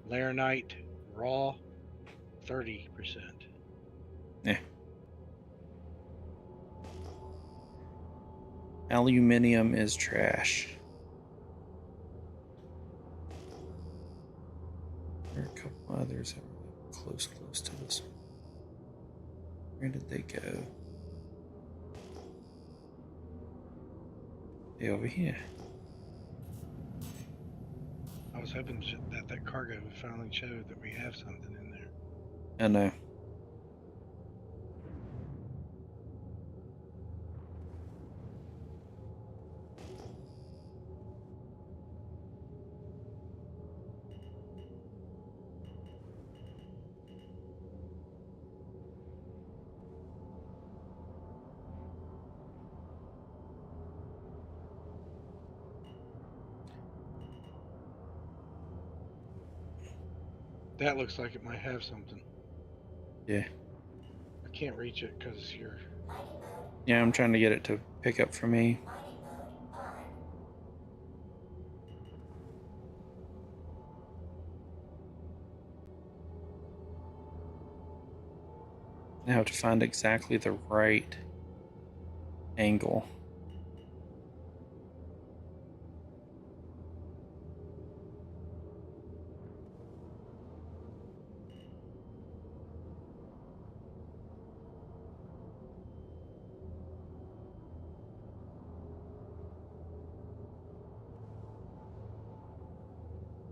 laranite raw 30%. Yeah. Aluminium is trash. There are a couple others that were close to this one. Where did they go? They over here. I was hoping that cargo would finally show that we have something in there. I know. That looks like it might have something. Yeah. I can't reach it because you're... Yeah, I'm trying to get it to pick up for me. I have to find exactly the right angle.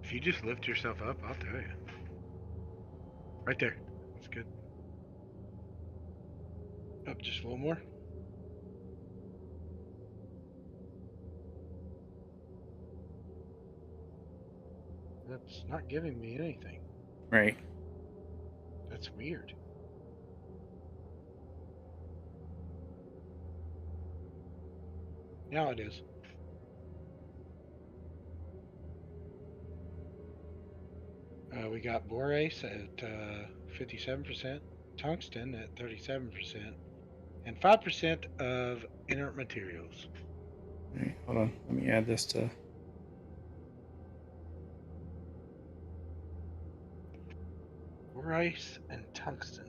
If you just lift yourself up, I'll tell you. Right there. That's good. Up just a little more. That's not giving me anything. Right. That's weird. Now it is. We got borace at 57%, tungsten at 37%, and 5% of inert materials. All right, hold on. Let me add this to... Borace and tungsten.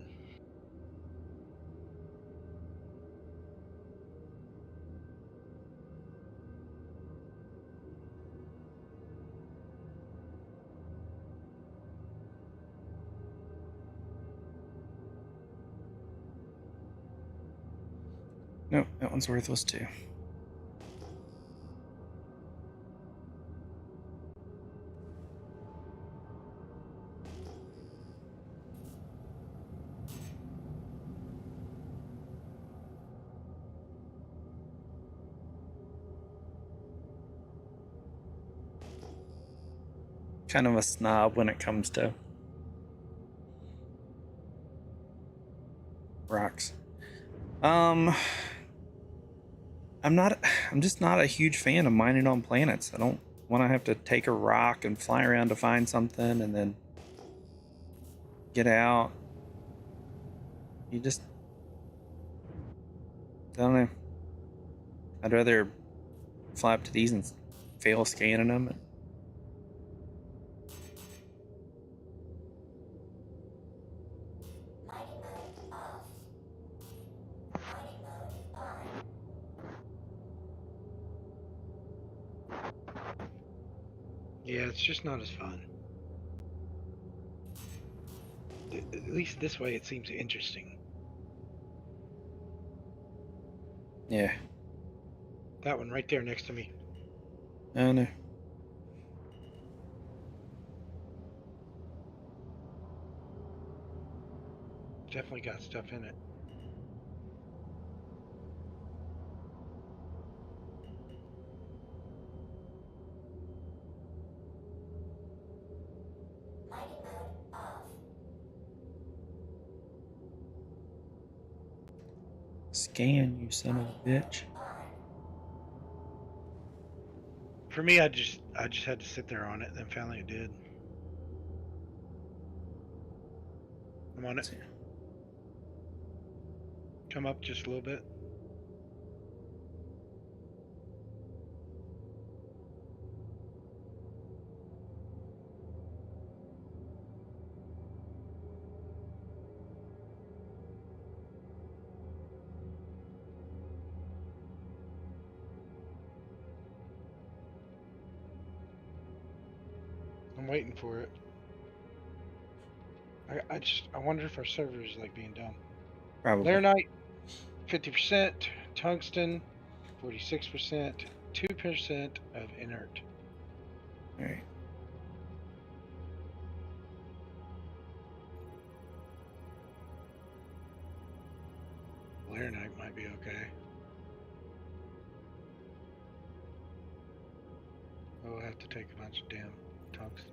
No, that one's worthless too. Kind of a snob when it comes to rocks. Um, I'm just not a huge fan of mining on planets. I don't want to have to take a rock and fly around to find something and then get out. You just, I don't know. I'd rather fly up to these and fail scanning them. Mining mode off. Mining mode on. Yeah, it's just not as fun. At least this way it seems interesting. Yeah. That one right there next to me. I don't know. Definitely got stuff in it. Mining mode off. Scan, you son of a bitch. For me, I just had to sit there on it, then finally it did. I'm on it. Come up just a little bit. I'm waiting for it. I wonder if our server is like being dumb. Probably. Laranite, 50%, tungsten, 46%, 2% of inert. All right. Laranite might be okay. We'll have to take a bunch of damn tungsten.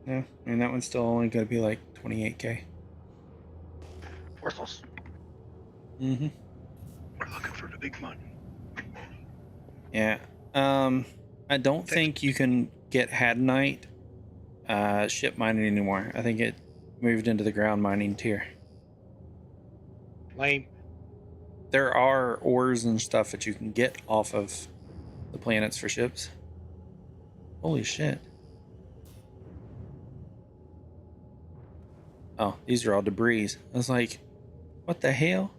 Yeah, and that one's still only going to be like 28K. Worthless. Mm-hmm. We're looking for the big money. Yeah. I don't think you can get Hadanite ship mining anymore. I think it moved into the ground mining tier. Lame. There are ores and stuff that you can get off of the planets for ships. Holy shit. Oh, these are all debris. I was like, what the hell?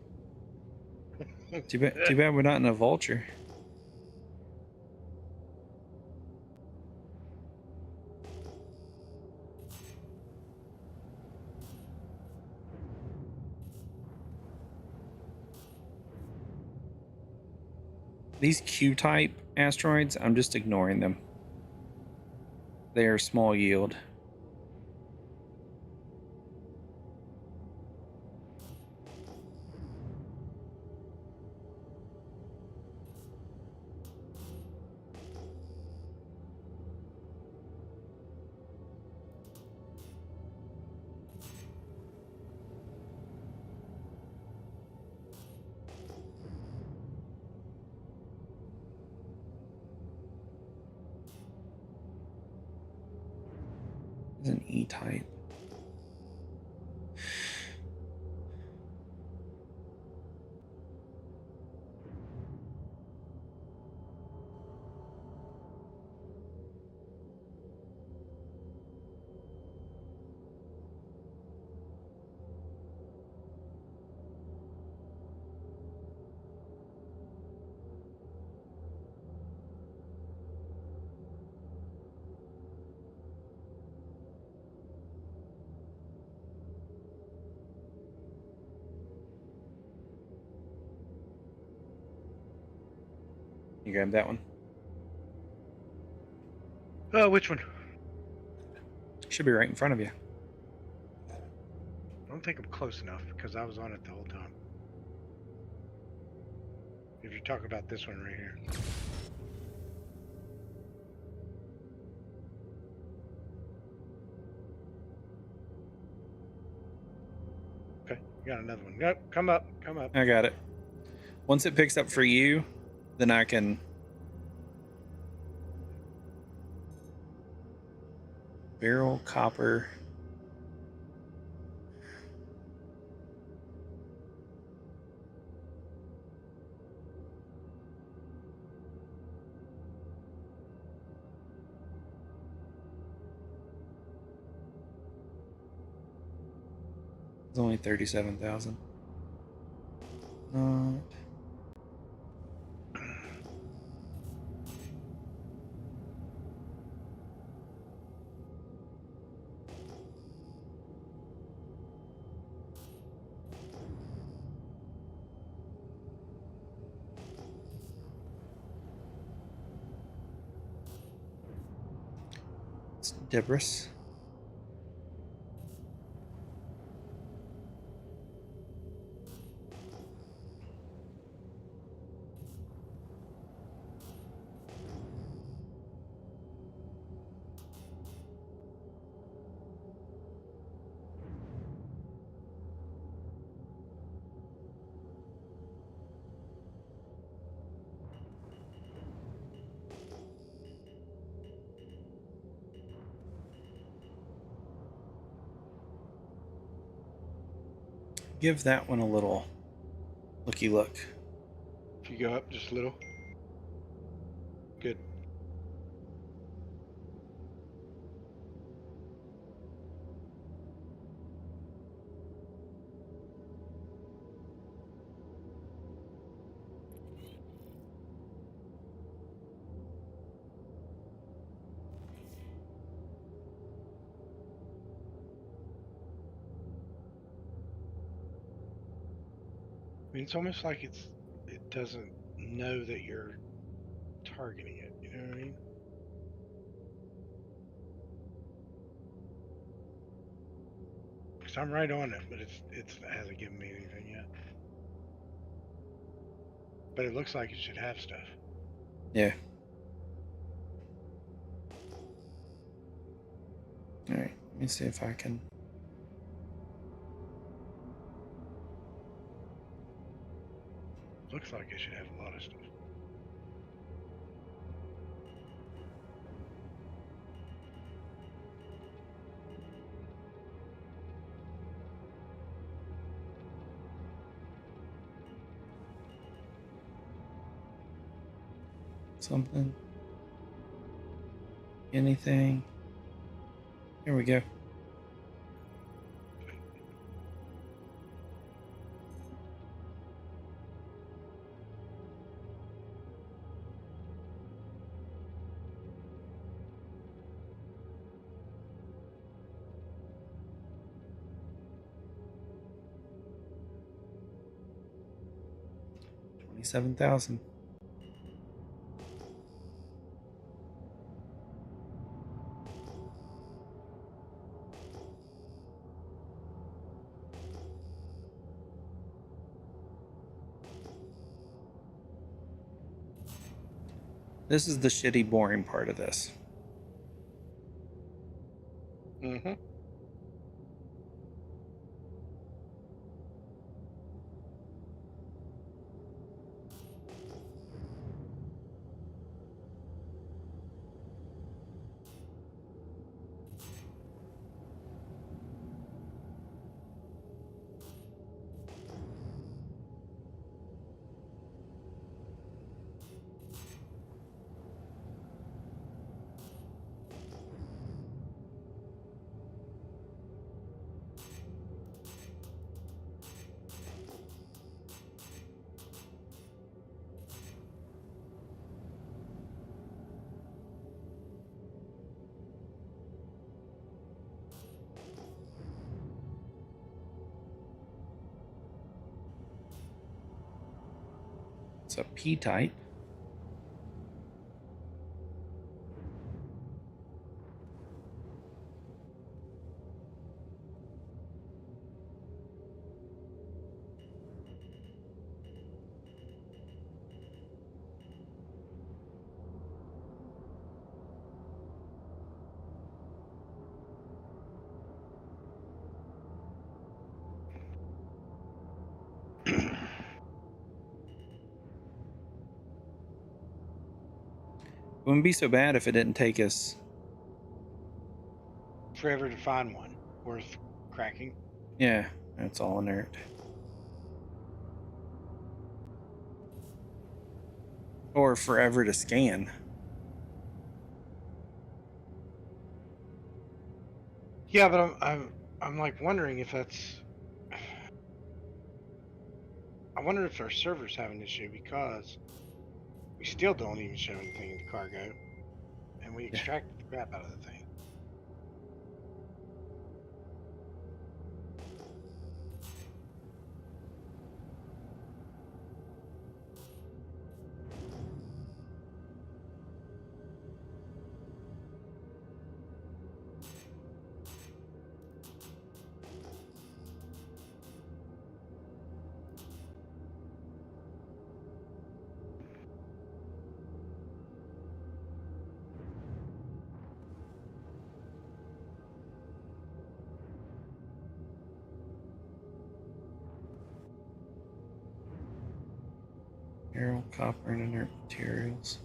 Too bad we're not in a vulture. These Q-type asteroids, I'm just ignoring them. They are small yield. It's an E-type. You grab that one? Oh, which one? Should be right in front of you. I don't think I'm close enough because I was on it the whole time. If you're talking about this one right here. Got another one. Nope. Come up. Come up. I got it. Once it picks up for you, then I can barrel copper. It's only 37,000. Not. It's Debris. Give that one a little looky look. If you go up just a little. Good. I mean, it's almost like it doesn't know that you're targeting it. You know what I mean? Because I'm right on it, but it hasn't given me anything yet. But it looks like it should have stuff. Yeah. All right. Let me see if I can. Looks like it should have a lot of stuff. Something. Anything. Here we go. $27,000. This is the shitty, boring part of this. Mm-hmm. It's a P-type. wouldn't be so bad if it didn't take us. Forever to find one worth cracking. Yeah, that's all inert. Or forever to scan. Yeah, but I'm like wondering if that's. I wonder if our servers have an issue because we still don't even show anything in the cargo, and we extracted the crap out of the thing. Mineral, copper, and inert materials.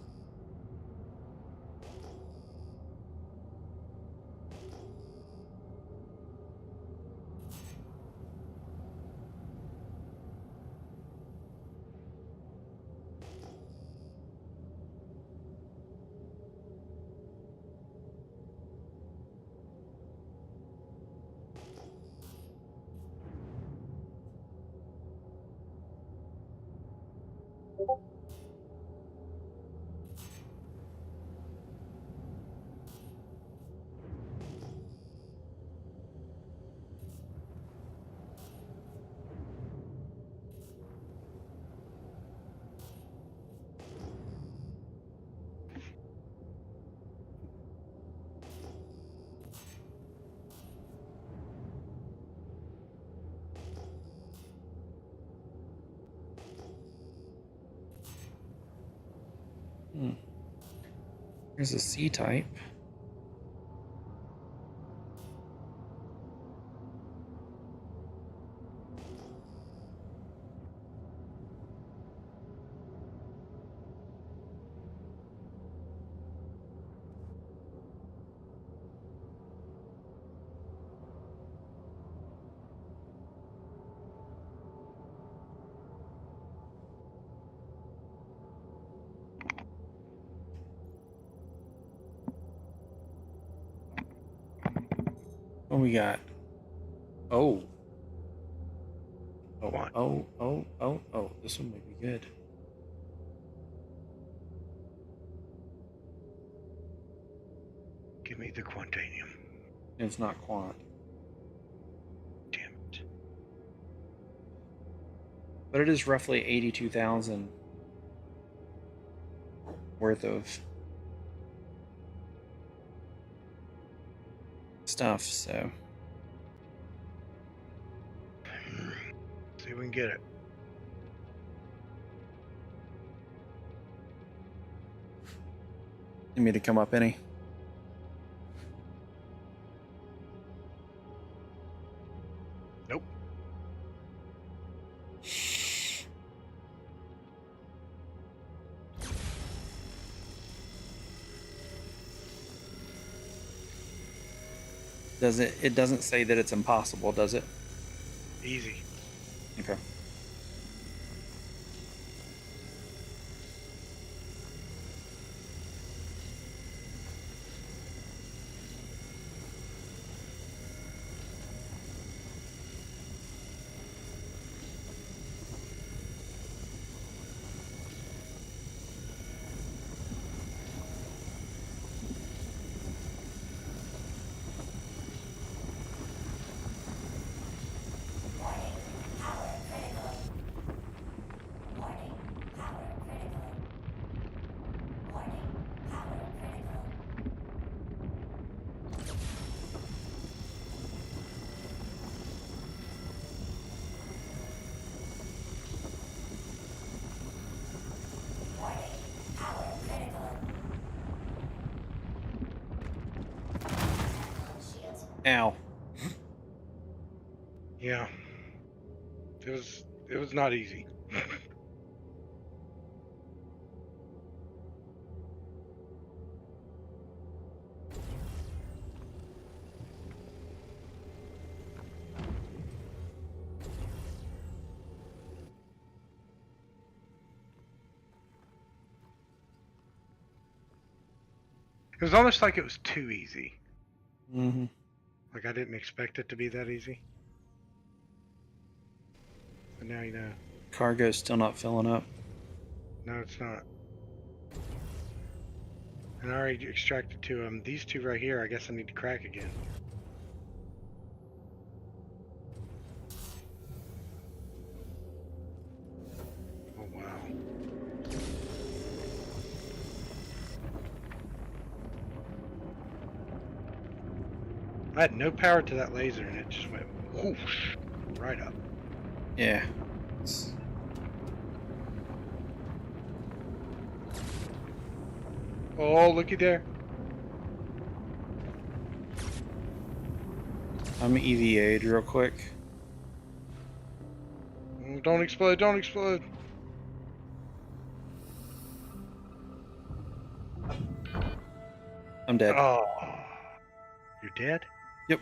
Here's a C-type. What we got? Oh. What? Oh. This one might be good. Give me the Quantanium. It's not quant. Damn it. But it is roughly 82,000 worth of stuff, so. See if we can get it. Need me to come up any? Nope. It doesn't say that it's impossible, does it? Easy. Okay. Ow. Yeah. It was not easy. It was almost like it was too easy. Mm-hmm. Like I didn't expect it to be that easy. But now you know. Cargo's still not filling up. No, it's not. And I already extracted 2 of them. These 2 right here, I guess I need to crack again. Oh, wow. I had no power to that laser and it just went whoosh right up. Yeah. It's- Oh, looky there. I'm EVA'd real quick. Oh, don't explode, don't explode. I'm dead. Oh. You're dead? Yep.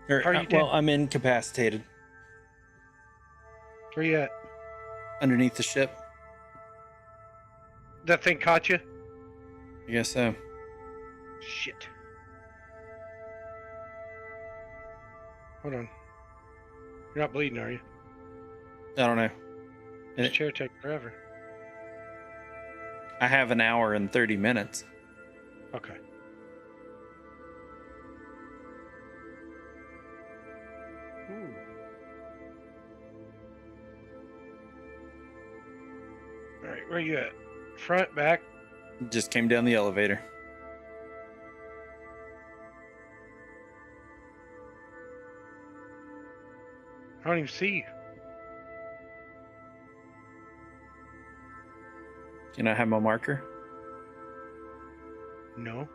Or, How are you well, dead? I'm incapacitated Where you at? underneath the ship. That thing caught you? I guess so. Shit. Hold on. You're not bleeding, are you? I don't know. This chair take forever. I have an hour and 30 minutes. Okay. Ooh. Alright, where you at? Front, back? Just came down the elevator. I don't even see you. Can I have my marker? No.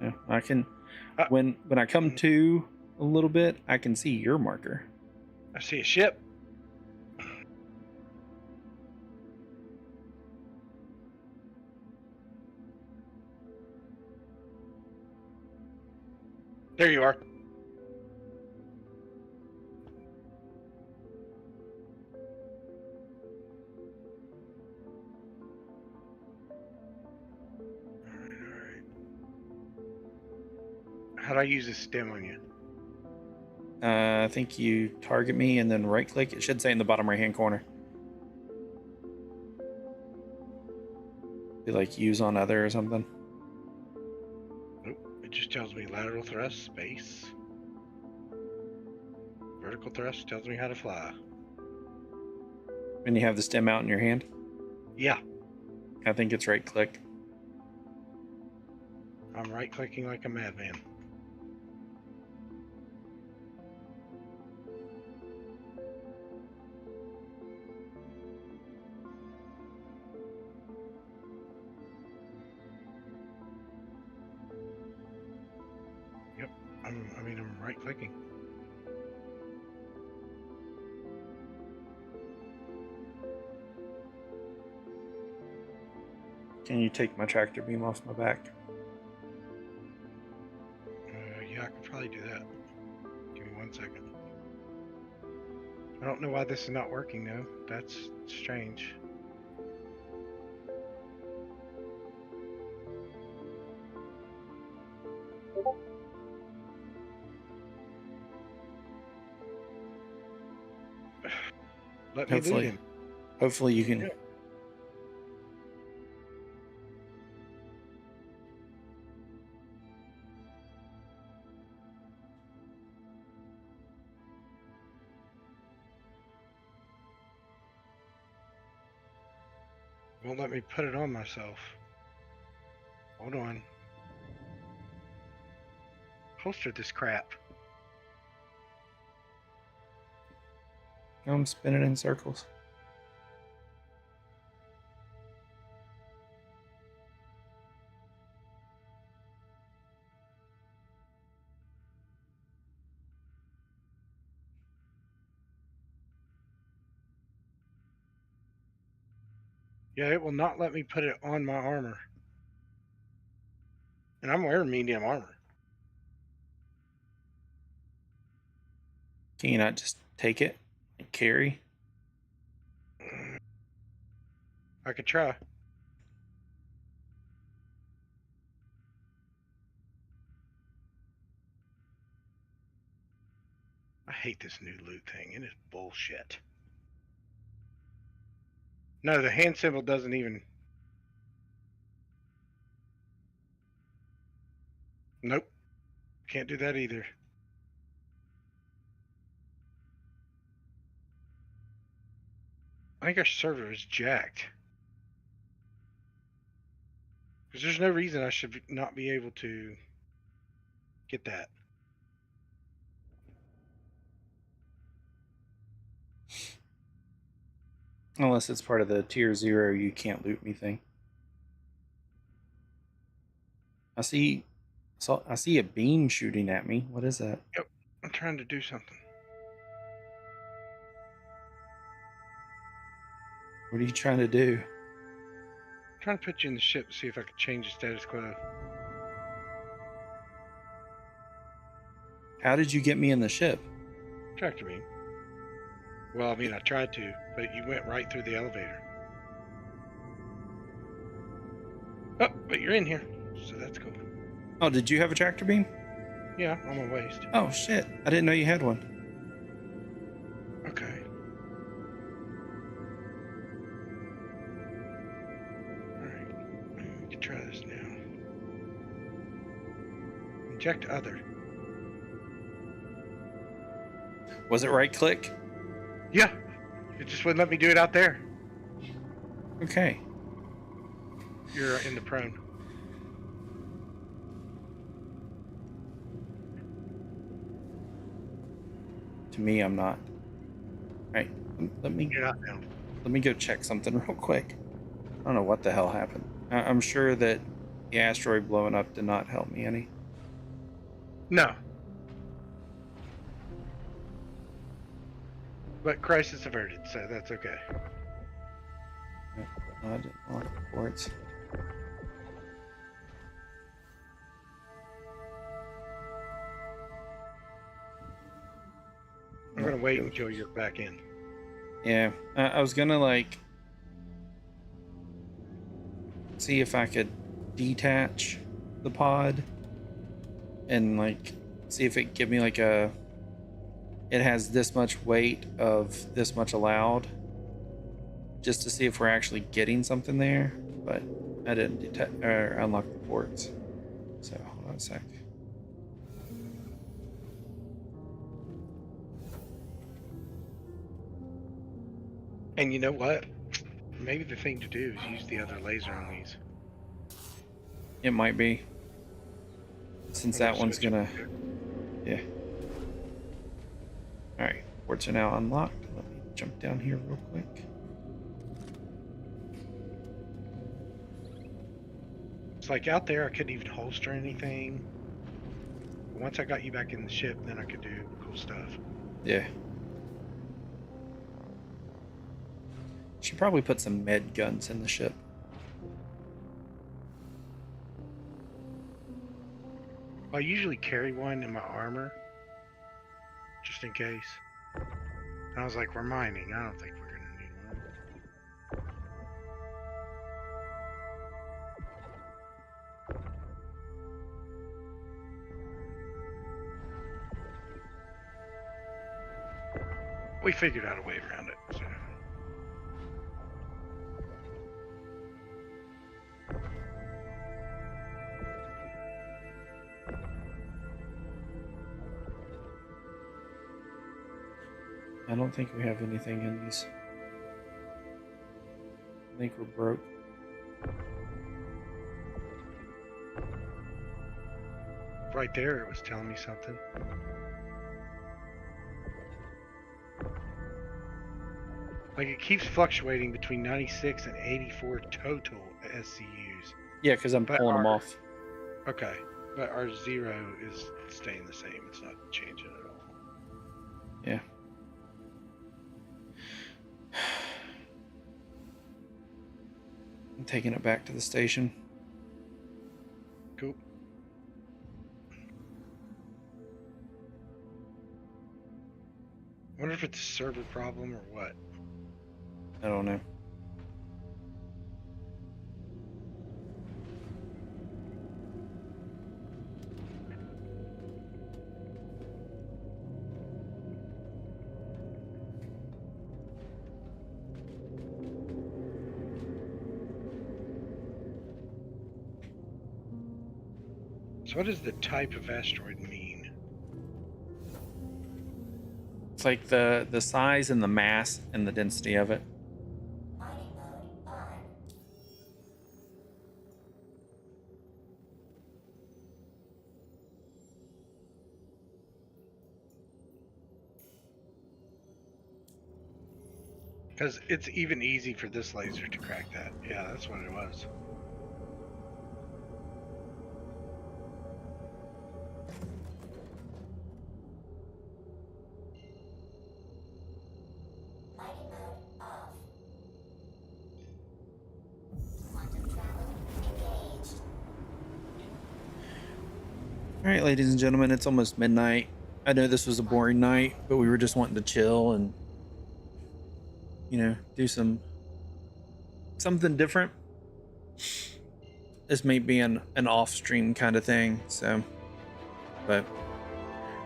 Yeah, I can. Uh, When I come to a little bit, I can see your marker. I see a ship. There you are. Alright. How'd I use this stem on you? I think you target me and then right click. It should say in the bottom right hand corner. Be like use on other or something. Nope. It just tells me lateral thrust, space. Vertical thrust tells me how to fly. When you have the stem out in your hand, Yeah. I think it's right click. I'm right clicking like a madman. Yep. I'm right clicking. Can you take my tractor beam off my back? Yeah, I could probably do that. Give me 1 second. I don't know why this is not working though. That's strange. Let me loot him. Hopefully you can. Yeah. Won't let me put it on myself. Hold on. Holster this crap. I'm spinning in circles. Yeah, it will not let me put it on my armor. And I'm wearing medium armor. Can you not just take it and carry? I could try. I hate this new loot thing. It is bullshit. No, the hand symbol doesn't even... Nope. Can't do that either. I think our server is jacked. Because there's no reason I should not be able to get that. Unless it's part of the tier 0 you can't loot me thing. I see a beam shooting at me. What is that? Yep. I'm trying to do something. What are you trying to do? I'm trying to put you in the ship to see if I can change the status quo. How did you get me in the ship? Tractor beam. Well, I mean, I tried to, but you went right through the elevator. Oh, but you're in here, so that's cool. Oh, did you have a tractor beam? Yeah, on my waist. Oh shit! I didn't know you had one. Okay. Alright. We can try this now. Inject other. Was it right click? Yeah. It just wouldn't let me do it out there. Okay. You're in the prone. To me, I'm not. Right. Let me You're not now. go check something real quick. I don't know what the hell happened. I'm sure that the asteroid blowing up did not help me any. No. But crisis averted, so that's okay. No, I didn't want reports. I'm gonna wait until you're back in. Yeah, I was gonna like see if I could detach the pod and like see if it give me like a it has this much weight of this much allowed, just to see if we're actually getting something there. But I didn't detect or unlock the ports. So hold on a sec. And you know what? Maybe the thing to do is use the other laser on these. It might be, since that one's gonna, yeah. All right, ports are now unlocked. Let me jump down here real quick. It's like out there I couldn't even holster anything. But once I got you back in the ship, then I could do cool stuff. Yeah. Should probably put some med guns in the ship. I usually carry one in my armor, just in case. And I was like, we're mining. I don't think we're gonna need one. We figured out a way around it. So. I don't think we have anything in these. I think we're broke. Right there, it was telling me something. Like it keeps fluctuating between 96 and 84 total SCUs. Yeah, because I'm But pulling them our- off. Okay, but our 0 is staying the same. It's not changing at all. Yeah. I'm taking it back to the station. Cool. I wonder if it's a server problem or what. I don't know. So what does the type of asteroid mean? It's like the size and the mass and the density of it. Mining mode on. Because it's even easy for this laser to crack that. Yeah, that's what it was. Mining mode off. Quantum travel engaged. All right, ladies and gentlemen, it's almost midnight. I know this was a boring night, but we were just wanting to chill and, you know, do something different. This may be an off-stream kind of thing, so, but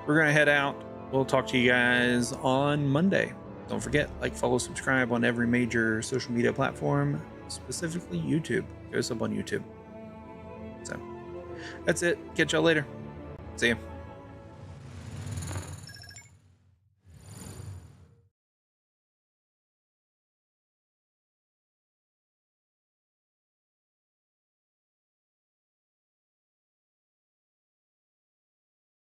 we're gonna head out. We'll talk to you guys on Monday. Don't forget, like, follow, subscribe on every major social media platform, specifically YouTube. Go sub on YouTube. So that's it. Catch y'all later. See ya.